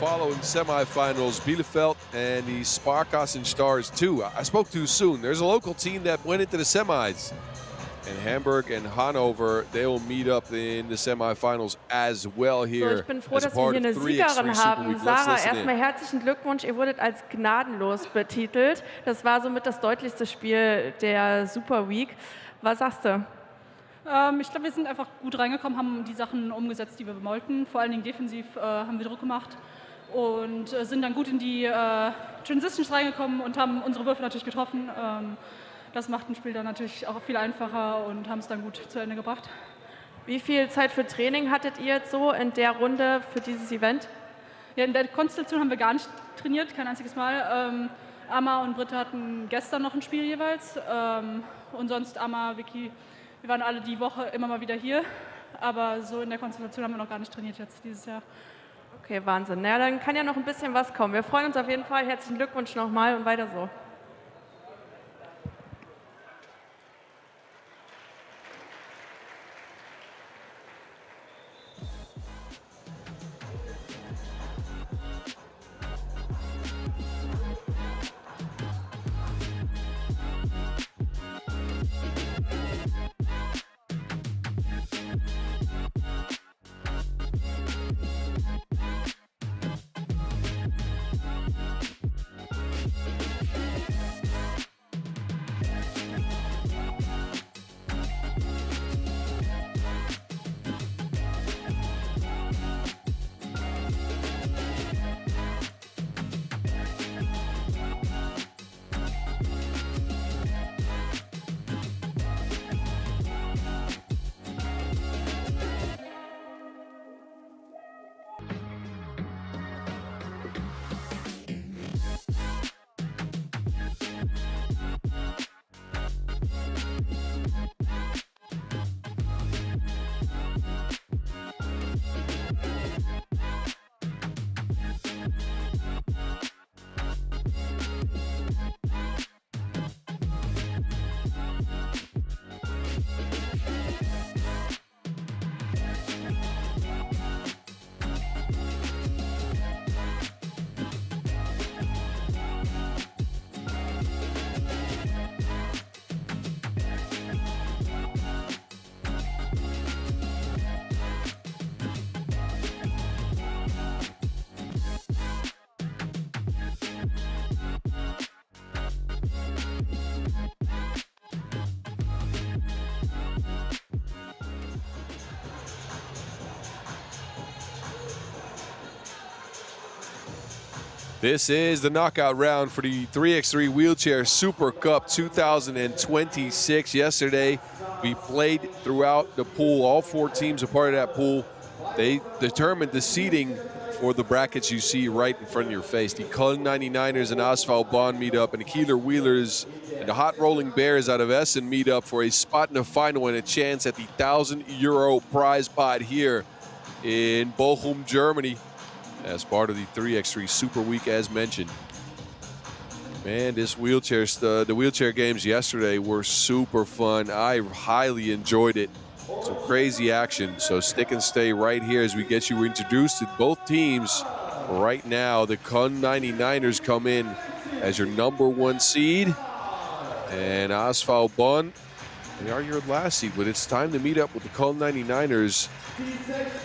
Following semifinals, Bielefeld and the SparkassenStars 2. I spoke too soon. There's a local team that went into the semis. And Hamburg and Hanover, they will meet up in the semifinals as well here. So, ich bin froh, dass wir hier eine Siegerin haben. Sarah, erstmal herzlichen Glückwunsch. Ihr wurdet als gnadenlos betitelt. Das war somit das deutlichste Spiel der Super Week. Was sagst du? Ich glaube, wir sind einfach gut reingekommen, haben die Sachen umgesetzt, die wir wollten. Vor allen Dingen defensiv haben wir Druck gemacht und sind dann gut in die Transitions reingekommen und haben unsere Würfe natürlich getroffen. Das macht ein Spiel dann natürlich auch viel einfacher und haben es dann gut zu Ende gebracht. Wie viel Zeit für Training hattet ihr jetzt so in der Runde für dieses Event? Ja, in der Konstellation haben wir gar nicht trainiert, kein einziges Mal. Amma und Britta hatten gestern noch ein Spiel jeweils und sonst Amma, Vicky, wir waren alle die Woche immer mal wieder hier, aber so in der Konstellation haben wir noch gar nicht trainiert jetzt dieses Jahr. Okay, Wahnsinn. Na, dann kann ja noch ein bisschen was kommen. Wir freuen uns auf jeden Fall. Herzlichen Glückwunsch nochmal und weiter so. This is the knockout round for the 3x3 Wheelchair Super Cup 2026. Yesterday, we played throughout the pool. All 4 teams are part of that pool. They determined the seeding for the brackets you see right in front of your face. The Köln 99ers and Asphalt Bonn meet up, and the Kieler Wheelers and the Hot Rolling Bears out of Essen meet up for a spot in the final and a chance at the €1,000 prize pot here in Bochum, Germany, as part of the 3x3 Super Week, as mentioned. Man, the wheelchair games yesterday were super fun. I highly enjoyed it. Some crazy action. So stick and stay right here as we get you introduced to both teams. Right now, the Köln 99ers come in as your #1 seed. And Asphalt Bonn, they are your last seed, but it's time to meet up with the Köln 99ers.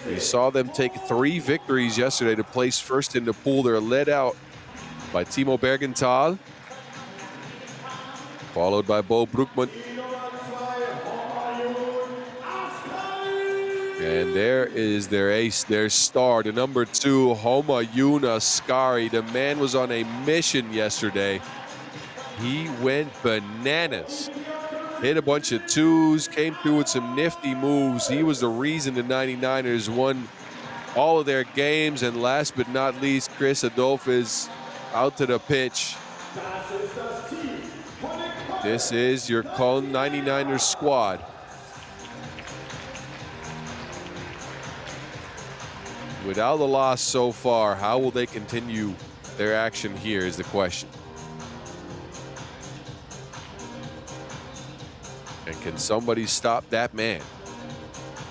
We saw them take 3 victories yesterday to place first in the pool. They're led out by Timo Bergenthal, followed by Bo Broekman. And there is their ace, their star, the #2, Homayun Askari. The man was on a mission yesterday. He went bananas. Hit a bunch of 2s, came through with some nifty moves. He was the reason the 99ers won all of their games. And last but not least, Chris Adolph is out to the pitch. This is your Köln 99ers squad. Without a loss so far, how will they continue their action here is the question. And can somebody stop that man?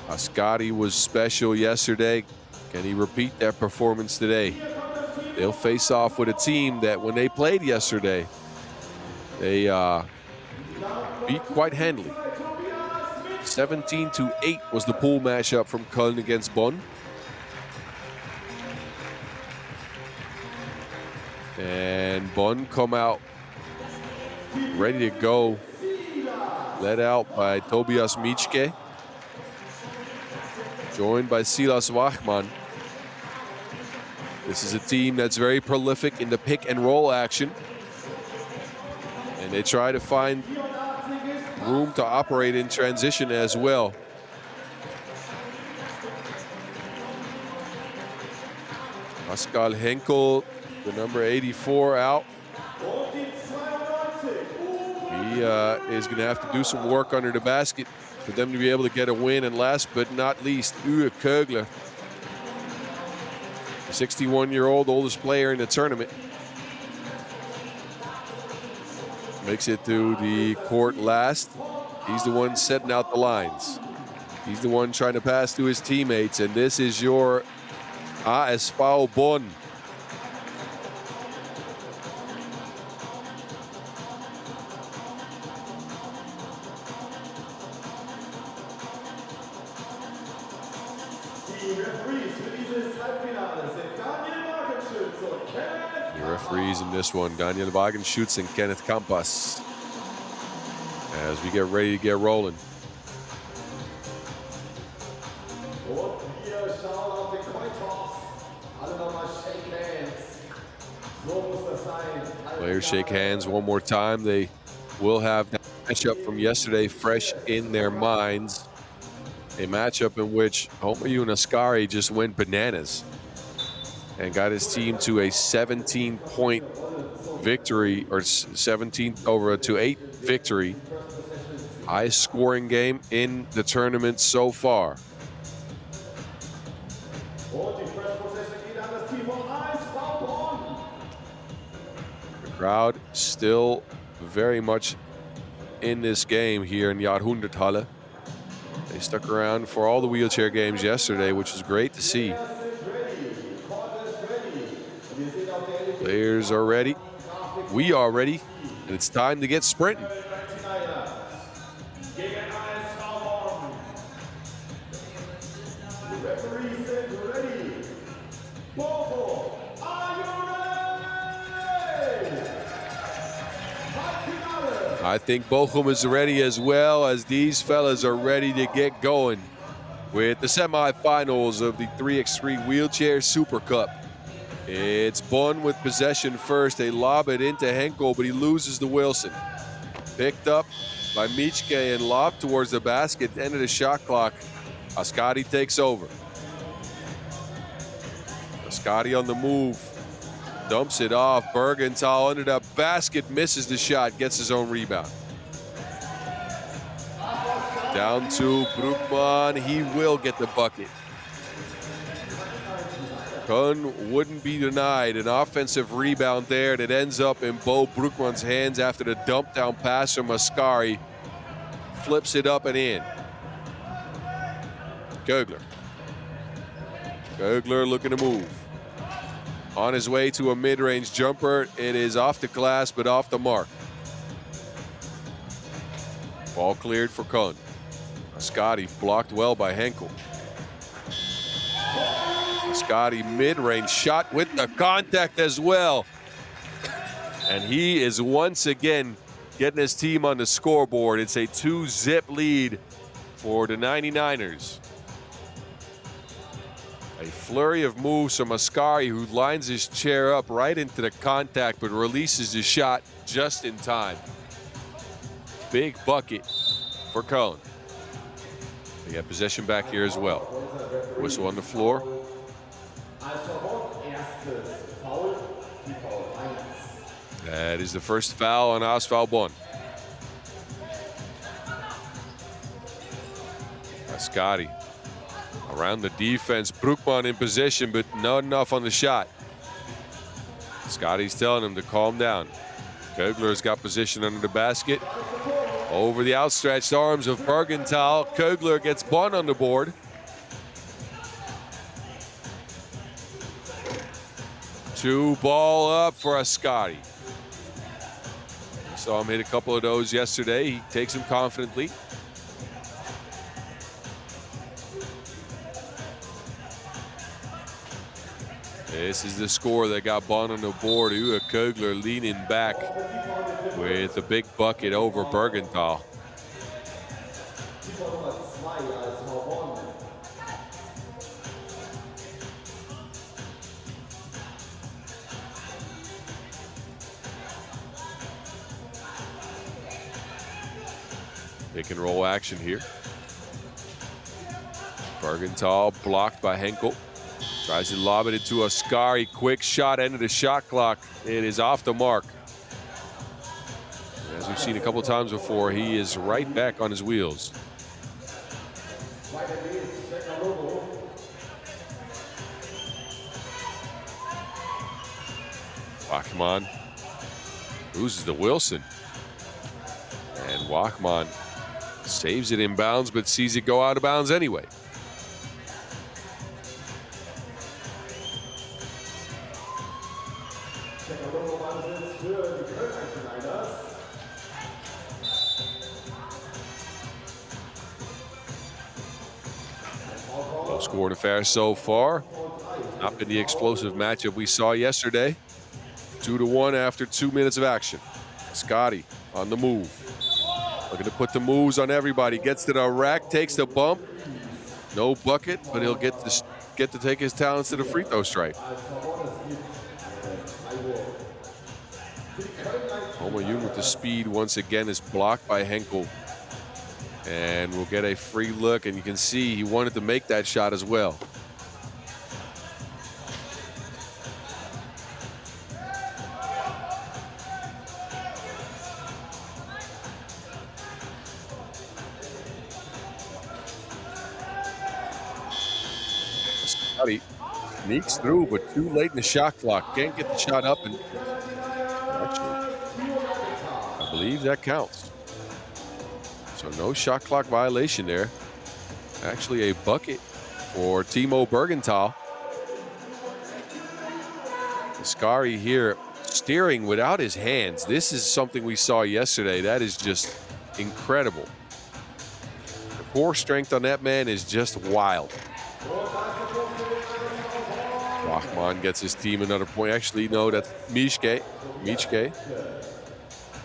Askari was special yesterday. Can he repeat that performance today? They'll face off with a team that when they played yesterday, they beat quite handily. 17-8 was the pool matchup from Köln against Bonn. And Bonn come out ready to go, led out by Tobias Mietschke, joined by Silas Wachmann. This is a team that's very prolific in the pick and roll action, and they try to find room to operate in transition as well. Pascal Henkel, the #84, out. He is going to have to do some work under the basket for them to be able to get a win. And last but not least, Uwe Kögler, 61-year-old, oldest player in the tournament, makes it to the court last. He's the one setting out the lines. He's the one trying to pass to his teammates. And this is your Asphalt Bonn. The referees in this one, Daniel Wagenschütz and Kenneth Kampas, as we get ready to get rolling. Players shake hands one more time. They will have that matchup from yesterday fresh in their minds. A matchup in which Homayun Askari just went bananas and got his team to a 17-point victory, or 17-8 victory. Highest scoring game in the tournament so far. The crowd still very much in this game here in Jahrhunderthalle. They stuck around for all the wheelchair games yesterday, which was great to see. Players are ready. We are ready. And it's time to get sprinting. I think Bochum is ready as well, as these fellas are ready to get going with the semifinals of the 3x3 Wheelchair Super Cup. It's Bonn with possession first. They lob it into Henkel, but he loses to Wilson. Picked up by Michke and lobbed towards the basket. End of the shot clock. Ascari takes over. Ascari on the move. Dumps it off. Bergenthal under the basket, misses the shot, gets his own rebound. Down to Broekman. He will get the bucket. Kuhn wouldn't be denied. An offensive rebound there that ends up in Bo Broekman's hands after the dump down pass from Ascari. Flips it up and in. Kögler. Kögler looking to move. On his way to a mid-range jumper. It is off the glass, but off the mark. Ball cleared for Kuhn. Ascari blocked well by Henkel. Ascari mid-range shot with the contact as well. And he is once again getting his team on the scoreboard. It's a 2-zip lead for the 99ers. A flurry of moves from Ascari, who lines his chair up right into the contact but releases the shot just in time. Big bucket for Kuhn. They have possession back here as well. Whistle on the floor. That is the first foul on ASV Bonn. Ascari around the defense. Broekman in position, but not enough on the shot. Scotty's telling him to calm down. Kögler's got position under the basket. Over the outstretched arms of Bergenthal. Kögler gets Bonn on the board. Two ball up for Ascari. Saw him hit a couple of those yesterday. He takes them confidently. This is the score that got Bonn on the board. Uwe Kögler leaning back with a big bucket over Bergenthal. Pick and roll action here. Bergenthal blocked by Henkel. Tries to lob it into Ascari. Quick shot, end of the shot clock. It is off the mark. As we've seen a couple times before, he is right back on his wheels. Wachmann loses to Wilson. And Wachmann saves it in bounds, but sees it go out of bounds anyway. Low scoring affair so far. Not been the explosive matchup we saw yesterday. 2-1 after 2 minutes of action. Scotty on the move. Looking to put the moves on everybody. Gets to the rack, takes the bump. No bucket, but he'll get to take his talents to the free throw stripe. Homer Jung with the speed once again is blocked by Henkel. And we'll get a free look, and you can see he wanted to make that shot as well. Sneaks through, but too late in the shot clock. Can't get the shot up, and actually, I believe that counts. So no shot clock violation there. Actually a bucket for Timo Bergenthal. Ascari here steering without his hands. This is something we saw yesterday. That is just incredible. The core strength on that man is just wild. Wachmann gets his team another point. Actually, no, that's Michke.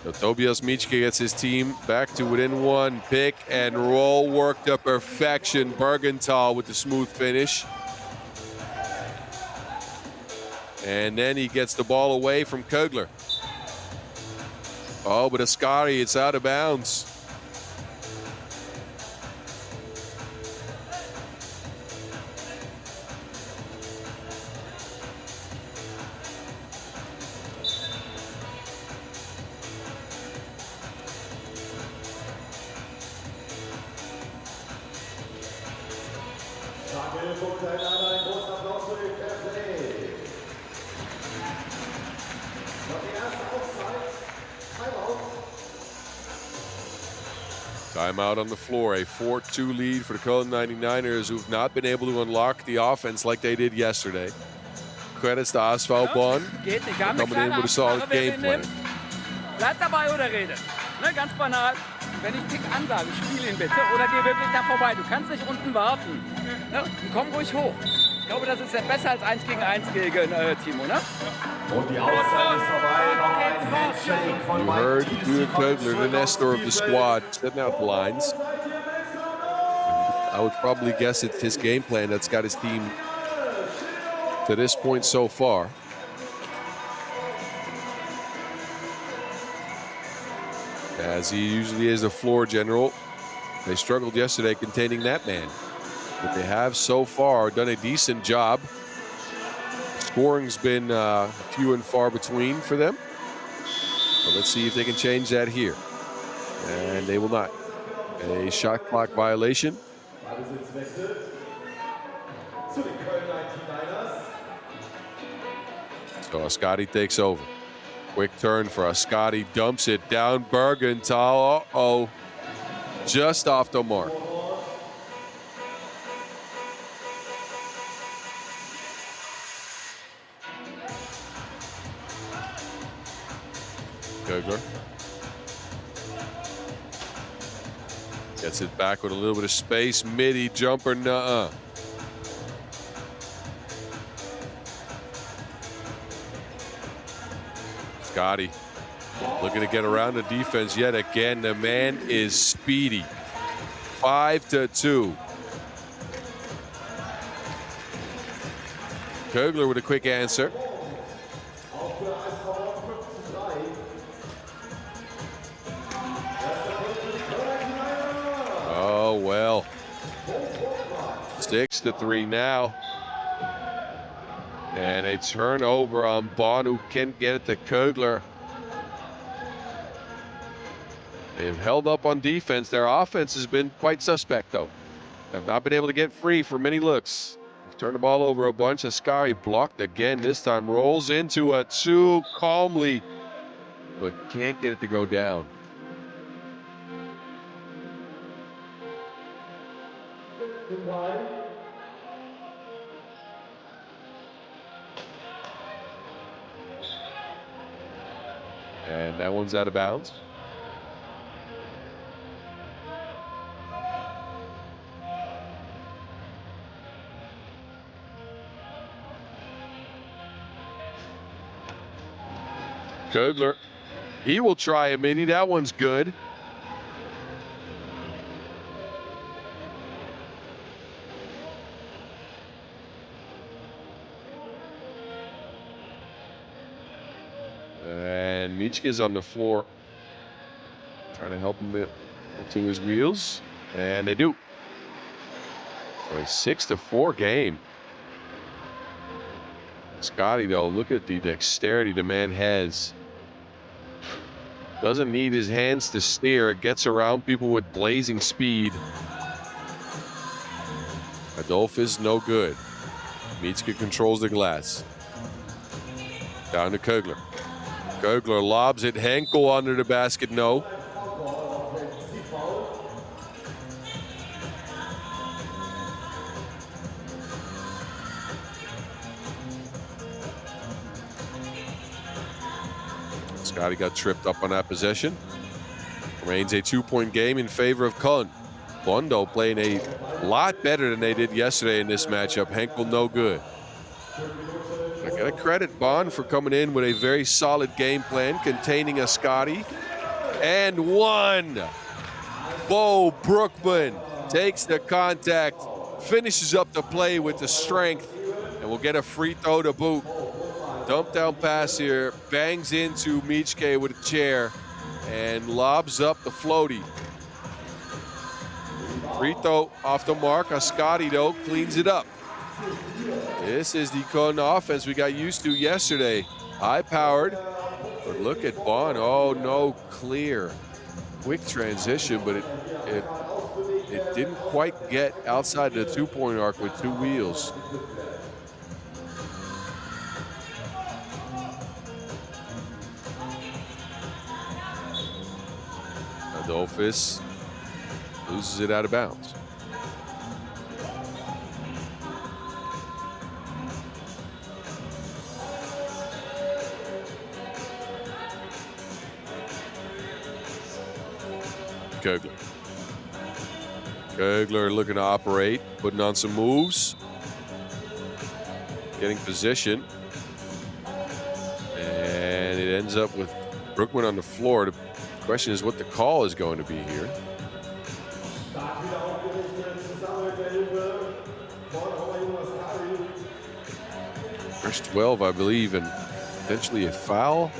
So Tobias Michke gets his team back to within one. Pick and roll worked to perfection. Bergenthal with the smooth finish. And then he gets the ball away from Kögler. Oh, but Ascari, it's out of bounds. Timeout on the floor, a 4-2 lead for the Köln 99ers, who've not been able to unlock the offense like they did yesterday. Credits to ASV Bonn, coming in with a solid game plan. Bleib dabei oder rede. Ne, ganz banal. Wenn ich Pick ansage, spiel ihn bitte oder geh wirklich da vorbei. Du kannst nicht unten warten. Ne? Komm ruhig hoch. Ich glaube, das ist ja besser als 1 gegen 1 gegen Timo, ne? Und die Auszeit ist vorbei. Noch ein Handshake von You heard Julian Kögler, the Nestor of the squad, setting out the lines. I would probably guess it's his game plan that's got his team to this point so far. As he usually is a floor general, they struggled yesterday containing that man. But they have so far done a decent job. Scoring's been few and far between for them. But let's see if they can change that here. And they will not. A shot clock violation. So Ascari takes over. Quick turn for Ascari, dumps it down. Bergenthal, uh-oh. Just off the mark. Kögler gets it back with a little bit of space. Midi jumper, nuh-uh. Scotty looking to get around the defense yet again. The man is speedy. 5-2. Kögler with a quick answer. Oh, well. 6-3 now. And a turnover on Bonn, who can't get it to Kögler. They've held up on defense. Their offense has been quite suspect, though. Have not been able to get free for many looks. Turned the ball over a bunch. Ascari blocked again. This time rolls into a 2 calmly, but can't get it to go down. And that one's out of bounds. Kögler, he will try a mini. That one's good. And Michka's on the floor, trying to help him get to his wheels, and they do. So a 6-4 game. Scotty, though, look at the dexterity the man has. Doesn't need his hands to steer. It gets around people with blazing speed. Adolf is no good. Michka controls the glass. Down to Kögler. Kögler lobs it. Henkel under the basket. No. Scotty got tripped up on that possession. Remains a 2-point game in favor of Köln. Bondo playing a lot better than they did yesterday in this matchup. Henkel no good. I gotta credit Bonn for coming in with a very solid game plan containing Ascari. And one. Bo Brookman takes the contact, finishes up the play with the strength, and will get a free throw to boot. Dump down pass here, bangs into Michke with a chair and lobs up the floaty. Free throw off the mark. Ascari, though, cleans it up. This is the Köln offense we got used to yesterday. High-powered, but look at Bonn. Oh, no, clear. Quick transition, but it didn't quite get outside the two-point arc with two wheels. Adolphus loses it out of bounds. Kögler. Kögler looking to operate, putting on some moves, getting position, and it ends up with Brookman on the floor. The question is what the call is going to be here. First 12, I believe, and potentially a foul.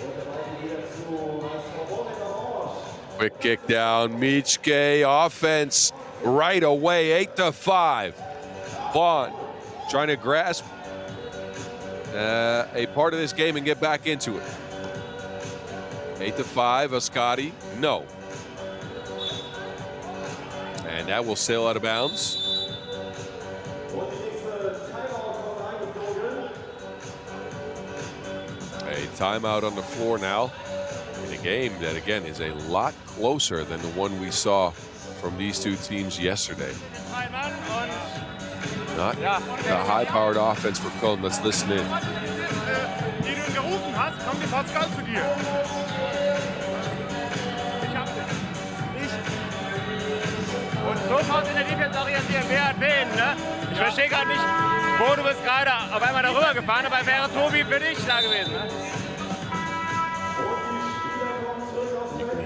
Quick kick down, Michke, offense right away, 8-5. Bonn trying to grasp a part of this game and get back into it. 8-5, Ascari, no. And that will sail out of bounds. A timeout on the floor now. In a game that, again, is a lot closer than the one we saw from these two teams yesterday. Not the high-powered offense for Köln. Let's listen in. Und sofort in der Defense orientieren, wer hat wen, ne? Ich verstehe gerade nicht, wo du bist gerade auf einmal darüber gefahren, aber wäre Tobi für dich da gewesen, ne?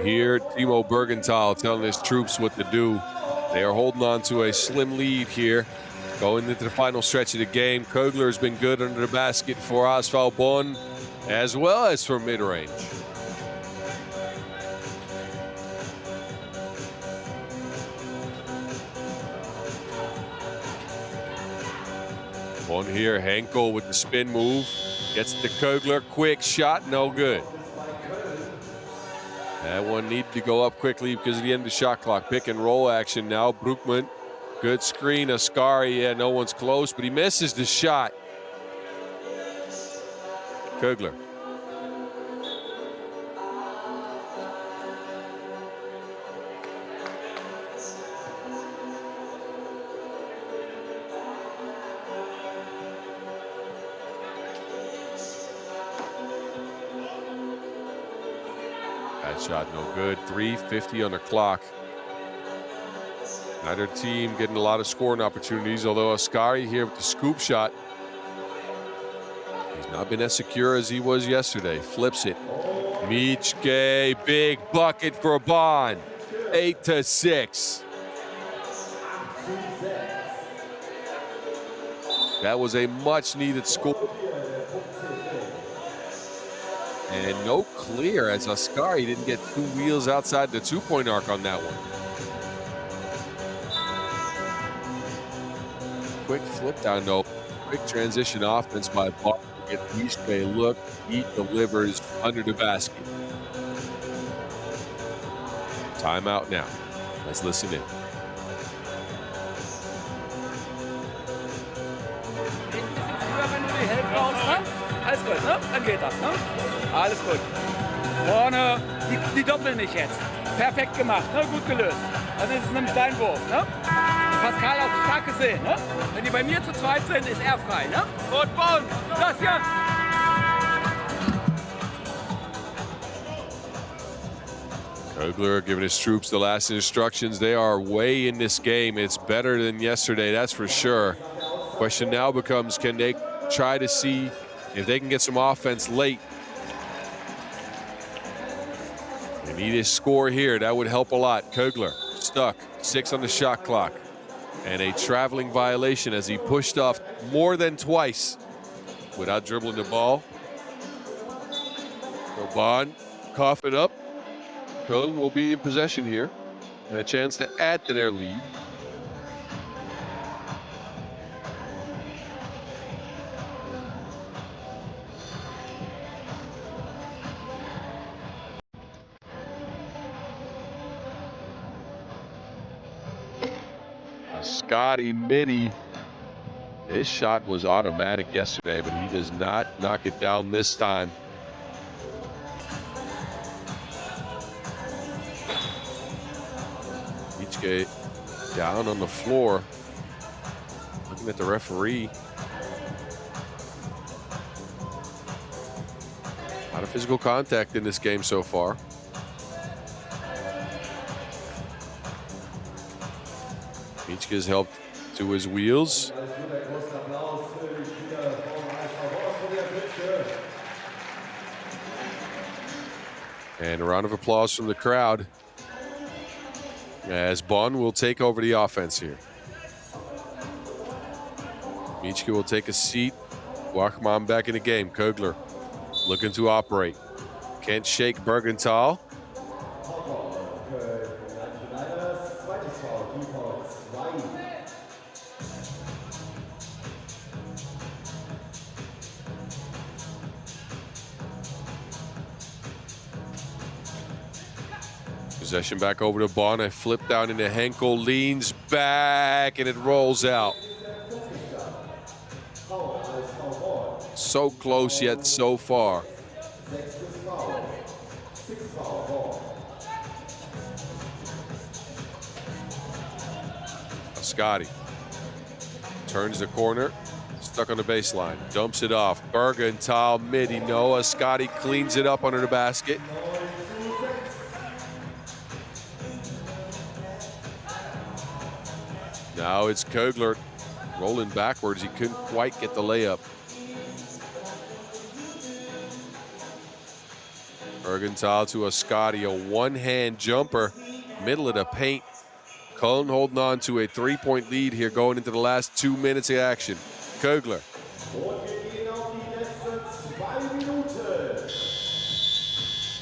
Here, Timo Bergenthal telling his troops what to do. They are holding on to a slim lead here, going into the final stretch of the game. Kögler has been good under the basket for ASV Bonn, as well as for mid-range. Bonn here, Henkel with the spin move, gets to Kögler, quick shot, no good. That one needed to go up quickly because of the end of the shot clock. Pick and roll action now. Brookman, good screen. Ascari, yeah, no one's close, but he misses the shot. Kögler. Shot no good. 3:50 on the clock. Neither team getting a lot of scoring opportunities, although Ascari here with the scoop shot. He's not been as secure as he was yesterday. Flips it. Michke, big bucket for Bonn. 8-6. That was a much needed score. And no clear as Ascari didn't get two wheels outside the two-point arc on that one. Quick flip down though. Quick transition offense by Bonn to get Michke look. He delivers under the basket. Timeout now. Let's listen in. Alles gut, ne? Dann geht das, ne? Alles gut. Vorne, die doppeln nicht jetzt. Perfekt gemacht, ne? Gut gelöst. Dann ist es nämlich dein Wurf, ne? Pascal hat es stark gesehen, ne? Wenn die bei mir zu zweit sind, ist er frei, ne? Und Bonn, das hier. Kögler giving his troops the last instructions. They are way in this game. It's better than yesterday, that's for sure. Question now becomes, can they try to see if they can get some offense late? They need a score here. That would help a lot. Kögler stuck, 6 on the shot clock. And a traveling violation as he pushed off more than twice without dribbling the ball. So Bonn cough it up. Köln will be in possession here and a chance to add to their lead. Scotty Mitty. His shot was automatic yesterday, but he does not knock it down this time. Each down on the floor, looking at the referee. A lot of physical contact in this game so far. Mietschke has helped to his wheels. And a round of applause from the crowd as Bonn will take over the offense here. Mietschke will take a seat. Wachmann back in the game. Kögler looking to operate. Can't shake Bergenthal. Possession back over to Bonn. A flip down into Henkel, leans back, and it rolls out. So close yet so far. Scotty turns the corner, stuck on the baseline, dumps it off. Bergenthal, midi, Noah. Scotty cleans it up under the basket. Now it's Kögler rolling backwards. He couldn't quite get the layup. Bergenthal to a Scotty, a one-hand jumper, middle of the paint. Köln holding on to a three-point lead here going into the last 2 minutes of action. Kögler.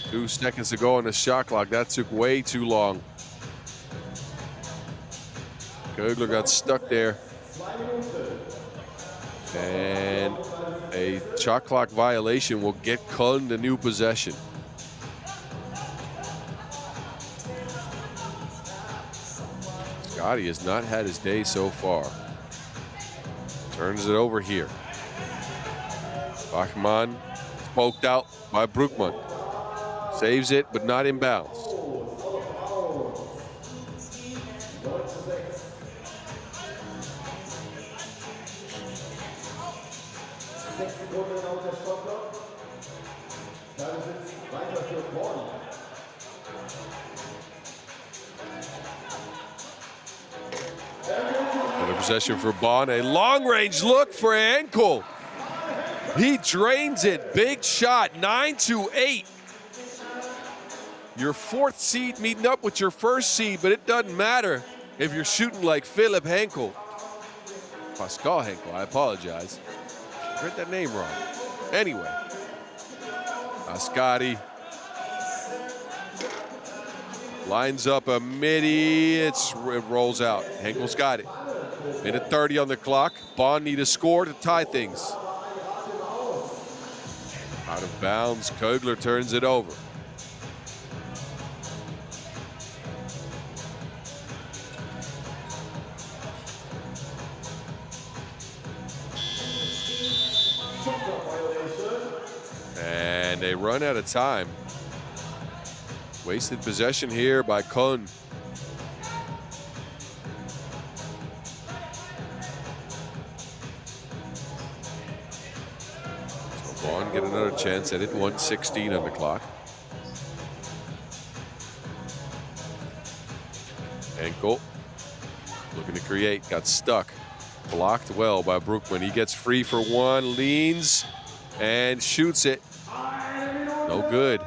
2 seconds to go on the shot clock. That took way too long. Kögler got stuck there. And a shot clock violation will get Köln the new possession. Scotty has not had his day so far. Turns it over here. Bachmann poked out by Broekman. Saves it, but not in bounds. Another possession for Bonn. A long-range look for Henkel. He drains it. Big shot. 9-8. Your 4th seed meeting up with your 1st seed, but it doesn't matter if you're shooting like Philip Henkel. Pascal Henkel, I apologize. I read that name wrong. Anyway, Scotty lines up a midi. It rolls out. Henkel's got it. Minute 30 on the clock. Bonn need a score to tie things. Out of bounds. Kögler turns it over. And they run out of time. Wasted possession here by Köln. So Bonn get another chance at it. 1:16 on the clock. Henkel looking to create, got stuck. Blocked well by Broekman. He gets free for one, leans and shoots it. No good.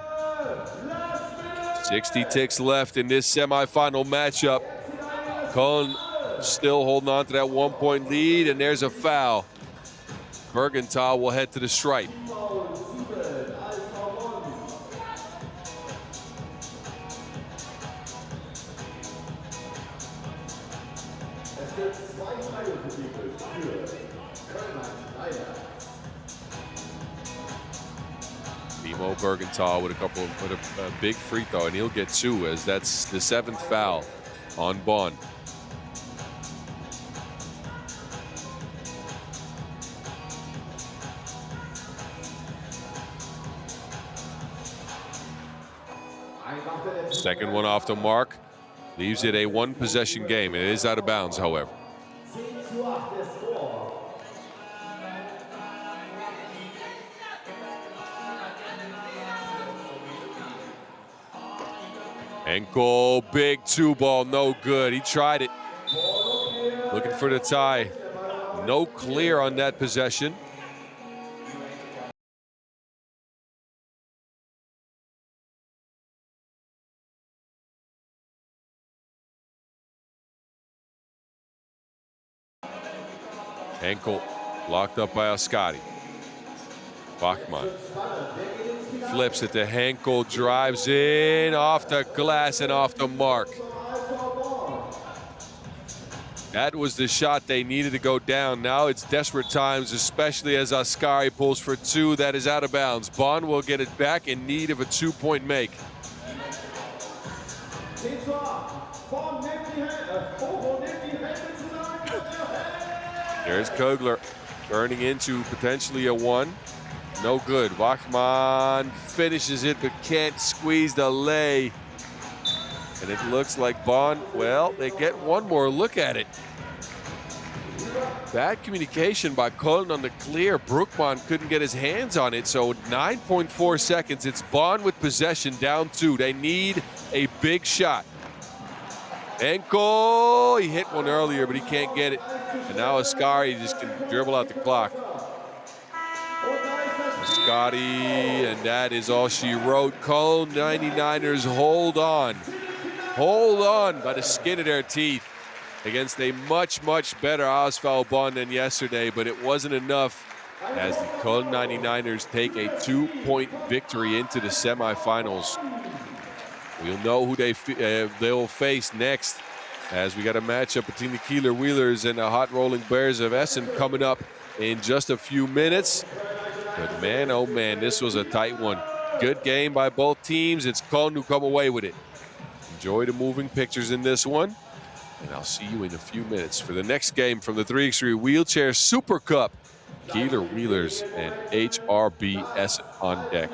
60 ticks left in this semifinal matchup. Köln still holding on to that 1-point lead, and there's a foul. Bergenthal will head to the stripe. Timo Bergenthal with a big free throw, and he'll get 2 as that's the 7th foul on Bonn. Second one off the mark. Leaves it a 1-possession game. It is out of bounds, however. Henkel, big 2-ball, no good. He tried it. Looking for the tie. No clear on that possession. Henkel locked up by Ascari. Bachmann flips it to Henkel, drives in off the glass and off the mark. That was the shot they needed to go down. Now it's desperate times, especially as Ascari pulls for 2. That is out of bounds. Bonn will get it back in need of a 2-point make. There's Kogler turning into potentially a 1. No good. Bachmann finishes it but can't squeeze the lay. And it looks like Bonn, well, they get one more look at it. Bad communication by Köln on the clear. Brookman couldn't get his hands on it, so 9.4 seconds. It's Bonn with possession, down 2. They need a big shot. Henkel, he hit one earlier, but he can't get it. And now Ascari just can dribble out the clock. Ascari, and that is all she wrote. Köln 99ers hold on. Hold on by the skin of their teeth against a much, much better Ausfall Bonn than yesterday, but it wasn't enough as the Köln 99ers take a 2-point victory into the semifinals. We'll know who they'll face next, as we got a matchup between the Kieler Wheelers and the hot rolling Bears of Essen coming up in just a few minutes. But man, oh man, this was a tight one. Good game by both teams. It's Köln who come away with it. Enjoy the moving pictures in this one, and I'll see you in a few minutes for the next game from the 3x3 Wheelchair Super Cup. Kieler Wheelers and HRB Essen on deck.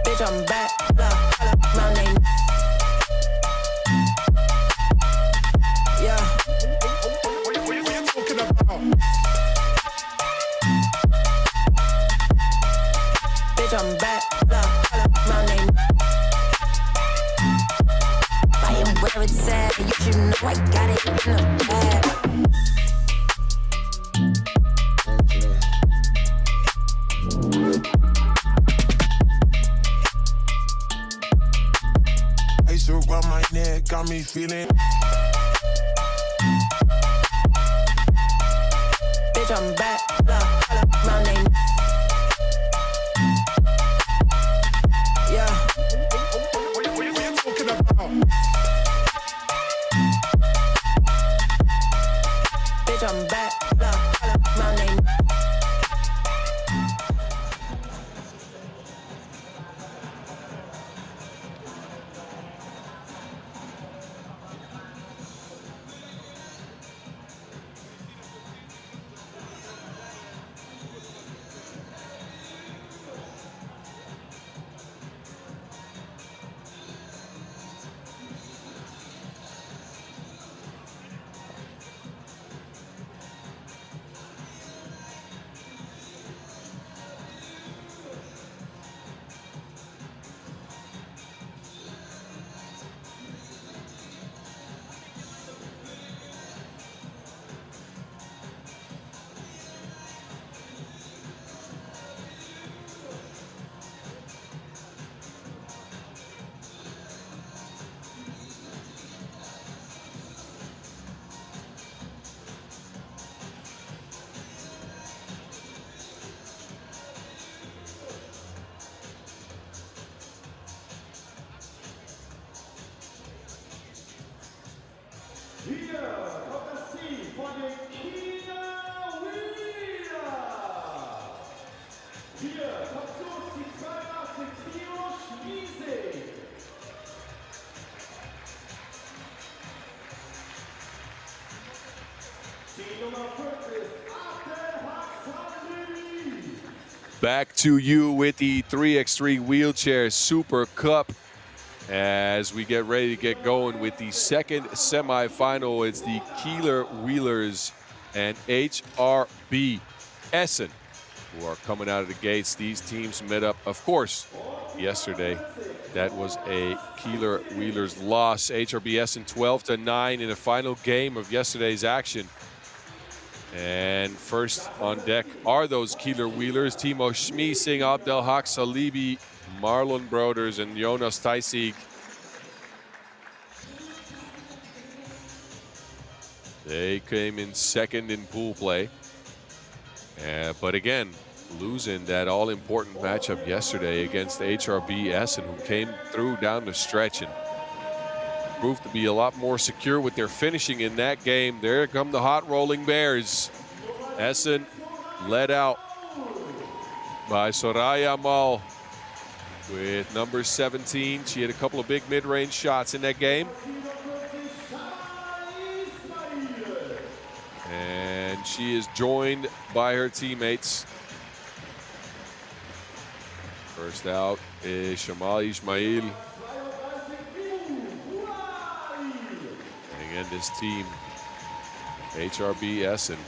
Bitch, I'm back. My name. Yeah. What are you talking about? Bitch, I'm back. My name. I am where it's at. You should know I got it in the bag. Ice around my neck, got me feeling. Bitch, I'm back. My name. Yeah. What are you talking about? Bitch, I'm back. My name. Back to you with the 3x3 Wheelchair Super Cup as we get ready to get going with the second semifinal. It's the Kieler Wheelers and HRB Essen who are coming out of the gates. These teams met up, of course, yesterday. That was a Kieler Wheelers loss. HRB Essen 12-9 in the final game of yesterday's action. And first on deck are those Kieler Wheelers: Timo Schmiesing, Abdelhak Salibi, Marlon Broders, and Jonas Teissig. They came in second in pool play. But again, losing that all-important matchup yesterday against HRB Essen, who came through down the stretch and proved to be a lot more secure with their finishing in that game. There come the hot rolling bears. Essen led out by Soraya Mal with number 17. She had a couple of big mid-range shots in that game. And she is joined by her teammates. First out is Shamal Ismail. And again, this team, HRB Essen,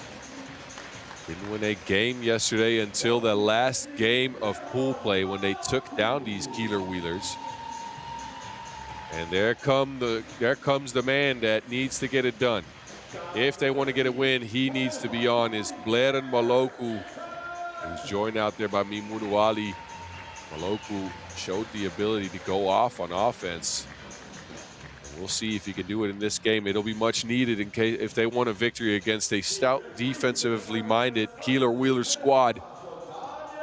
didn't win a game yesterday until the last game of pool play when they took down these Kieler Wheelers. And there comes the man that needs to get it done. If they want to get a win, he needs to be on. Is Blaren Maloku, who's joined out there by Mimunu Ali. Maloku showed the ability to go off on offense. We'll see if he can do it in this game. It'll be much needed in case if they want a victory against a stout, defensively minded Kieler Wheeler squad.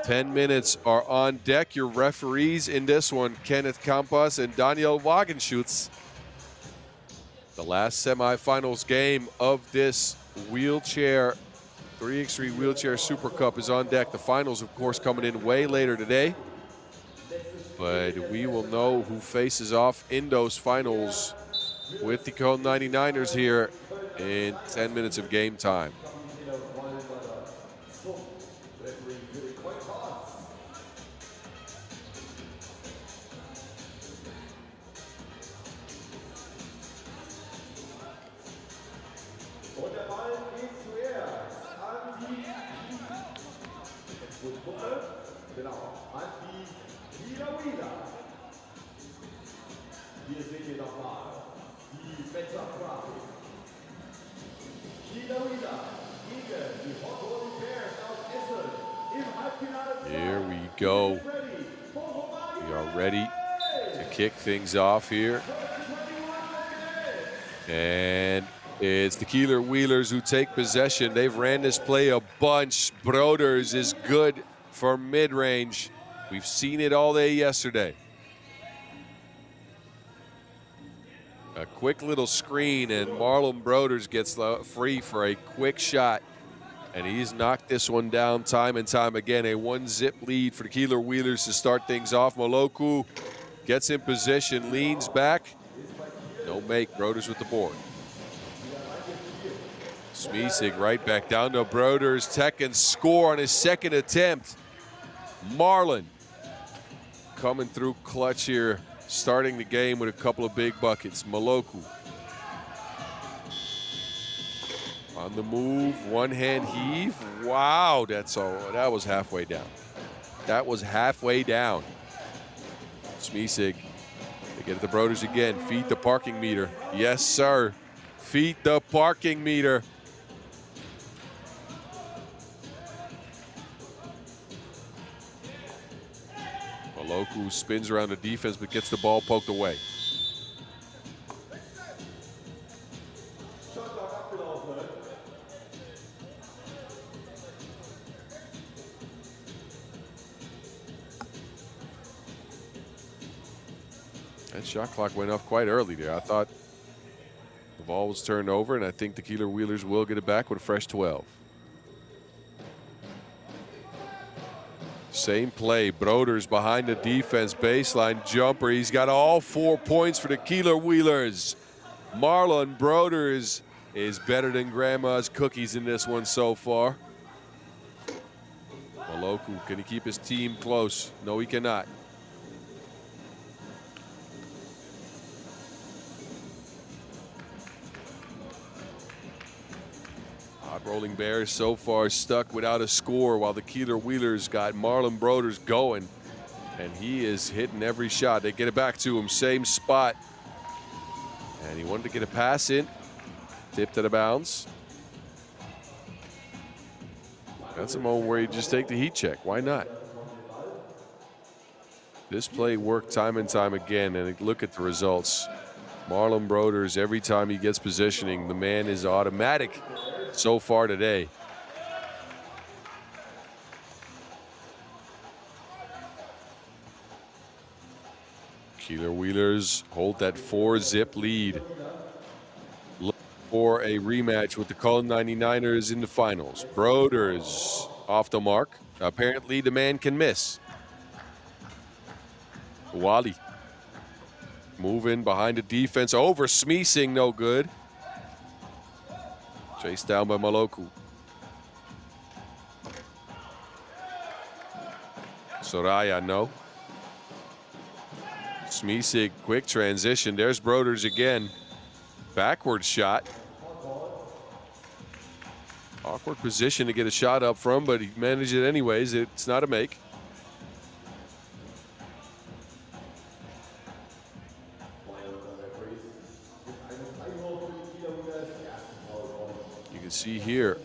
10 minutes are on deck. Your referees in this one, Kenneth Kampas and Daniel Wagenschutz. The last semifinals game of this wheelchair 3x3 Wheelchair Super Cup is on deck. The finals, of course, coming in way later today. But we will know who faces off in those finals with the Köln 99ers here in 10 minutes of game time. Here we go. We are ready to kick things off here. And it's the Kieler Wheelers who take possession. They've ran this play a bunch. Broders is good for mid-range. We've seen it all day yesterday. A quick little screen, and Marlon Broders gets free for a quick shot. And he's knocked this one down time and time again. A one-zip lead for the Kieler Wheelers to start things off. Moloku gets in position, leans back. No make, Broders with the board. Smiesig right back down to Broders. Tech and score on his second attempt. Marlon coming through clutch here, starting the game with a couple of big buckets. Moloku on the move, one hand heave. Wow, that's all. That was halfway down. That was halfway down. Smiesig, they get it to Broders again. Feed the parking meter. Yes, sir. Feed the parking meter. Moloku spins around the defense but gets the ball poked away. That shot clock went off quite early there. I thought the ball was turned over, and I think the Kieler Wheelers will get it back with a fresh 12. Same play, Broders behind the defense, baseline jumper. He's got all 4 points for the Kieler Wheelers. Marlon Broders is better than grandma's cookies in this one so far. Maloku, can he keep his team close? No, he cannot. Hot Rolling Bears so far stuck without a score, while the Keeler Wheelers got Marlon Broders going, and he is hitting every shot. They get it back to him, same spot. And he wanted to get a pass in, tipped out of bounds. That's a moment where you just take the heat check. Why not? This play worked time and time again, and look at the results. Marlon Broders, every time he gets positioning, the man is automatic so far today. Keeler Wheelers hold that 4-zip lead. Look for a rematch with the Cologne 99ers in the finals. Broders off the mark. Apparently the man can miss. Wally moving behind the defense. Over Smeesing, no good. Chased down by Maloku. Soraya, no. Smeesig, quick transition. There's Broders again. Backward shot. Awkward position to get a shot up from, but he managed it anyways. It's not a make. You can see here,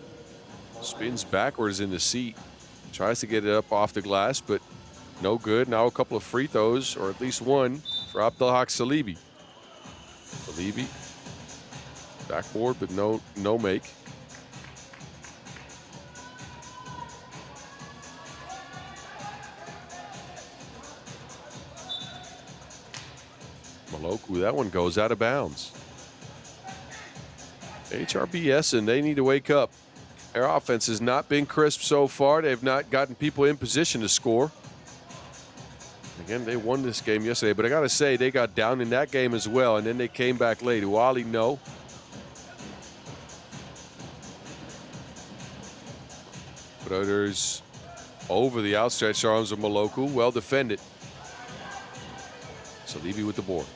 spins backwards in the seat. Tries to get it up off the glass, but no good. Now a couple of free throws, or at least one, for Abdelhak Salibi. Salibi, backboard, but no make. Maloku, that one goes out of bounds. HRBS, and they need to wake up. Their offense has not been crisp so far. They've not gotten people in position to score. Again, they won this game yesterday, but I got to say, they got down in that game as well, and then they came back late. Wally, no. Broders over the outstretched arms of Maloku. Well defended. Salibi with the board.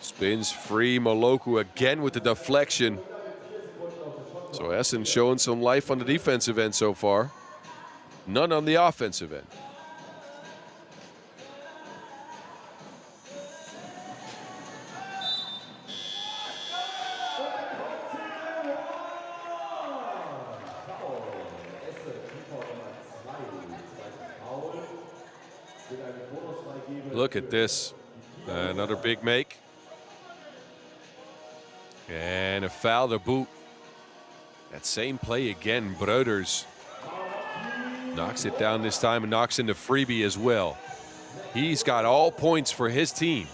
Spins free. Maloku again with the deflection. So Essen showing some life on the defensive end so far. None on the offensive end. Look at this. Another big make. And a foul to boot. That same play again. Broders knocks it down this time and knocks into Freebie as well. He's got all points for his team.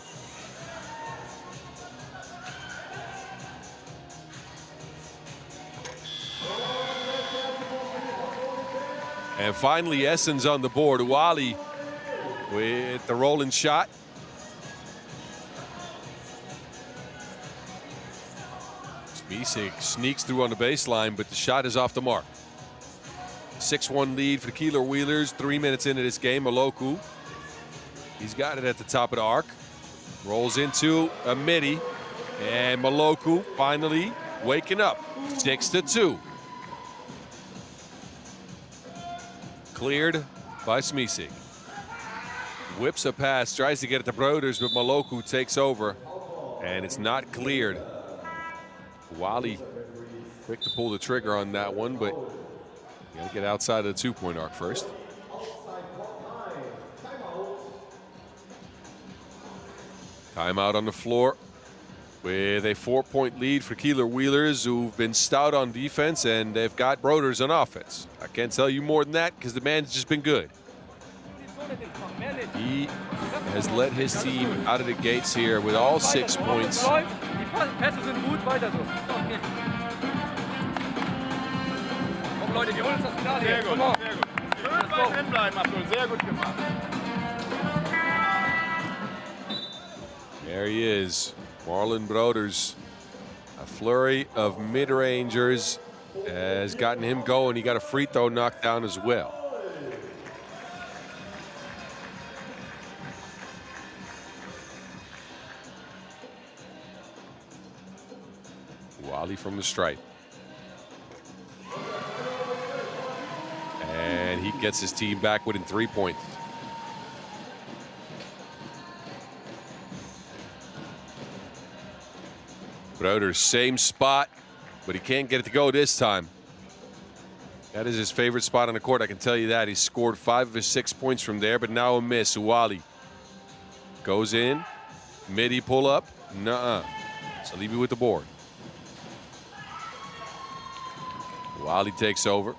And finally, Essen's on the board. Wally with the rolling shot. Smeesig sneaks through on the baseline, but the shot is off the mark. 6-1 lead for the Keeler Wheelers. 3 minutes into this game. Maloku, he's got it at the top of the arc. Rolls into a midi, and Maloku finally waking up. 6-2. Cleared by Smeesig. Whips a pass, tries to get it to Broders, but Maloku takes over, and it's not cleared. Wally quick to pull the trigger on that one, but you gotta get outside of the 2-point arc first. Timeout on the floor with a 4-point lead for Keeler Wheelers, who've been stout on defense, and they've got Broders on offense. I can't tell you more than that because the man's just been good. He has led his team out of the gates here with all 6 points. Pässe sind gut, weiter so. Komm Leute, wir holen uns das Finale. Sehr gut, sehr gut. Schön weit hinbleiben, Abdul. Sehr gut gemacht. There he is, Marlon Broders. flurry of mid-rangers has gotten him going. He got a free throw knocked down as well. Wally from the stripe. And he gets his team back within 3 points. Broder, same spot, but he can't get it to go this time. That is his favorite spot on the court, I can tell you that. He scored 5 of his 6 points from there, but now a miss. Wally goes in, midi pull up, nuh-uh. Salibi with the board. Wally takes over.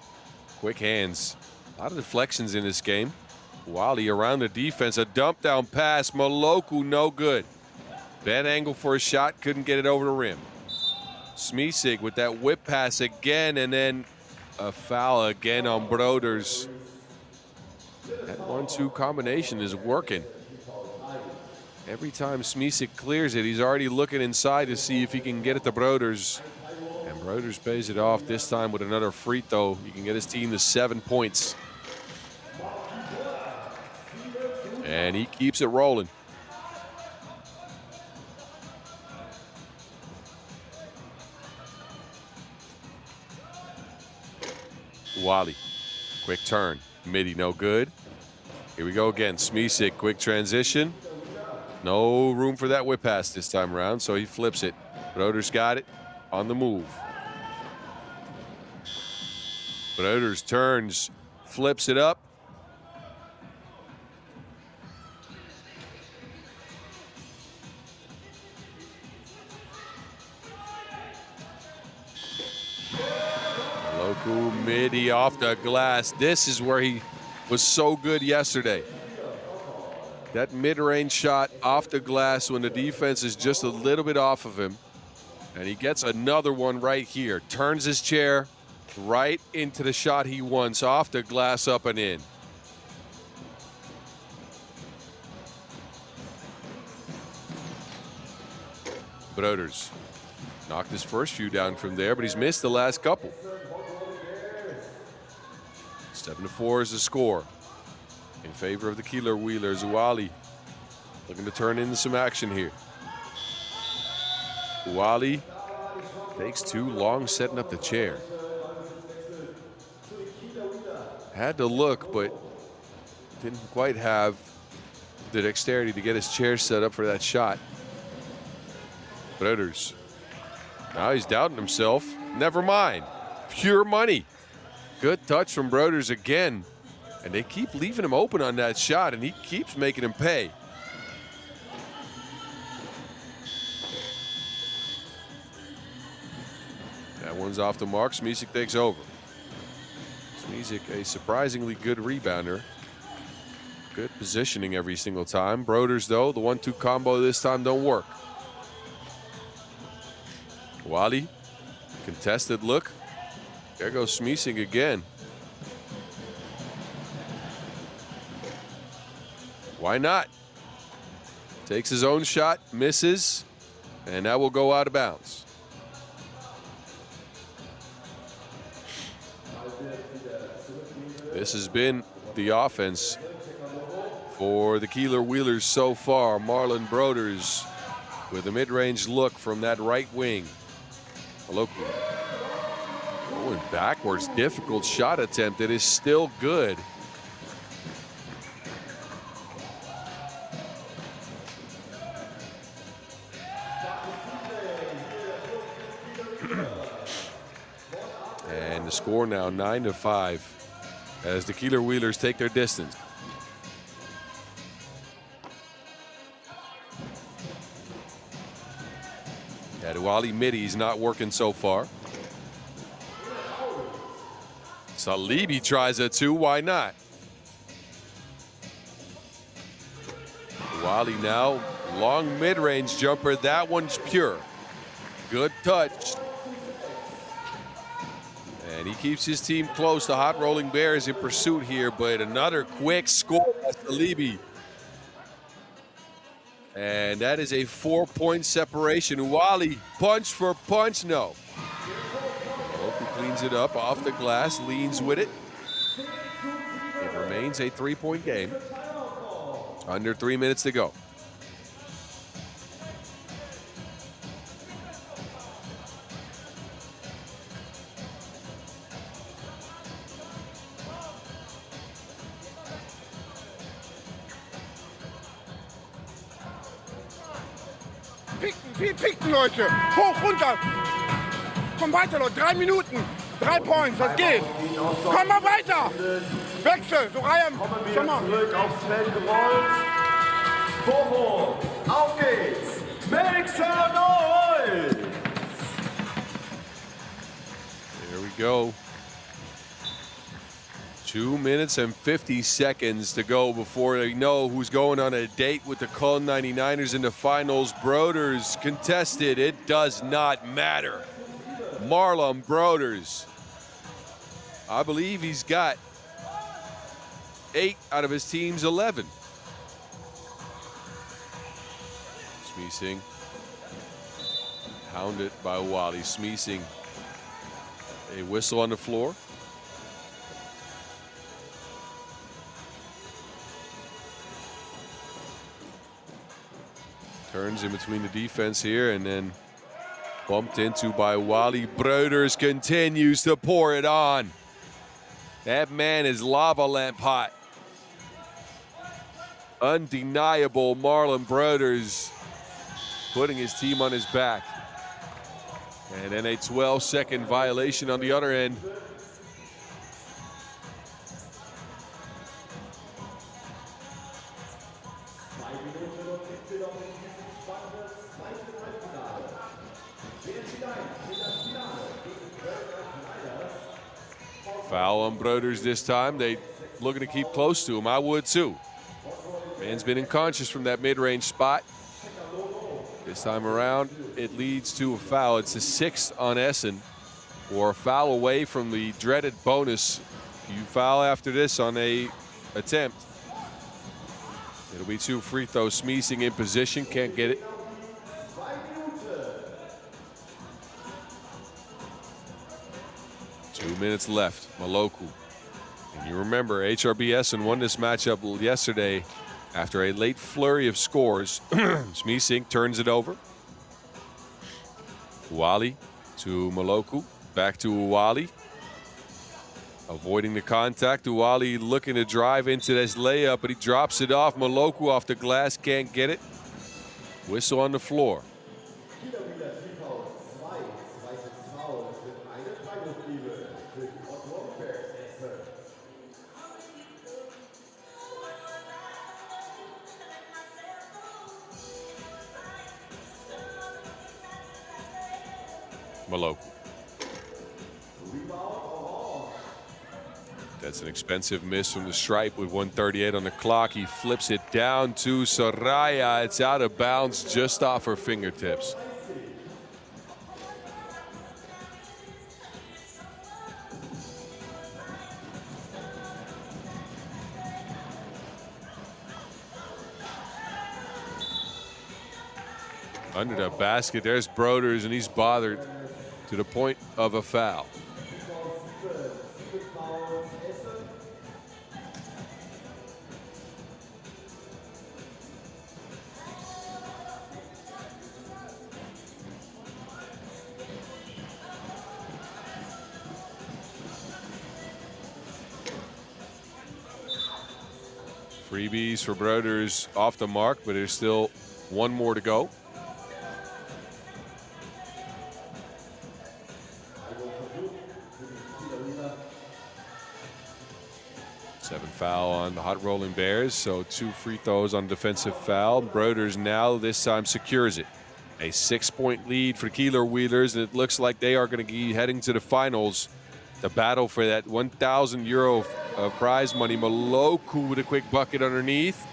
Quick hands. A lot of deflections in this game. Wally around the defense. A dump down pass. Maloku no good. Bad angle for a shot. Couldn't get it over the rim. Smisig with that whip pass again, and then a foul again on Broders. That 1-2 combination is working. Every time Smisig clears it, he's already looking inside to see if he can get it to Broders. And Broders pays it off this time with another free throw. He can get his team to 7 points. And he keeps it rolling. Wally, quick turn, midi no good. Here we go again, Smisig, quick transition. No room for that whip pass this time around, so he flips it. Broders got it on the move. Broders turns, flips it up. Loku midi off the glass. This is where he was so good yesterday. That mid-range shot off the glass when the defense is just a little bit off of him. And he gets another one right here. Turns his chair right into the shot he wants, off the glass, up and in. Broders knocked his first few down from there, but he's missed the last couple. 7-4 is the score in favor of the Kieler Wheelers. Wally looking to turn into some action here. Wally takes too long setting up the chair. Had to look, but didn't quite have the dexterity to get his chair set up for that shot. Broders. Now he's doubting himself. Never mind. Pure money. Good touch from Broders again. And they keep leaving him open on that shot, and he keeps making him pay. That one's off the mark. Smisig takes over. Smisig, a surprisingly good rebounder. Good positioning every single time. Broders, though, the 1-2 combo this time don't work. Wally, contested look. There goes Smisig again. Why not? Takes his own shot, misses, and that will go out of bounds. This has been the offense for the Kieler Wheelers so far. Marlon Broders with a mid-range look from that right wing. Loku going backwards, difficult shot attempt. It is still good. And the score now 9-5 as the Kieler Wheelers take their distance. Wally Midi's not working so far. Salibi tries a two, why not? Wally now, long mid-range jumper, that one's pure. Good touch. And he keeps his team close. The Hot Rolling Bears in pursuit here, but another quick score by Salibi. And that is a 4-point separation. Wally, punch for punch, no. Maloku cleans it up off the glass, leans with it. It remains a 3-point game. Under 3 minutes to go. Picken, Leute. Hoch, runter. Komm weiter, Leute. 3 Minuten. 3 Points, das geht. Komm mal weiter. Wechsel, so Reihen. Komm mal. Zurück aufs Feld gerollt. Bochum, auf geht's. Make some noise. There we go. 2 minutes and 50 seconds to go before they know who's going on a date with the Köln 99ers in the finals. Broders contested. It does not matter. Marlon Broders. I believe he's got 8 out of his team's 11. Smeesing. Hounded by Wally. Smeesing. A whistle on the floor. Turns in between the defense here and then bumped into by Wally. Broders continues to pour it on. That man is lava lamp hot. Undeniable Marlon Broders putting his team on his back. And then a 12-second violation on the other end. Foul on Broders this time. They looking to keep close to him. I would too. Man's been unconscious from that mid-range spot. This time around, it leads to a foul. It's the 6th on Essen, or a foul away from the dreaded bonus. You foul after this on a attempt. It'll be 2 free throws. Smeesing in position, can't get it. Two minutes left. Maloku. And you remember, HRB Essen won this matchup yesterday after a late flurry of scores. Smeesing turns it over. Wally to Maloku. Back to Wally. Avoiding the contact. Wally looking to drive into this layup, but he drops it off. Maloku off the glass, can't get it. Whistle on the floor. Maloku. That's an expensive miss from the stripe with 1:38 on the clock. He flips it down to Soraya. It's out of bounds just off her fingertips. Under the basket, there's Broders, and he's bothered to the point of a foul. Freebies for Broders off the mark, but there's still one more to go. Foul on the hot rolling Bears, so 2 free throws on defensive foul. Broders now this time secures it. A 6-point lead for Kieler Wheelers, and it looks like they are going to be heading to the finals. The battle for that €1,000 prize money. Maloku with a quick bucket underneath.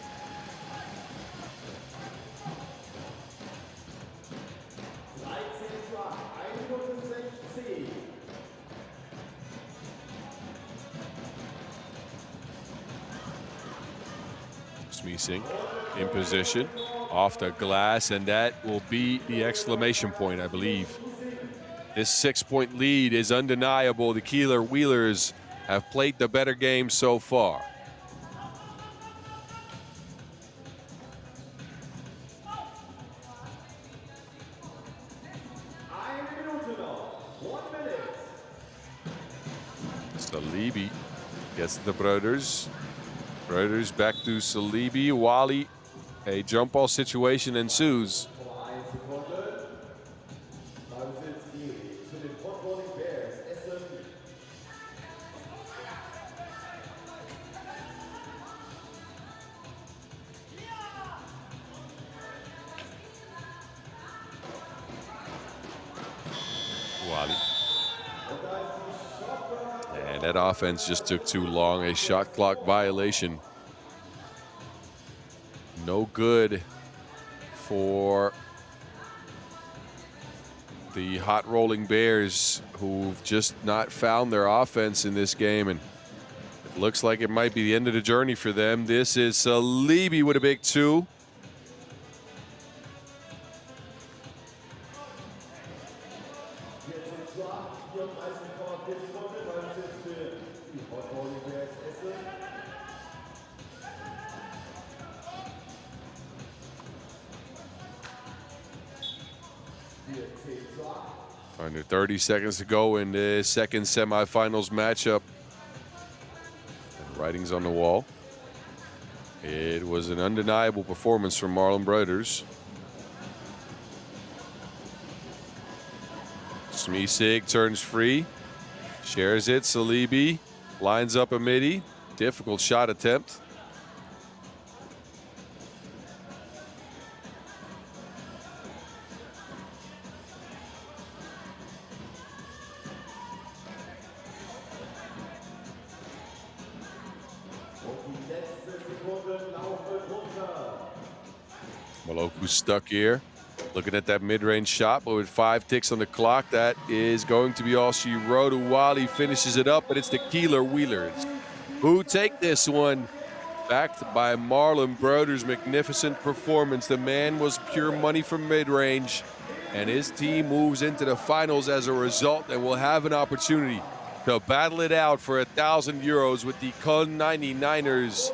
Smeesing in position. off the glass, and that will be the exclamation point, I believe. This 6-point lead is undeniable. The Kieler Wheelers have played the better game so far. Salibi gets the Brothers. Brothers back to Salibi. Wally, a jump ball situation ensues. Wally. And that offense just took too long. A shot clock violation. No good for the hot rolling Bears, who've just not found their offense in this game. And it looks like it might be the end of the journey for them. This is Salibi with a big 2. Under 30 seconds to go in the second semifinals matchup. And writing's on the wall. It was an undeniable performance from Marlon Brothers. Smisig turns free, shares it. Salibi lines up a midi. Difficult shot attempt. Maloku stuck here. Looking at that mid-range shot, but with 5 ticks on the clock, that is going to be all she wrote. Wally finishes it up, but it's the Kieler Wheelers who take this one. Backed by Marlon Brothers' magnificent performance. The man was pure money from mid-range, and his team moves into the finals as a result, and will have an opportunity to battle it out for €1,000 with the Köln 99ers.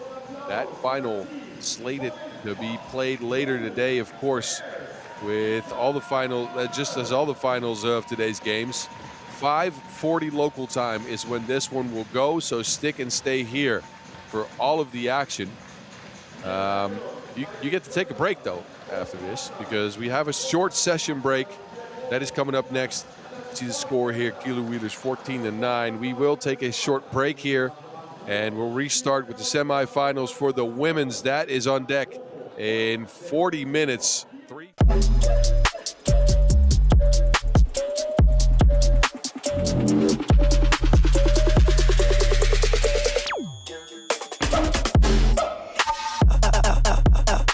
That final slated to be played later today, of course, with all the final, just as all the finals of today's games. 5:40 local time is when this one will go, so stick and stay here for all of the action. You get to take a break, though, after this, because we have a short session break that is coming up next. See the score here, Kieler Wheelers 14-9. We will take a short break here, and we'll restart with the semifinals for the women's. That is on deck in 40 minutes.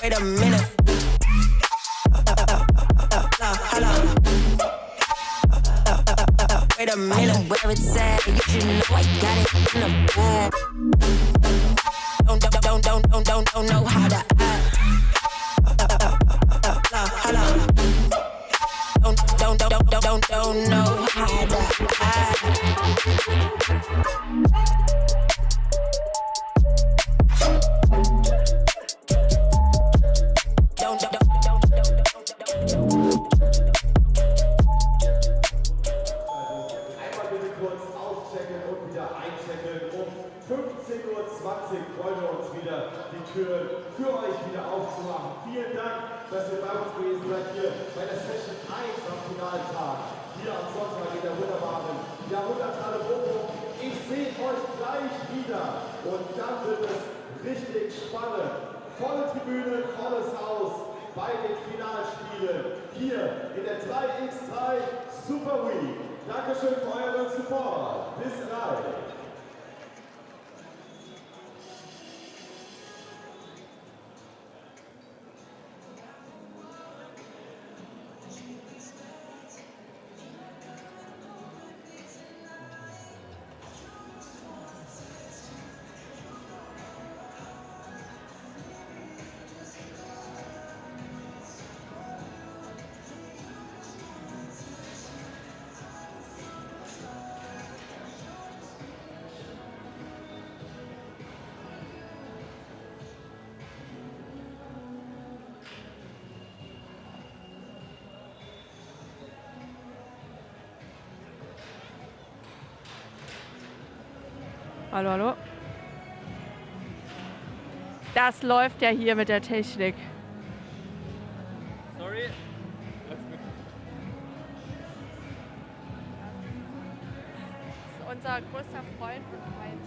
Wait a minute. Wait a minute, where it's at, you should know I got it in the bag. Don't know how to act. Don't know how to act. Für euch wieder aufzumachen. Vielen Dank, dass ihr bei uns gewesen seid hier bei der Session 1 am Finaltag. Hier am Sonntag in der wunderbaren Jahrhunderthalle Bochum. Ich sehe euch gleich wieder und dann wird es richtig spannend. Volle Tribüne, volles Haus bei den Finalspielen hier in der 3x3 Super Week. Dankeschön für euren Support. Bis gleich. Hallo, hallo. Das läuft ja hier mit der Technik. Sorry. Das ist unser größter Freund und Feind.